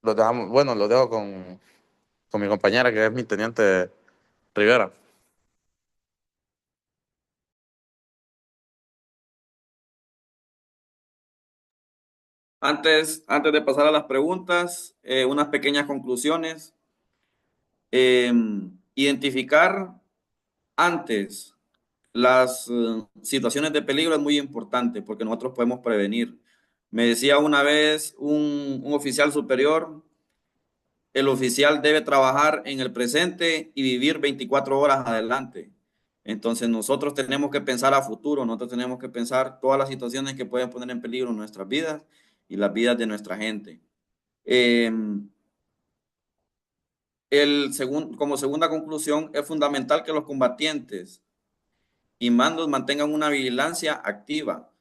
Speaker 11: Lo dejamos, bueno, lo dejo con mi compañera, que es mi teniente Rivera.
Speaker 9: Antes de pasar a las preguntas, unas pequeñas conclusiones. Identificar antes las situaciones de peligro es muy importante porque nosotros podemos prevenir. Me decía una vez un oficial superior, el oficial debe trabajar en el presente y vivir 24 horas adelante. Entonces nosotros tenemos que pensar a futuro, nosotros tenemos que pensar todas las situaciones que pueden poner en peligro nuestras vidas y las vidas de nuestra gente. Eh, Como segunda conclusión, es fundamental que los combatientes y mandos mantengan una vigilancia activa.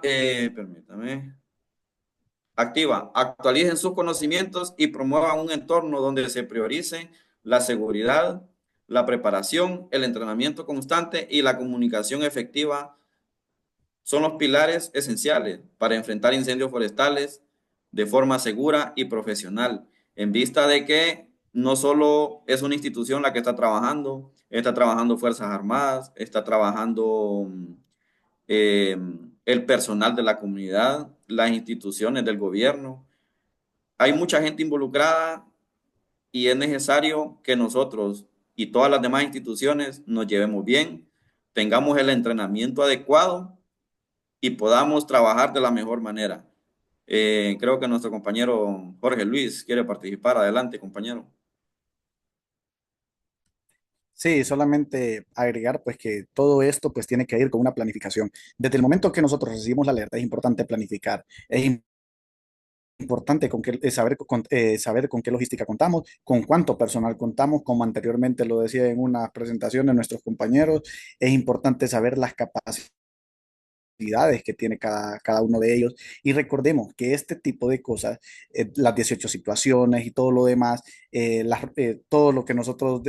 Speaker 9: Permítame. Activa, actualicen sus conocimientos y promuevan un entorno donde se priorice la seguridad, la preparación, el entrenamiento constante y la comunicación efectiva. Son los pilares esenciales para enfrentar incendios forestales de forma segura y profesional, en vista de que no solo es una institución la que está trabajando Fuerzas Armadas, está trabajando eh, el personal de la comunidad, las instituciones del gobierno. Hay mucha gente involucrada y es necesario que nosotros y todas las demás instituciones nos llevemos bien, tengamos el entrenamiento adecuado y podamos trabajar de la mejor manera. Creo que nuestro compañero Jorge Luis quiere participar. Adelante, compañero.
Speaker 4: Sí, solamente agregar pues que todo esto pues tiene que ir con una planificación. Desde el momento que nosotros recibimos la alerta es importante planificar, es importante saber con qué logística contamos, con cuánto personal contamos, como anteriormente lo decía en una presentación de nuestros compañeros, es importante saber las capacidades que tiene cada uno de ellos. Y recordemos que este tipo de cosas, las 18 situaciones y todo lo demás, todo lo que nosotros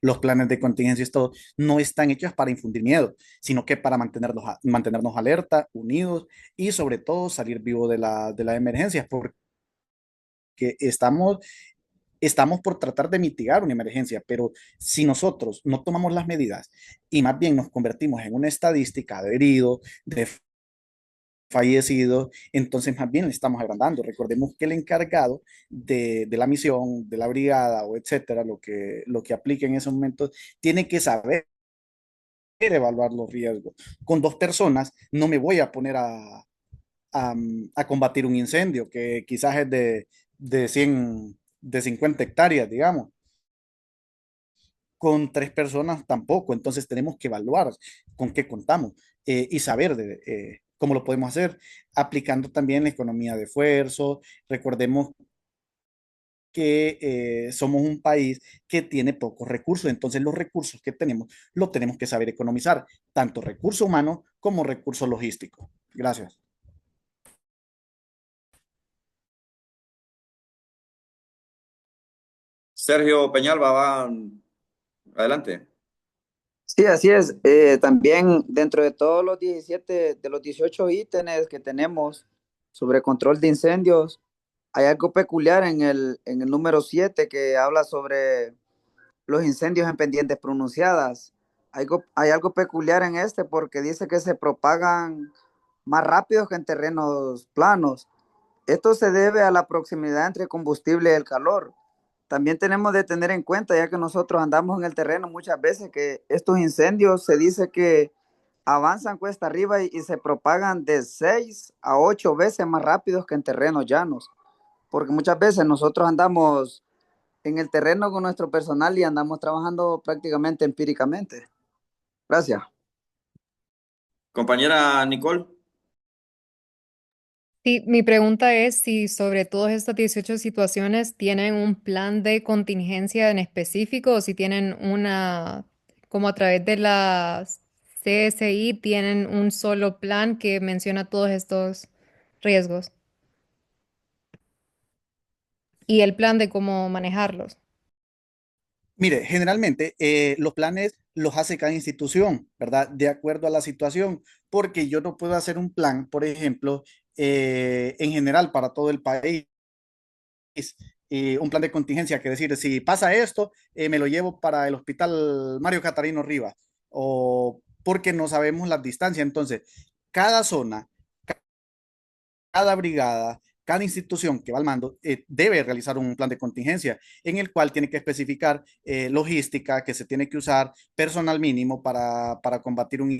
Speaker 4: los planes de contingencia y todo, no están hechos para infundir miedo, sino que para mantenernos alerta, unidos y sobre todo salir vivo de la emergencia, porque estamos por tratar de mitigar una emergencia, pero si nosotros no tomamos las medidas y más bien nos convertimos en una estadística de heridos, de fallecidos, entonces más bien le estamos agrandando. Recordemos que el encargado de la misión, de la brigada o etcétera, lo que aplique en esos momentos, tiene que saber evaluar los riesgos. Con dos personas no me voy a poner a combatir un incendio que quizás es de 100, de 50 hectáreas, digamos. Con tres personas tampoco, entonces tenemos que evaluar con qué contamos y saber cómo lo podemos hacer, aplicando también la economía de esfuerzo. Recordemos que somos un país que tiene pocos recursos, entonces los recursos que tenemos los tenemos que saber economizar, tanto recurso humano como recurso logístico. Gracias.
Speaker 9: Sergio Peñalba, va adelante.
Speaker 10: Sí, así es. También dentro de todos los 17, de los 18 ítems que tenemos sobre control de incendios, hay algo peculiar en el número 7 que habla sobre los incendios en pendientes pronunciadas. Hay algo peculiar en este porque dice que se propagan más rápido que en terrenos planos. Esto se debe a la proximidad entre el combustible y el calor. También tenemos de tener en cuenta, ya que nosotros andamos en el terreno muchas veces, que estos incendios se dice que avanzan cuesta arriba y se propagan de 6 a 8 veces más rápidos que en terrenos llanos, porque muchas veces nosotros andamos en el terreno con nuestro personal y andamos trabajando prácticamente empíricamente. Gracias.
Speaker 9: Compañera Nicole.
Speaker 3: Sí, mi pregunta es si sobre todas estas 18 situaciones tienen un plan de contingencia en específico o si tienen una, como a través de la CSI, tienen un solo plan que menciona todos estos riesgos y el plan de cómo manejarlos.
Speaker 4: Mire, generalmente los planes los hace cada institución, ¿verdad? De acuerdo a la situación, porque yo no puedo hacer un plan, por ejemplo, en general para todo el país, un plan de contingencia, que decir, si pasa esto, me lo llevo para el hospital Mario Catarino Rivas, o porque no sabemos las distancias. Entonces, cada zona, cada brigada, cada institución que va al mando debe realizar un plan de contingencia en el cual tiene que especificar logística que se tiene que usar, personal mínimo para combatir un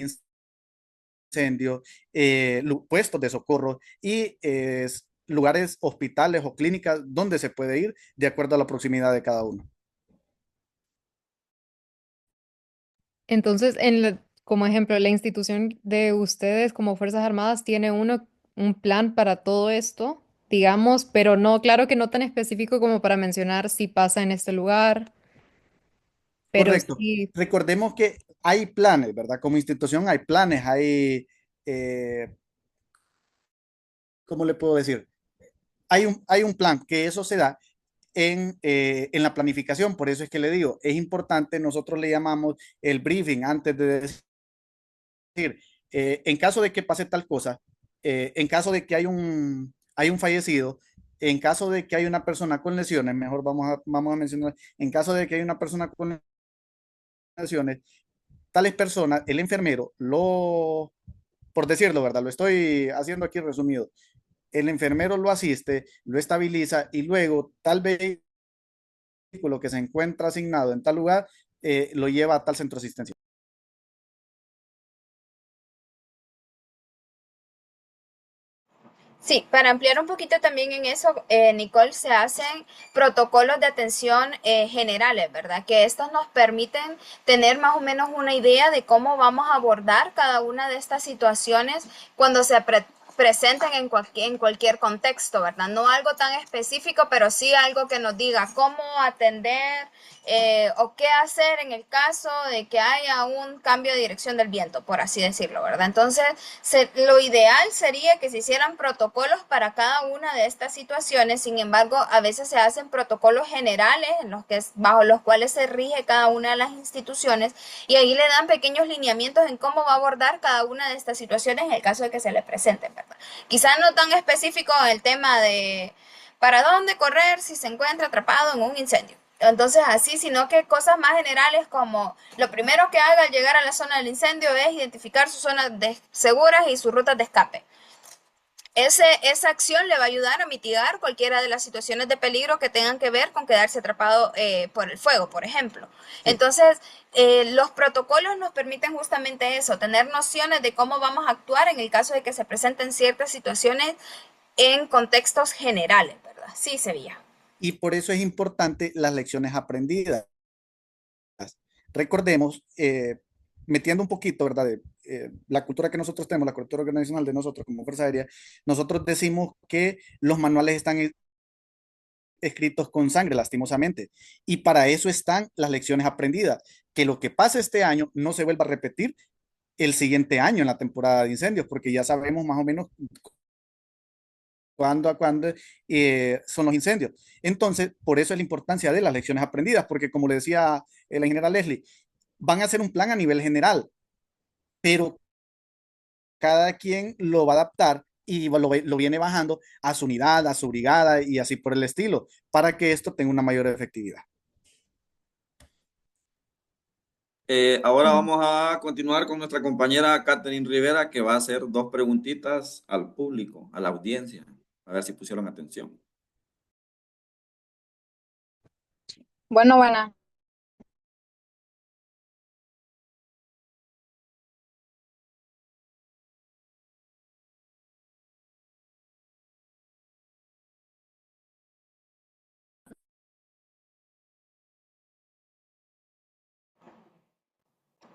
Speaker 4: incendio, puestos de socorro y lugares, hospitales o clínicas donde se puede ir de acuerdo a la proximidad de cada uno.
Speaker 3: Entonces, como ejemplo, la institución de ustedes como Fuerzas Armadas tiene un plan para todo esto, digamos, pero no, claro que no tan específico como para mencionar si pasa en este lugar, pero
Speaker 4: Correcto.
Speaker 3: sí.
Speaker 4: Recordemos que hay planes, ¿verdad? Como institución hay planes, eh, ¿cómo le puedo decir? Hay un plan que eso se da en la planificación. Por eso es que le digo, es importante, nosotros le llamamos el briefing antes de decir, en caso de que pase tal cosa, en caso de que hay un fallecido, en caso de que hay una persona con lesiones, mejor vamos a mencionar, en caso de que hay una persona con lesiones, tales personas, el enfermero, por decirlo, ¿verdad? Lo estoy haciendo aquí resumido. El enfermero lo asiste, lo estabiliza y luego tal vehículo que se encuentra asignado en tal lugar lo lleva a tal centro asistencial.
Speaker 5: Sí, para ampliar un poquito también en eso, Nicole, se hacen protocolos de atención generales, ¿verdad? Que estos nos permiten tener más o menos una idea de cómo vamos a abordar cada una de estas situaciones cuando se presenten en cualquier contexto, ¿verdad? No algo tan específico, pero sí algo que nos diga cómo atender o qué hacer en el caso de que haya un cambio de dirección del viento, por así decirlo, ¿verdad? Entonces, lo ideal sería que se hicieran protocolos para cada una de estas situaciones. Sin embargo, a veces se hacen protocolos generales en los que, bajo los cuales se rige cada una de las instituciones y ahí le dan pequeños lineamientos en cómo va a abordar cada una de estas situaciones en el caso de que se le presenten, ¿verdad? Quizás no tan específico en el tema de para dónde correr si se encuentra atrapado en un incendio. Entonces así, sino que cosas más generales como lo primero que haga al llegar a la zona del incendio es identificar sus zonas seguras y sus rutas de escape. Esa acción le va a ayudar a mitigar cualquiera de las situaciones de peligro que tengan que ver con quedarse atrapado por el fuego, por ejemplo. Sí. Entonces, los protocolos nos permiten justamente eso, tener nociones de cómo vamos a actuar en el caso de que se presenten ciertas situaciones en contextos generales, ¿verdad? Sí, Sevilla.
Speaker 4: Y por eso es importante las lecciones aprendidas. Recordemos, metiendo un poquito, ¿verdad? La cultura que nosotros tenemos, la cultura organizacional de nosotros como Fuerza Aérea, nosotros decimos que los manuales están escritos con sangre, lastimosamente. Y para eso están las lecciones aprendidas. Que lo que pasa este año no se vuelva a repetir el siguiente año en la temporada de incendios, porque ya sabemos más o menos cuándo a cuándo son los incendios. Entonces, por eso es la importancia de las lecciones aprendidas, porque como le decía la ingeniera Leslie, van a hacer un plan a nivel general, pero cada quien lo va a adaptar y lo viene bajando a su unidad, a su brigada y así por el estilo, para que esto tenga una mayor efectividad.
Speaker 9: Ahora vamos a continuar con nuestra compañera Catherine Rivera, que va a hacer dos preguntitas al público, a la audiencia, a ver si pusieron atención.
Speaker 12: Bueno, buena.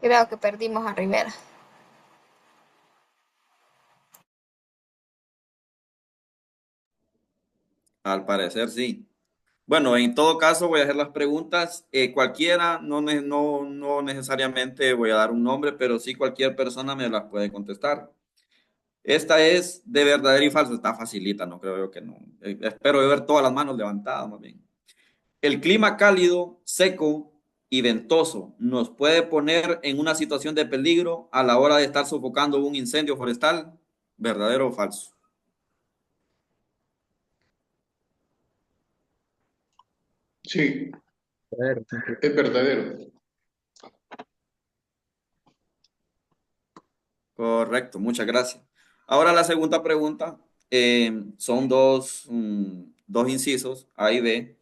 Speaker 5: Creo que perdimos a Rivera.
Speaker 9: Al parecer sí. Bueno, en todo caso voy a hacer las preguntas. Cualquiera, no necesariamente voy a dar un nombre, pero sí cualquier persona me las puede contestar. Esta es de verdadero y falso. Está facilita, no creo yo que no. Espero ver todas las manos levantadas, más bien. El clima cálido, seco y ventoso nos puede poner en una situación de peligro a la hora de estar sofocando un incendio forestal. ¿Verdadero o falso?
Speaker 7: Sí,
Speaker 8: Verdadero.
Speaker 7: es verdadero.
Speaker 9: Correcto, muchas gracias. Ahora la segunda pregunta, son dos incisos, A y B.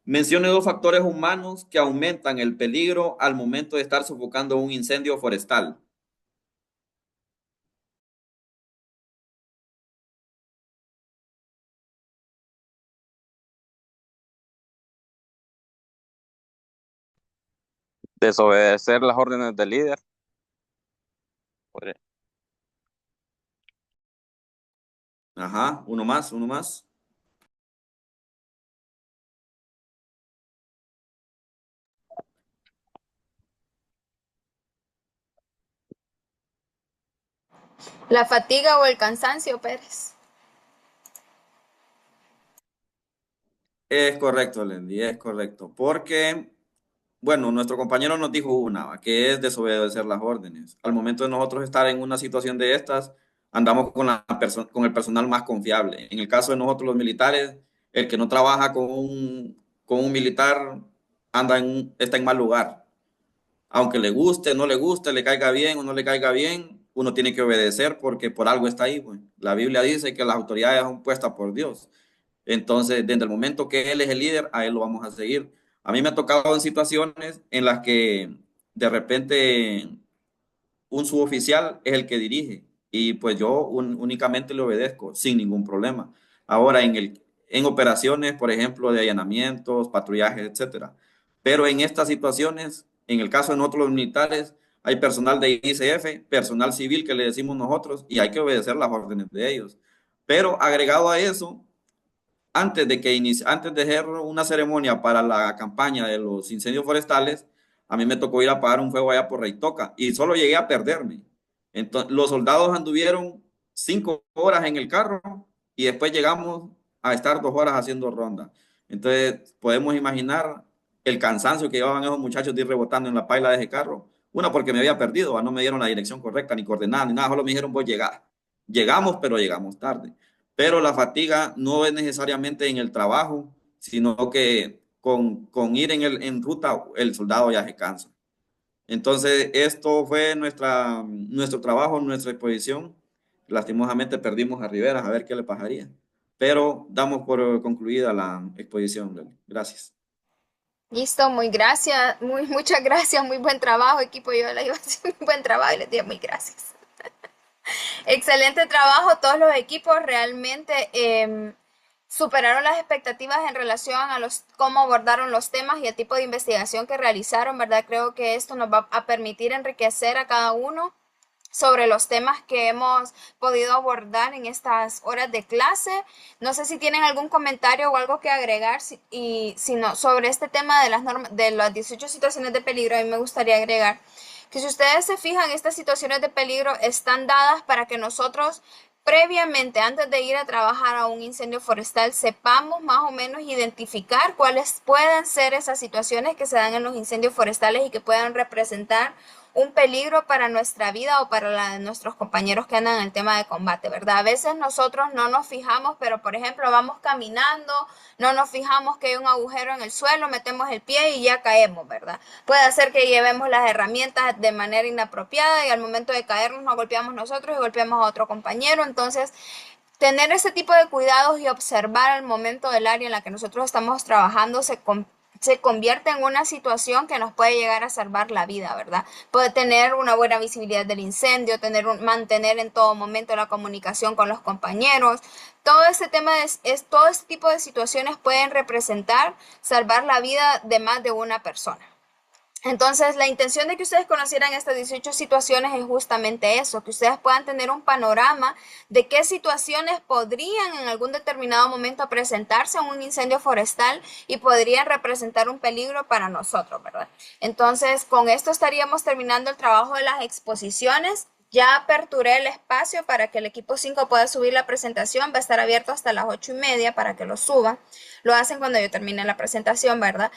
Speaker 9: Mencione dos factores humanos que aumentan el peligro al momento de estar sofocando un incendio forestal.
Speaker 11: Desobedecer las órdenes del líder. Podría-
Speaker 9: Ajá, uno más, uno más.
Speaker 5: La fatiga o el cansancio, Pérez.
Speaker 9: Es correcto, Lendy, es correcto. Porque, bueno, nuestro compañero nos dijo una, ¿va? Que es desobedecer las órdenes. Al momento de nosotros estar en una situación de estas, andamos con con el personal más confiable. En el caso de nosotros los militares, el que no trabaja con un militar está en mal lugar. Aunque le guste, no le guste, le caiga bien o no le caiga bien, uno tiene que obedecer porque por algo está ahí, pues. La Biblia dice que las autoridades son puestas por Dios. Entonces, desde el momento que Él es el líder, a Él lo vamos a seguir. A mí me ha tocado en situaciones en las que de repente un suboficial es el que dirige y pues yo únicamente le obedezco sin ningún problema. Ahora, en operaciones, por ejemplo, de allanamientos, patrullajes, etcétera. Pero en estas situaciones, en el caso de nosotros los militares, hay personal de ICF, personal civil que le decimos nosotros y hay que obedecer las órdenes de ellos. Pero agregado a eso, antes de hacer una ceremonia para la campaña de los incendios forestales, a mí me tocó ir a apagar un fuego allá por Reitoca y solo llegué a perderme. Entonces, los soldados anduvieron 5 horas en el carro y después llegamos a estar 2 horas haciendo ronda. Entonces, podemos imaginar el cansancio que llevaban esos muchachos de ir rebotando en la paila de ese carro. Una, porque me había perdido, no me dieron la dirección correcta, ni coordenadas, ni nada, solo me dijeron, voy a llegar. Llegamos, pero llegamos tarde. Pero la fatiga no es necesariamente en el trabajo, sino que con ir en ruta el soldado ya se cansa. Entonces, esto fue nuestro trabajo, nuestra exposición. Lastimosamente perdimos a Rivera, a ver qué le pasaría. Pero damos por concluida la exposición, Leli. Gracias.
Speaker 5: Listo, muchas gracias, muy buen trabajo, equipo. Yo le iba a decir muy buen trabajo y les digo muy gracias. Excelente trabajo, todos los equipos realmente superaron las expectativas en relación a cómo abordaron los temas y el tipo de investigación que realizaron, ¿verdad? Creo que esto nos va a permitir enriquecer a cada uno sobre los temas que hemos podido abordar en estas horas de clase. No sé si tienen algún comentario o algo que agregar y si no, sobre este tema de las 18 situaciones de peligro, a mí me gustaría agregar que si ustedes se fijan, estas situaciones de peligro están dadas para que nosotros previamente, antes de ir a trabajar a un incendio forestal, sepamos más o menos identificar cuáles pueden ser esas situaciones que se dan en los incendios forestales y que puedan representar un peligro para nuestra vida o para la de nuestros compañeros que andan en el tema de combate, ¿verdad? A veces nosotros no nos fijamos, pero por ejemplo vamos caminando, no nos fijamos que hay un agujero en el suelo, metemos el pie y ya caemos, ¿verdad? Puede hacer que llevemos las herramientas de manera inapropiada y al momento de caernos nos golpeamos nosotros y golpeamos a otro compañero. Entonces, tener ese tipo de cuidados y observar el momento del área en la que nosotros estamos trabajando se convierte en una situación que nos puede llegar a salvar la vida, ¿verdad? Puede tener una buena visibilidad del incendio, mantener en todo momento la comunicación con los compañeros. Todo ese todo este tipo de situaciones pueden representar salvar la vida de más de una persona. Entonces, la intención de que ustedes conocieran estas 18 situaciones es justamente eso, que ustedes puedan tener un panorama de qué situaciones podrían en algún determinado momento presentarse en un incendio forestal y podrían representar un peligro para nosotros, ¿verdad? Entonces, con esto estaríamos terminando el trabajo de las exposiciones. Ya aperturé el espacio para que el equipo 5 pueda subir la presentación. Va a estar abierto hasta las 8:30 para que lo suban. Lo hacen cuando yo termine la presentación, ¿verdad?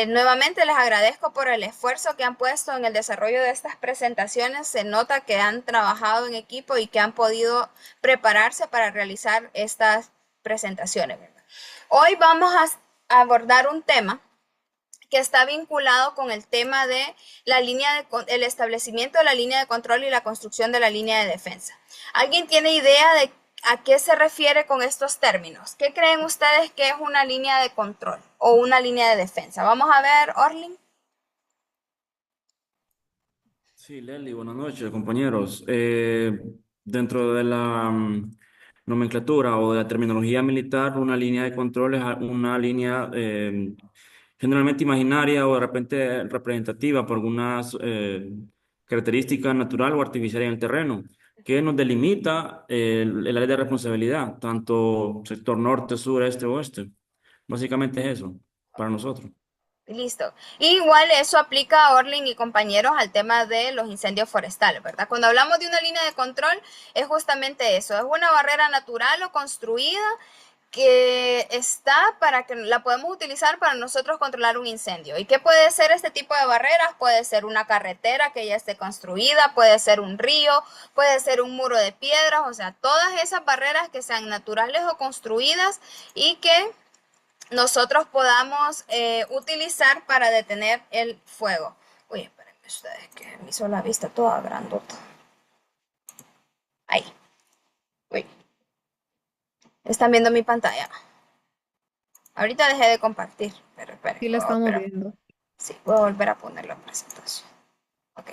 Speaker 5: Nuevamente les agradezco por el esfuerzo que han puesto en el desarrollo de estas presentaciones. Se nota que han trabajado en equipo y que han podido prepararse para realizar estas presentaciones, ¿verdad? Hoy vamos a abordar un tema que está vinculado con el tema de el establecimiento de la línea de control y la construcción de la línea de defensa. ¿Alguien tiene idea de a qué se refiere con estos términos? ¿Qué creen ustedes que es una línea de control o una línea de defensa? Vamos a ver, Orlin.
Speaker 13: Sí, Lely, buenas noches, compañeros. Dentro de la nomenclatura o de la terminología militar, una línea de control es una línea generalmente imaginaria o de repente representativa por algunas características natural o artificial en el terreno, que nos delimita el área de responsabilidad, tanto sector norte, sur, este, oeste. Básicamente es eso para nosotros.
Speaker 5: Listo. Igual eso aplica a Orlin y compañeros al tema de los incendios forestales, ¿verdad? Cuando hablamos de una línea de control, es justamente eso, es una barrera natural o construida que está para que la podemos utilizar para nosotros controlar un incendio. ¿Y qué puede ser este tipo de barreras? Puede ser una carretera que ya esté construida, puede ser un río, puede ser un muro de piedras, o sea, todas esas barreras que sean naturales o construidas y que nosotros podamos utilizar para detener el fuego. Uy, espérenme ustedes que me hizo la vista toda grandota. Ahí. Uy. ¿Están viendo mi pantalla? Ahorita dejé de compartir, pero esperen.
Speaker 3: Sí, la estamos viendo.
Speaker 5: Sí, voy a volver a poner la presentación. Ok.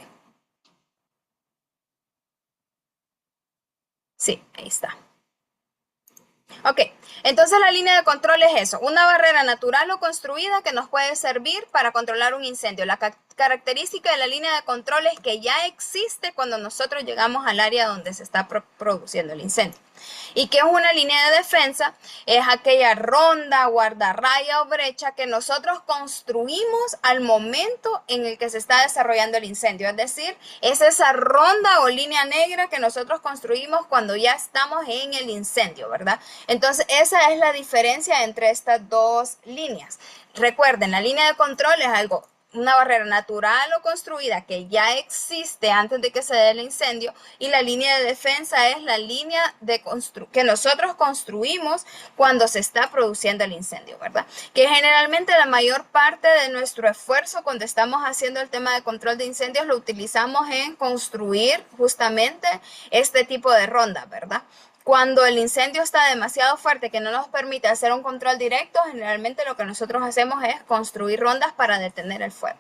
Speaker 5: Sí, ahí está. Ok, entonces la línea de control es eso, una barrera natural o construida que nos puede servir para controlar un incendio. La característica de la línea de control es que ya existe cuando nosotros llegamos al área donde se está produciendo el incendio. ¿Y qué es una línea de defensa? Es aquella ronda, guardarraya o brecha que nosotros construimos al momento en el que se está desarrollando el incendio. Es decir, es esa ronda o línea negra que nosotros construimos cuando ya estamos en el incendio, ¿verdad? Entonces, esa es la diferencia entre estas dos líneas. Recuerden, la línea de control es algo, una barrera natural o construida que ya existe antes de que se dé el incendio, y la línea de defensa es la línea que nosotros construimos cuando se está produciendo el incendio, ¿verdad? Que generalmente la mayor parte de nuestro esfuerzo cuando estamos haciendo el tema de control de incendios lo utilizamos en construir justamente este tipo de ronda, ¿verdad? Cuando el incendio está demasiado fuerte que no nos permite hacer un control directo, generalmente lo que nosotros hacemos es construir rondas para detener el fuego.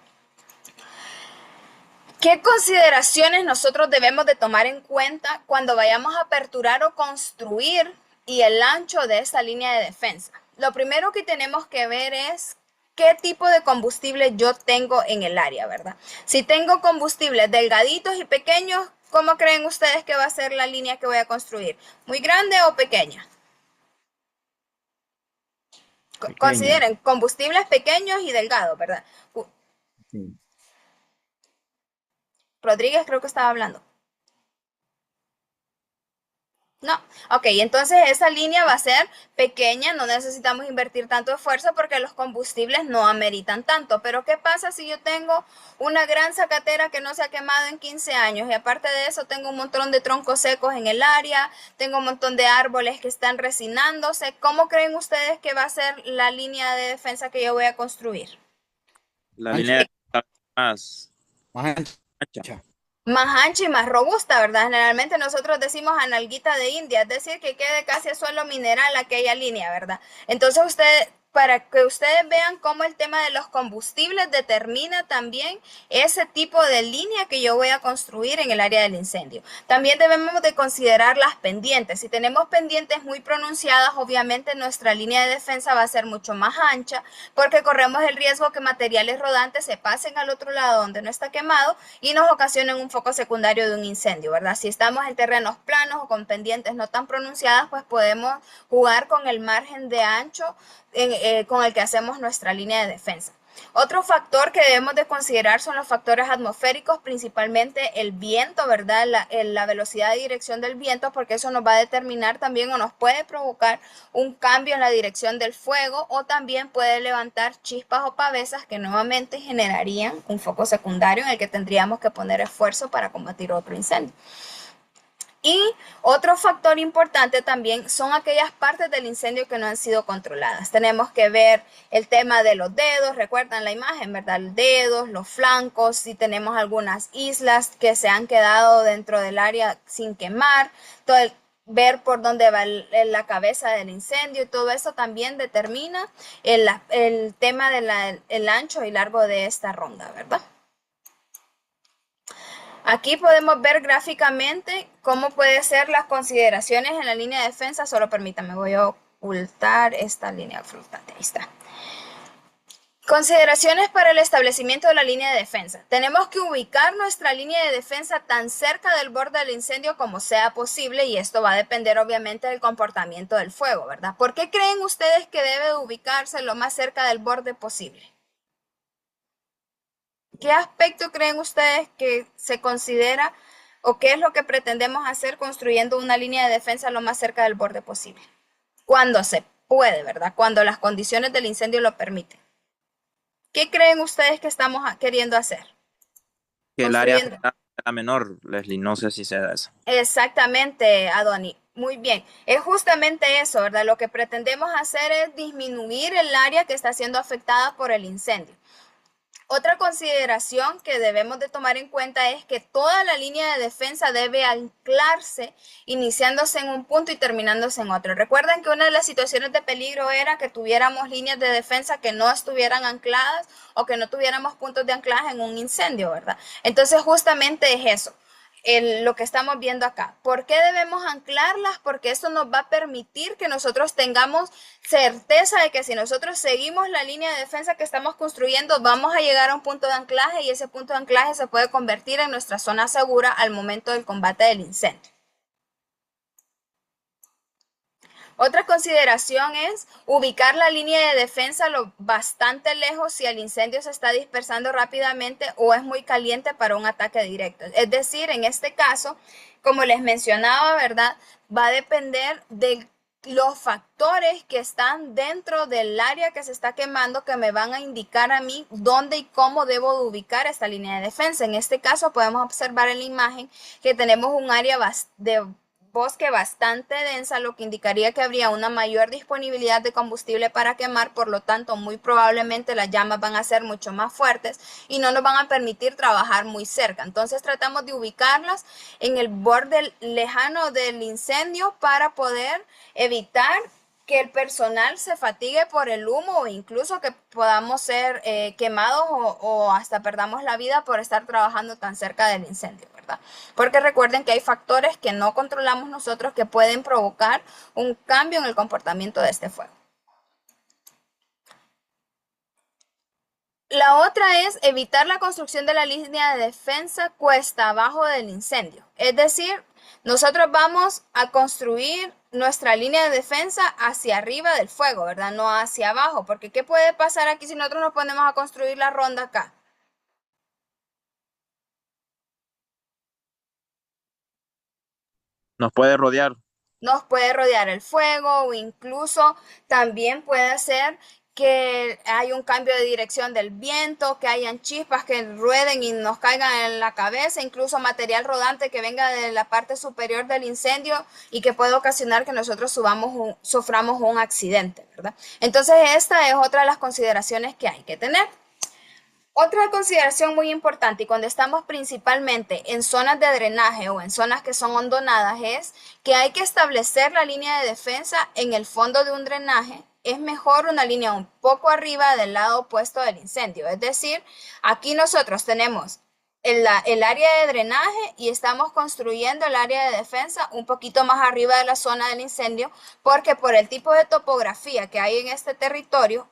Speaker 5: ¿Qué consideraciones nosotros debemos de tomar en cuenta cuando vayamos a aperturar o construir y el ancho de esta línea de defensa? Lo primero que tenemos que ver es qué tipo de combustible yo tengo en el área, ¿verdad? Si tengo combustibles delgaditos y pequeños, ¿cómo creen ustedes que va a ser la línea que voy a construir? ¿Muy grande o pequeña? Consideren combustibles pequeños y delgados, ¿verdad?
Speaker 13: Sí.
Speaker 5: Rodríguez creo que estaba hablando. No, ok, entonces esa línea va a ser pequeña, no necesitamos invertir tanto esfuerzo porque los combustibles no ameritan tanto. Pero ¿qué pasa si yo tengo una gran zacatera que no se ha quemado en 15 años y aparte de eso tengo un montón de troncos secos en el área, tengo un montón de árboles que están resinándose? ¿Cómo creen ustedes que va a ser la línea de defensa que yo voy a construir?
Speaker 1: La línea de más
Speaker 4: ancha.
Speaker 5: Más ancha y más robusta, ¿verdad? Generalmente nosotros decimos analguita de India, es decir, que quede casi a suelo mineral aquella línea, ¿verdad? Entonces ustedes para que ustedes vean cómo el tema de los combustibles determina también ese tipo de línea que yo voy a construir en el área del incendio. También debemos de considerar las pendientes. Si tenemos pendientes muy pronunciadas, obviamente nuestra línea de defensa va a ser mucho más ancha porque corremos el riesgo que materiales rodantes se pasen al otro lado donde no está quemado y nos ocasionen un foco secundario de un incendio, ¿verdad? Si estamos en terrenos planos o con pendientes no tan pronunciadas, pues podemos jugar con el margen de ancho con el que hacemos nuestra línea de defensa. Otro factor que debemos de considerar son los factores atmosféricos, principalmente el viento, ¿verdad? La velocidad de dirección del viento, porque eso nos va a determinar también o nos puede provocar un cambio en la dirección del fuego o también puede levantar chispas o pavesas que nuevamente generarían un foco secundario en el que tendríamos que poner esfuerzo para combatir otro incendio. Y otro factor importante también son aquellas partes del incendio que no han sido controladas. Tenemos que ver el tema de los dedos, recuerdan la imagen, ¿verdad? Los dedos, los flancos, si tenemos algunas islas que se han quedado dentro del área sin quemar, ver por dónde va la cabeza del incendio y todo eso también determina el tema del ancho y largo de esta ronda, ¿verdad? Aquí podemos ver gráficamente cómo pueden ser las consideraciones en la línea de defensa. Solo permítanme, voy a ocultar esta línea flotante. Ahí está. Consideraciones para el establecimiento de la línea de defensa. Tenemos que ubicar nuestra línea de defensa tan cerca del borde del incendio como sea posible y esto va a depender obviamente del comportamiento del fuego, ¿verdad? ¿Por qué creen ustedes que debe ubicarse lo más cerca del borde posible? ¿Qué aspecto creen ustedes que se considera o qué es lo que pretendemos hacer construyendo una línea de defensa lo más cerca del borde posible? Cuando se puede, ¿verdad? Cuando las condiciones del incendio lo permiten. ¿Qué creen ustedes que estamos queriendo hacer?
Speaker 1: Que el área sea menor, Leslie, no sé si sea eso.
Speaker 5: Exactamente, Adoni. Muy bien, es justamente eso, ¿verdad? Lo que pretendemos hacer es disminuir el área que está siendo afectada por el incendio. Otra consideración que debemos de tomar en cuenta es que toda la línea de defensa debe anclarse iniciándose en un punto y terminándose en otro. Recuerden que una de las situaciones de peligro era que tuviéramos líneas de defensa que no estuvieran ancladas o que no tuviéramos puntos de anclaje en un incendio, ¿verdad? Entonces justamente es eso. Lo que estamos viendo acá. ¿Por qué debemos anclarlas? Porque esto nos va a permitir que nosotros tengamos certeza de que si nosotros seguimos la línea de defensa que estamos construyendo, vamos a llegar a un punto de anclaje y ese punto de anclaje se puede convertir en nuestra zona segura al momento del combate del incendio. Otra consideración es ubicar la línea de defensa lo bastante lejos si el incendio se está dispersando rápidamente o es muy caliente para un ataque directo. Es decir, en este caso, como les mencionaba, ¿verdad? Va a depender de los factores que están dentro del área que se está quemando que me van a indicar a mí dónde y cómo debo de ubicar esta línea de defensa. En este caso podemos observar en la imagen que tenemos un área de bosque bastante densa, lo que indicaría que habría una mayor disponibilidad de combustible para quemar, por lo tanto muy probablemente las llamas van a ser mucho más fuertes y no nos van a permitir trabajar muy cerca. Entonces tratamos de ubicarlas en el borde lejano del incendio para poder evitar que el personal se fatigue por el humo o incluso que podamos ser quemados o hasta perdamos la vida por estar trabajando tan cerca del incendio, ¿verdad? Porque recuerden que hay factores que no controlamos nosotros que pueden provocar un cambio en el comportamiento de este fuego. La otra es evitar la construcción de la línea de defensa cuesta abajo del incendio. Es decir, nosotros vamos a construir nuestra línea de defensa hacia arriba del fuego, ¿verdad? No hacia abajo, porque ¿qué puede pasar aquí si nosotros nos ponemos a construir la ronda acá?
Speaker 1: Nos puede rodear.
Speaker 5: Nos puede rodear el fuego o incluso también puede ser que hay un cambio de dirección del viento, que hayan chispas que rueden y nos caigan en la cabeza, incluso material rodante que venga de la parte superior del incendio y que puede ocasionar que nosotros suframos un accidente, ¿verdad? Entonces esta es otra de las consideraciones que hay que tener. Otra consideración muy importante y cuando estamos principalmente en zonas de drenaje o en zonas que son hondonadas es que hay que establecer la línea de defensa en el fondo de un drenaje es mejor una línea un poco arriba del lado opuesto del incendio. Es decir, aquí nosotros tenemos el área de drenaje y estamos construyendo el área de defensa un poquito más arriba de la zona del incendio, porque por el tipo de topografía que hay en este territorio,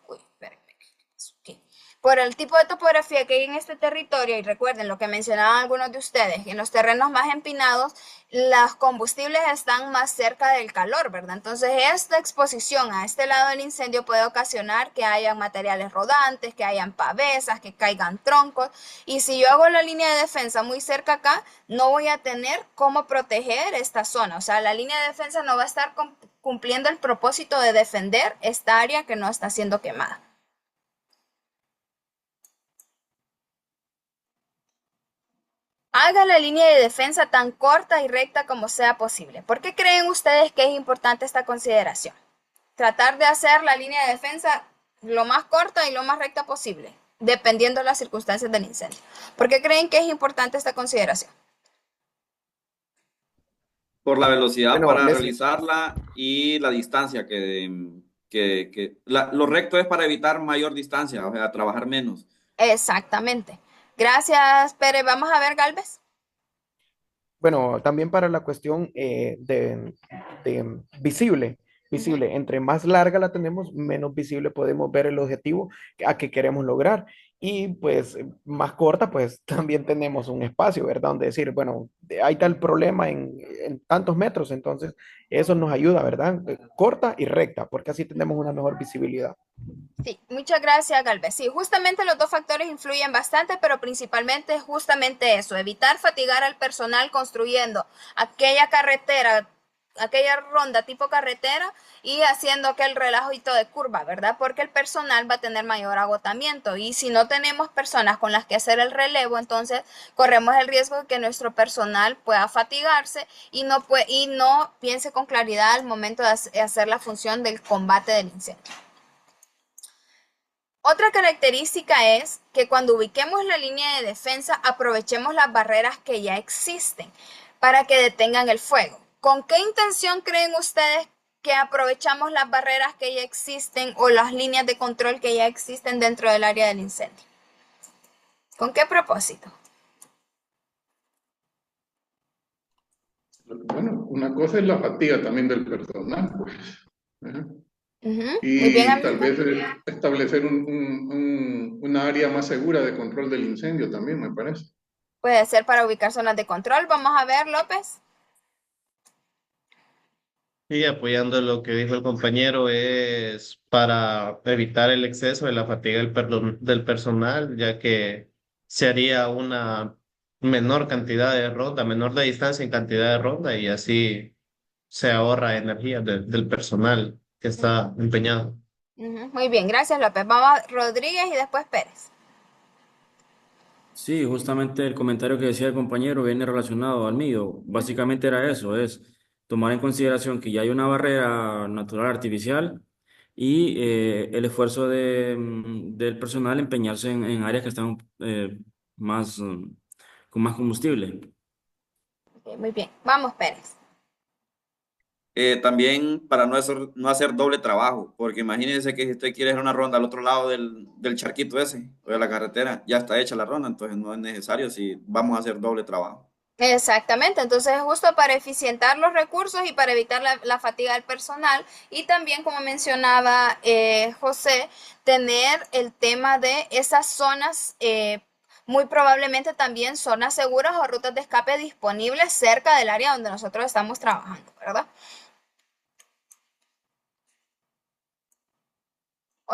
Speaker 5: por el tipo de topografía que hay en este territorio, y recuerden lo que mencionaban algunos de ustedes, en los terrenos más empinados, los combustibles están más cerca del calor, ¿verdad? Entonces, esta exposición a este lado del incendio puede ocasionar que hayan materiales rodantes, que hayan pavesas, que caigan troncos, y si yo hago la línea de defensa muy cerca acá, no voy a tener cómo proteger esta zona. O sea, la línea de defensa no va a estar cumpliendo el propósito de defender esta área que no está siendo quemada. Haga la línea de defensa tan corta y recta como sea posible. ¿Por qué creen ustedes que es importante esta consideración? Tratar de hacer la línea de defensa lo más corta y lo más recta posible, dependiendo de las circunstancias del incendio. ¿Por qué creen que es importante esta consideración?
Speaker 9: Por la velocidad
Speaker 2: Bueno,
Speaker 9: para
Speaker 2: Leslie.
Speaker 9: realizarla y la distancia lo recto es para evitar mayor distancia, o sea, trabajar menos.
Speaker 5: Exactamente. Gracias, Pérez. Vamos a ver, Galvez.
Speaker 2: Bueno, también para la cuestión de visible, entre más larga la tenemos, menos visible podemos ver el objetivo a que queremos lograr. Y pues más corta, pues también tenemos un espacio, ¿verdad? Donde decir, bueno, hay tal problema en tantos metros, entonces eso nos ayuda, ¿verdad? Corta y recta, porque así tenemos una mejor visibilidad.
Speaker 5: Sí, muchas gracias, Galvez. Sí, justamente los dos factores influyen bastante, pero principalmente es justamente eso, evitar fatigar al personal construyendo aquella carretera, aquella ronda tipo carretera y haciendo aquel relajito de curva, ¿verdad? Porque el personal va a tener mayor agotamiento y si no tenemos personas con las que hacer el relevo, entonces corremos el riesgo de que nuestro personal pueda fatigarse y no piense con claridad al momento de hacer la función del combate del incendio. Otra característica es que cuando ubiquemos la línea de defensa, aprovechemos las barreras que ya existen para que detengan el fuego. ¿Con qué intención creen ustedes que aprovechamos las barreras que ya existen o las líneas de control que ya existen dentro del área del incendio? ¿Con qué propósito?
Speaker 7: Bueno, una cosa es la fatiga también del personal, pues.
Speaker 5: Muy bien,
Speaker 7: Y tal vez establecer una área más segura de control del incendio también, me parece.
Speaker 5: Puede ser para ubicar zonas de control. Vamos a ver, López.
Speaker 8: Y apoyando lo que dijo el compañero, es para evitar el exceso de la fatiga del personal, ya que se haría una menor cantidad de ronda, menor de distancia en cantidad de ronda y así se ahorra energía del personal que está empeñado.
Speaker 5: Muy bien, gracias, López. Vamos a Rodríguez y después Pérez.
Speaker 13: Sí, justamente el comentario que decía el compañero viene relacionado al mío. Básicamente era eso, es tomar en consideración que ya hay una barrera natural artificial y el esfuerzo del personal empeñarse en áreas que están más, con más combustible.
Speaker 5: Okay, muy bien, vamos, Pérez.
Speaker 9: También para no hacer doble trabajo, porque imagínense que si usted quiere hacer una ronda al otro lado del charquito ese, o de la carretera, ya está hecha la ronda, entonces no es necesario si vamos a hacer doble trabajo.
Speaker 5: Exactamente, entonces es justo para eficientar los recursos y para evitar la fatiga del personal y también, como mencionaba José, tener el tema de esas zonas, muy probablemente también zonas seguras o rutas de escape disponibles cerca del área donde nosotros estamos trabajando, ¿verdad?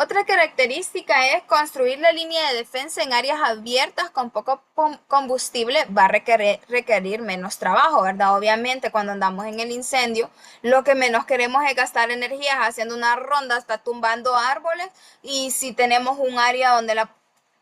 Speaker 5: Otra característica es construir la línea de defensa en áreas abiertas con poco combustible va a requerir menos trabajo, ¿verdad? Obviamente cuando andamos en el incendio, lo que menos queremos es gastar energías haciendo una ronda hasta tumbando árboles y si tenemos un área donde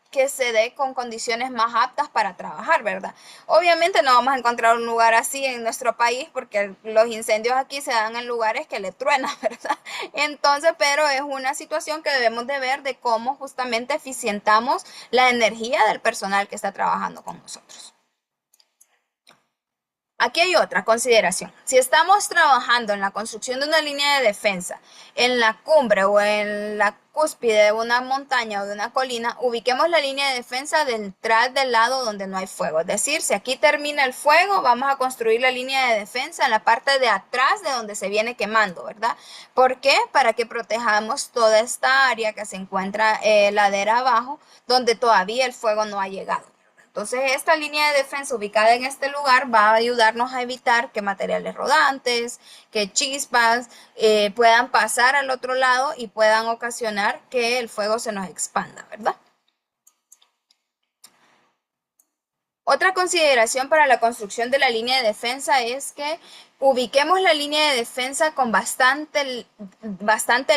Speaker 5: que se dé con condiciones más aptas para trabajar, ¿verdad? Obviamente no vamos a encontrar un lugar así en nuestro país porque los incendios aquí se dan en lugares que le truena, ¿verdad? Entonces, pero es una situación que debemos de ver de cómo justamente eficientamos la energía del personal que está trabajando con nosotros. Aquí hay otra consideración. Si estamos trabajando en la construcción de una línea de defensa en la cumbre o en la cúspide de una montaña o de una colina, ubiquemos la línea de defensa detrás del lado donde no hay fuego. Es decir, si aquí termina el fuego, vamos a construir la línea de defensa en la parte de atrás de donde se viene quemando, ¿verdad? ¿Por qué? Para que protejamos toda esta área que se encuentra ladera abajo, donde todavía el fuego no ha llegado. Entonces, esta línea de defensa ubicada en este lugar va a ayudarnos a evitar que materiales rodantes, que chispas puedan pasar al otro lado y puedan ocasionar que el fuego se nos expanda, ¿verdad? Otra consideración para la construcción de la línea de defensa es que ubiquemos la línea de defensa con bastante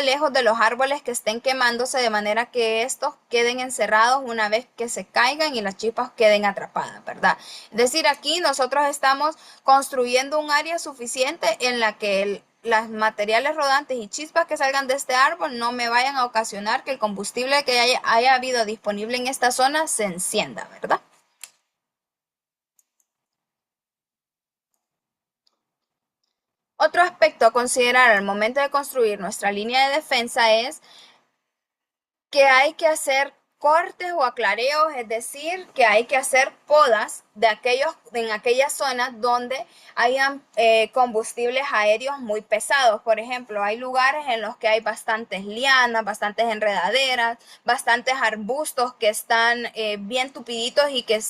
Speaker 5: lejos de los árboles que estén quemándose, de manera que estos queden encerrados una vez que se caigan y las chispas queden atrapadas, ¿verdad? Es decir, aquí nosotros estamos construyendo un área suficiente en la que los materiales rodantes y chispas que salgan de este árbol no me vayan a ocasionar que el combustible que haya habido disponible en esta zona se encienda, ¿verdad? Otro aspecto a considerar al momento de construir nuestra línea de defensa es que hay que hacer cortes o aclareos, es decir, que hay que hacer podas en aquellas zonas donde hayan combustibles aéreos muy pesados. Por ejemplo, hay lugares en los que hay bastantes lianas, bastantes enredaderas, bastantes arbustos que están bien tupiditos y que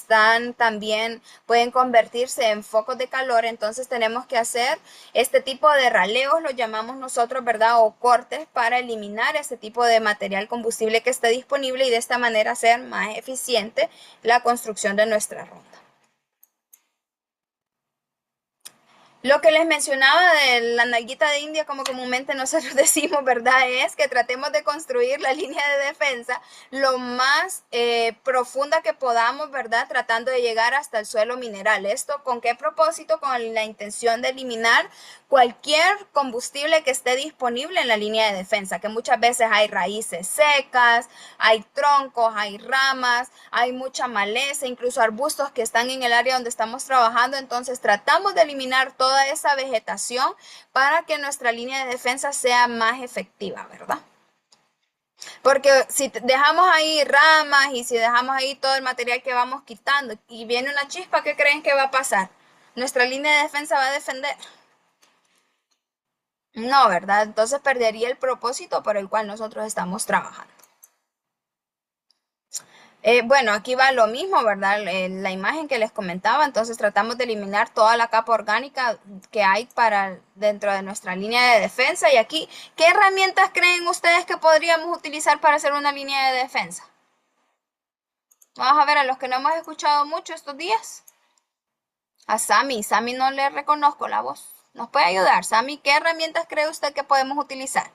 Speaker 5: también pueden convertirse en focos de calor. Entonces tenemos que hacer este tipo de raleos, lo llamamos nosotros, ¿verdad? O cortes para eliminar ese tipo de material combustible que esté disponible y de esta manera hacer más eficiente la construcción de nuestra ronda. Lo que les mencionaba de la nalguita de India, como comúnmente nosotros decimos, ¿verdad? Es que tratemos de construir la línea de defensa lo más profunda que podamos, ¿verdad? Tratando de llegar hasta el suelo mineral. ¿Esto con qué propósito? Con la intención de eliminar cualquier combustible que esté disponible en la línea de defensa, que muchas veces hay raíces secas, hay troncos, hay ramas, hay mucha maleza, incluso arbustos que están en el área donde estamos trabajando. Entonces tratamos de eliminar toda esa vegetación para que nuestra línea de defensa sea más efectiva, ¿verdad? Porque si dejamos ahí ramas y si dejamos ahí todo el material que vamos quitando y viene una chispa, ¿qué creen que va a pasar? ¿Nuestra línea de defensa va a defender? No, ¿verdad? Entonces perdería el propósito por el cual nosotros estamos trabajando. Bueno, aquí va lo mismo, ¿verdad? La imagen que les comentaba, entonces tratamos de eliminar toda la capa orgánica que hay dentro de nuestra línea de defensa. Y aquí, ¿qué herramientas creen ustedes que podríamos utilizar para hacer una línea de defensa? Vamos a ver a los que no hemos escuchado mucho estos días. A Sammy no le reconozco la voz. ¿Nos puede ayudar? Sammy, ¿qué herramientas cree usted que podemos utilizar?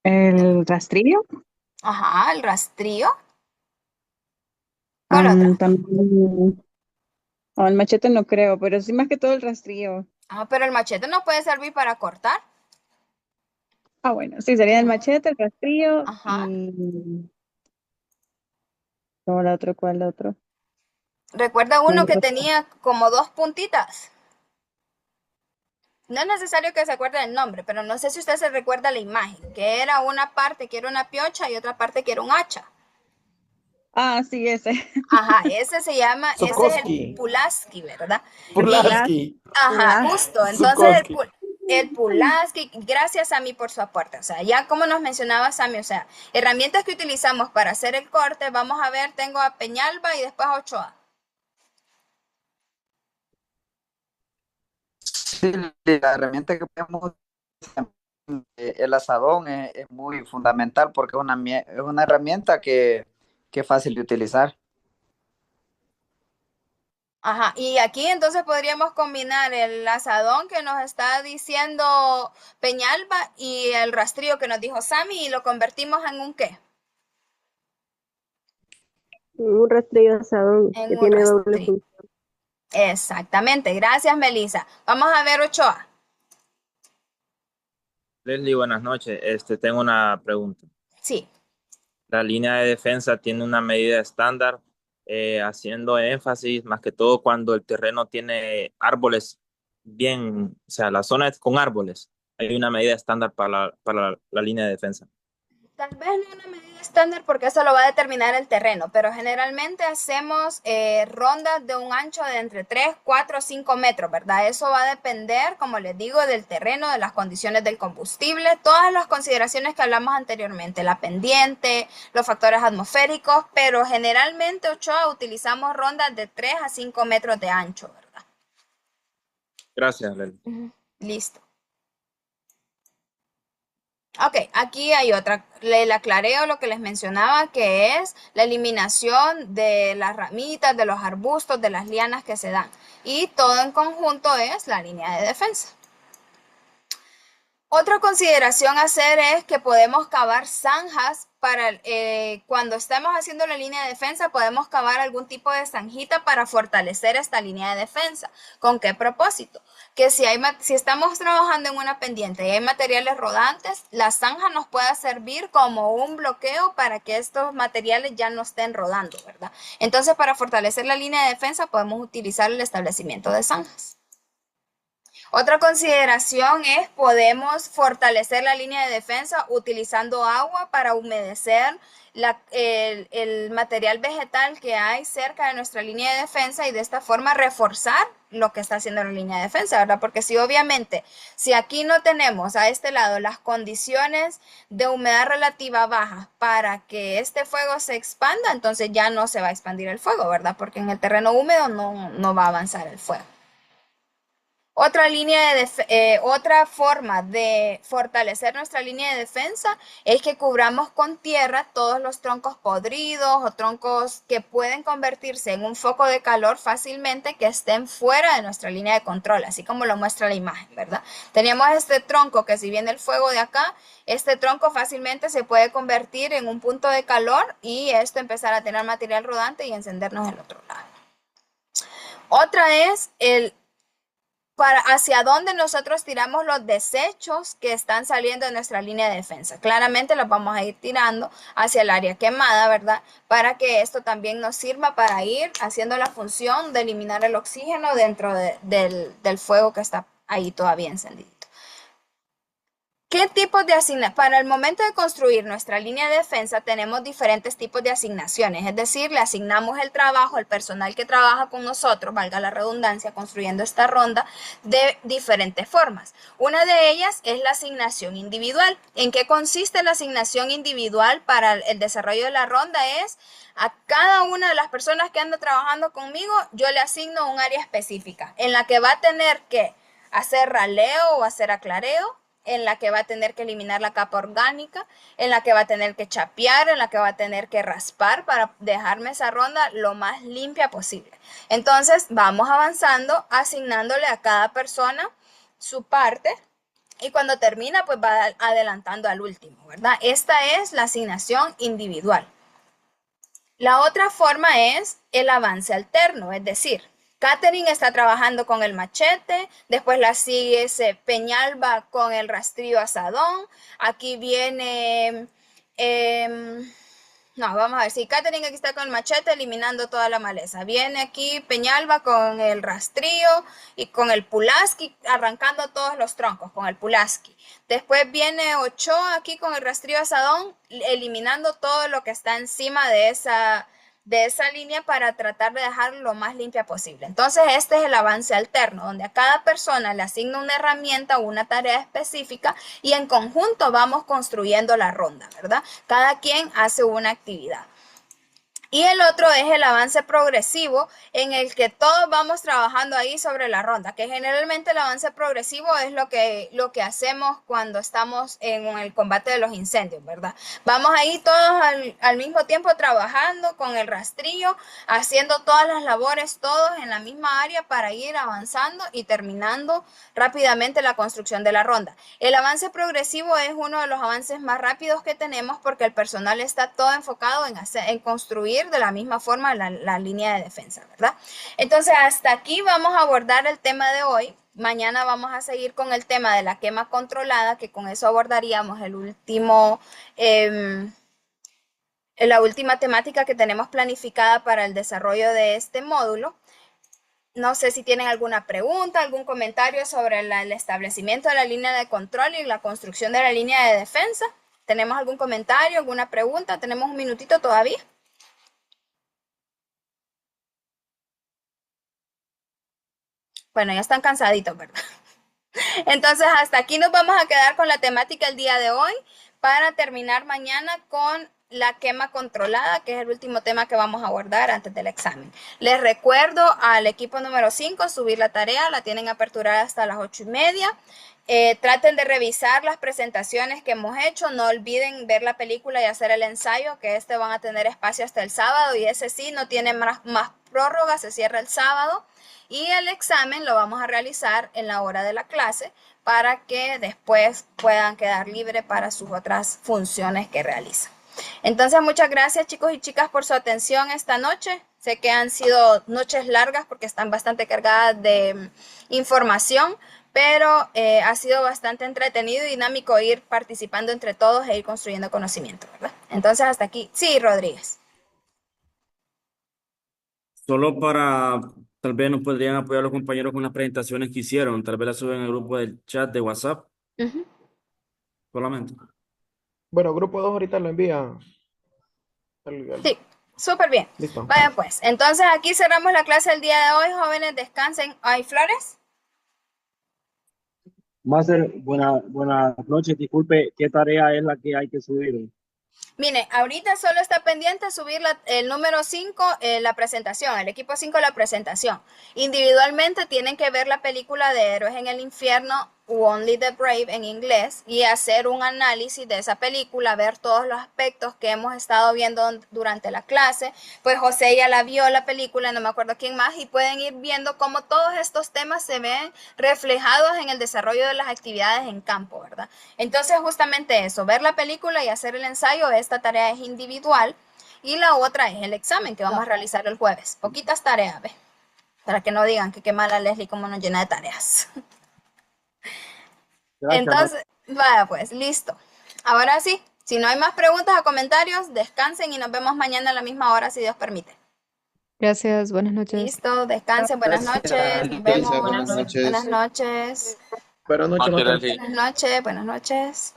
Speaker 14: El rastrillo.
Speaker 5: Ajá, el rastrillo. ¿Cuál otra?
Speaker 14: También, el machete no creo, pero sí más que todo el rastrillo.
Speaker 5: Pero el machete no puede servir para cortar.
Speaker 14: Bueno, sí, sería el machete, el rastrillo
Speaker 5: Ajá.
Speaker 14: y... ¿Cuál otro?
Speaker 5: ¿Recuerda uno que tenía como 2 puntitas? No es necesario que se acuerde del nombre, pero no sé si usted se recuerda la imagen, que era una parte que era una piocha y otra parte que era un hacha.
Speaker 14: Sí, ese.
Speaker 5: Ajá, ese se llama, ese es el Pulaski, ¿verdad?
Speaker 2: Pulaski.
Speaker 5: Ajá, justo. Entonces el Pulaski, gracias a mí por su aporte. O sea, ya como nos mencionaba Sammy, o sea, herramientas que utilizamos para hacer el corte, vamos a ver, tengo a Peñalba y después a Ochoa.
Speaker 10: Sí, la herramienta que podemos el asadón es muy fundamental porque es una herramienta que es fácil de utilizar.
Speaker 5: Ajá, y aquí entonces podríamos combinar el asadón que nos está diciendo Peñalba y el rastrillo que nos dijo Sammy y lo convertimos en un ¿qué?
Speaker 6: Un rastrillo asadón que tiene doble función.
Speaker 5: Exactamente, gracias Melissa. Vamos a ver Ochoa.
Speaker 1: Leslie, buenas noches. Tengo una pregunta.
Speaker 5: Sí.
Speaker 1: La línea de defensa tiene una medida estándar haciendo énfasis más que todo cuando el terreno tiene árboles bien, o sea, la zona es con árboles. Hay una medida estándar para la línea de defensa.
Speaker 5: Tal vez no una medida estándar porque eso lo va a determinar el terreno, pero generalmente hacemos rondas de un ancho de entre 3, 4, 5 metros, ¿verdad? Eso va a depender, como les digo, del terreno, de las condiciones del combustible, todas las consideraciones que hablamos anteriormente, la pendiente, los factores atmosféricos, pero generalmente, Ochoa, utilizamos rondas de 3 a 5 metros de ancho, ¿verdad?
Speaker 1: Gracias, Leli.
Speaker 5: Listo. Ok, aquí hay otra. Le aclareo lo que les mencionaba, que es la eliminación de las ramitas, de los arbustos, de las lianas que se dan. Y todo en conjunto es la línea de defensa. Otra consideración a hacer es que podemos cavar zanjas para cuando estemos haciendo la línea de defensa, podemos cavar algún tipo de zanjita para fortalecer esta línea de defensa. ¿Con qué propósito? Que si estamos trabajando en una pendiente y hay materiales rodantes, la zanja nos pueda servir como un bloqueo para que estos materiales ya no estén rodando, ¿verdad? Entonces, para fortalecer la línea de defensa, podemos utilizar el establecimiento de zanjas. Otra consideración es podemos fortalecer la línea de defensa utilizando agua para humedecer el material vegetal que hay cerca de nuestra línea de defensa y de esta forma reforzar lo que está haciendo la línea de defensa, ¿verdad? Porque si obviamente, si aquí no tenemos a este lado las condiciones de humedad relativa baja para que este fuego se expanda, entonces ya no se va a expandir el fuego, ¿verdad? Porque en el terreno húmedo no va a avanzar el fuego. Otra forma de fortalecer nuestra línea de defensa es que cubramos con tierra todos los troncos podridos o troncos que pueden convertirse en un foco de calor fácilmente que estén fuera de nuestra línea de control, así como lo muestra la imagen, ¿verdad? Teníamos este tronco que si viene el fuego de acá, este tronco fácilmente se puede convertir en un punto de calor y esto empezar a tener material rodante y encendernos del otro lado. Otra es hacia dónde nosotros tiramos los desechos que están saliendo de nuestra línea de defensa. Claramente los vamos a ir tirando hacia el área quemada, ¿verdad? Para que esto también nos sirva para ir haciendo la función de eliminar el oxígeno dentro del fuego que está ahí todavía encendido. ¿Qué tipos de asignaciones? Para el momento de construir nuestra línea de defensa tenemos diferentes tipos de asignaciones, es decir, le asignamos el trabajo, el personal que trabaja con nosotros, valga la redundancia, construyendo esta ronda de diferentes formas. Una de ellas es la asignación individual. ¿En qué consiste la asignación individual para el desarrollo de la ronda? Es a cada una de las personas que anda trabajando conmigo, yo le asigno un área específica en la que va a tener que hacer raleo o hacer aclareo, en la que va a tener que eliminar la capa orgánica, en la que va a tener que chapear, en la que va a tener que raspar para dejarme esa ronda lo más limpia posible. Entonces vamos avanzando, asignándole a cada persona su parte y cuando termina pues va adelantando al último, ¿verdad? Esta es la asignación individual. La otra forma es el avance alterno, es decir, Catherine está trabajando con el machete, después la sigue Peñalba con el rastrillo asadón, aquí viene, vamos a ver, sí, Catherine aquí está con el machete eliminando toda la maleza, viene aquí Peñalba con el rastrillo y con el Pulaski arrancando todos los troncos con el Pulaski, después viene Ochoa aquí con el rastrillo asadón eliminando todo lo que está encima de esa línea para tratar de dejarlo lo más limpia posible. Entonces, este es el avance alterno, donde a cada persona le asigna una herramienta o una tarea específica y en conjunto vamos construyendo la ronda, ¿verdad? Cada quien hace una actividad. Y el otro es el avance progresivo en el que todos vamos trabajando ahí sobre la ronda, que generalmente el avance progresivo es lo que hacemos cuando estamos en el combate de los incendios, ¿verdad? Vamos ahí todos al mismo tiempo trabajando con el rastrillo, haciendo todas las labores todos en la misma área para ir avanzando y terminando rápidamente la construcción de la ronda. El avance progresivo es uno de los avances más rápidos que tenemos porque el personal está todo enfocado en construir de la misma forma la línea de defensa, ¿verdad? Entonces, hasta aquí vamos a abordar el tema de hoy. Mañana vamos a seguir con el tema de la quema controlada, que con eso abordaríamos el último la última temática que tenemos planificada para el desarrollo de este módulo. No sé si tienen alguna pregunta, algún comentario sobre el establecimiento de la línea de control y la construcción de la línea de defensa. ¿Tenemos algún comentario, alguna pregunta? Tenemos un minutito todavía. Bueno, ya están cansaditos, ¿verdad? Entonces, hasta aquí nos vamos a quedar con la temática el día de hoy para terminar mañana con la quema controlada, que es el último tema que vamos a abordar antes del examen. Les recuerdo al equipo número 5 subir la tarea, la tienen aperturada hasta las 8:30. Traten de revisar las presentaciones que hemos hecho, no olviden ver la película y hacer el ensayo, que van a tener espacio hasta el sábado, y ese sí, no tiene más prórroga, se cierra el sábado. Y el examen lo vamos a realizar en la hora de la clase para que después puedan quedar libres para sus otras funciones que realizan. Entonces, muchas gracias, chicos y chicas, por su atención esta noche. Sé que han sido noches largas porque están bastante cargadas de información, pero ha sido bastante entretenido y dinámico ir participando entre todos e ir construyendo conocimiento, ¿verdad? Entonces, hasta aquí. Sí, Rodríguez.
Speaker 13: Solo para, tal vez nos podrían apoyar los compañeros con las presentaciones que hicieron. Tal vez las suben al grupo del chat de WhatsApp. Solamente.
Speaker 2: Bueno, grupo 2 ahorita lo envía.
Speaker 5: Sí, súper bien.
Speaker 2: Listo.
Speaker 5: Vaya pues, entonces aquí cerramos la clase del día de hoy. Jóvenes, descansen. ¿Hay flores?
Speaker 15: Máster, buenas noches. Disculpe, ¿qué tarea es la que hay que subir?
Speaker 5: Mire, ahorita solo está pendiente subir el número 5, la presentación, el equipo 5, la presentación. Individualmente tienen que ver la película de Héroes en el Infierno, Only the Brave en inglés, y hacer un análisis de esa película, ver todos los aspectos que hemos estado viendo durante la clase. Pues José ya la vio la película, no me acuerdo quién más, y pueden ir viendo cómo todos estos temas se ven reflejados en el desarrollo de las actividades en campo, ¿verdad? Entonces, justamente eso, ver la película y hacer el ensayo, esta tarea es individual, y la otra es el examen que vamos a realizar el jueves. Poquitas tareas, ¿ves? Para que no digan que qué mala Leslie cómo nos llena de tareas.
Speaker 15: Gracias,
Speaker 5: Entonces, vaya pues, listo. Ahora sí, si no hay más preguntas o comentarios, descansen y nos vemos mañana a la misma hora, si Dios permite.
Speaker 3: Gracias, buenas noches.
Speaker 5: Listo, descansen, buenas noches, nos vemos.
Speaker 8: Buenas noches.
Speaker 5: Buenas noches.
Speaker 2: Buenas noches,
Speaker 11: Máster
Speaker 2: maestra.
Speaker 11: Leslie.
Speaker 5: Buenas noches, buenas noches.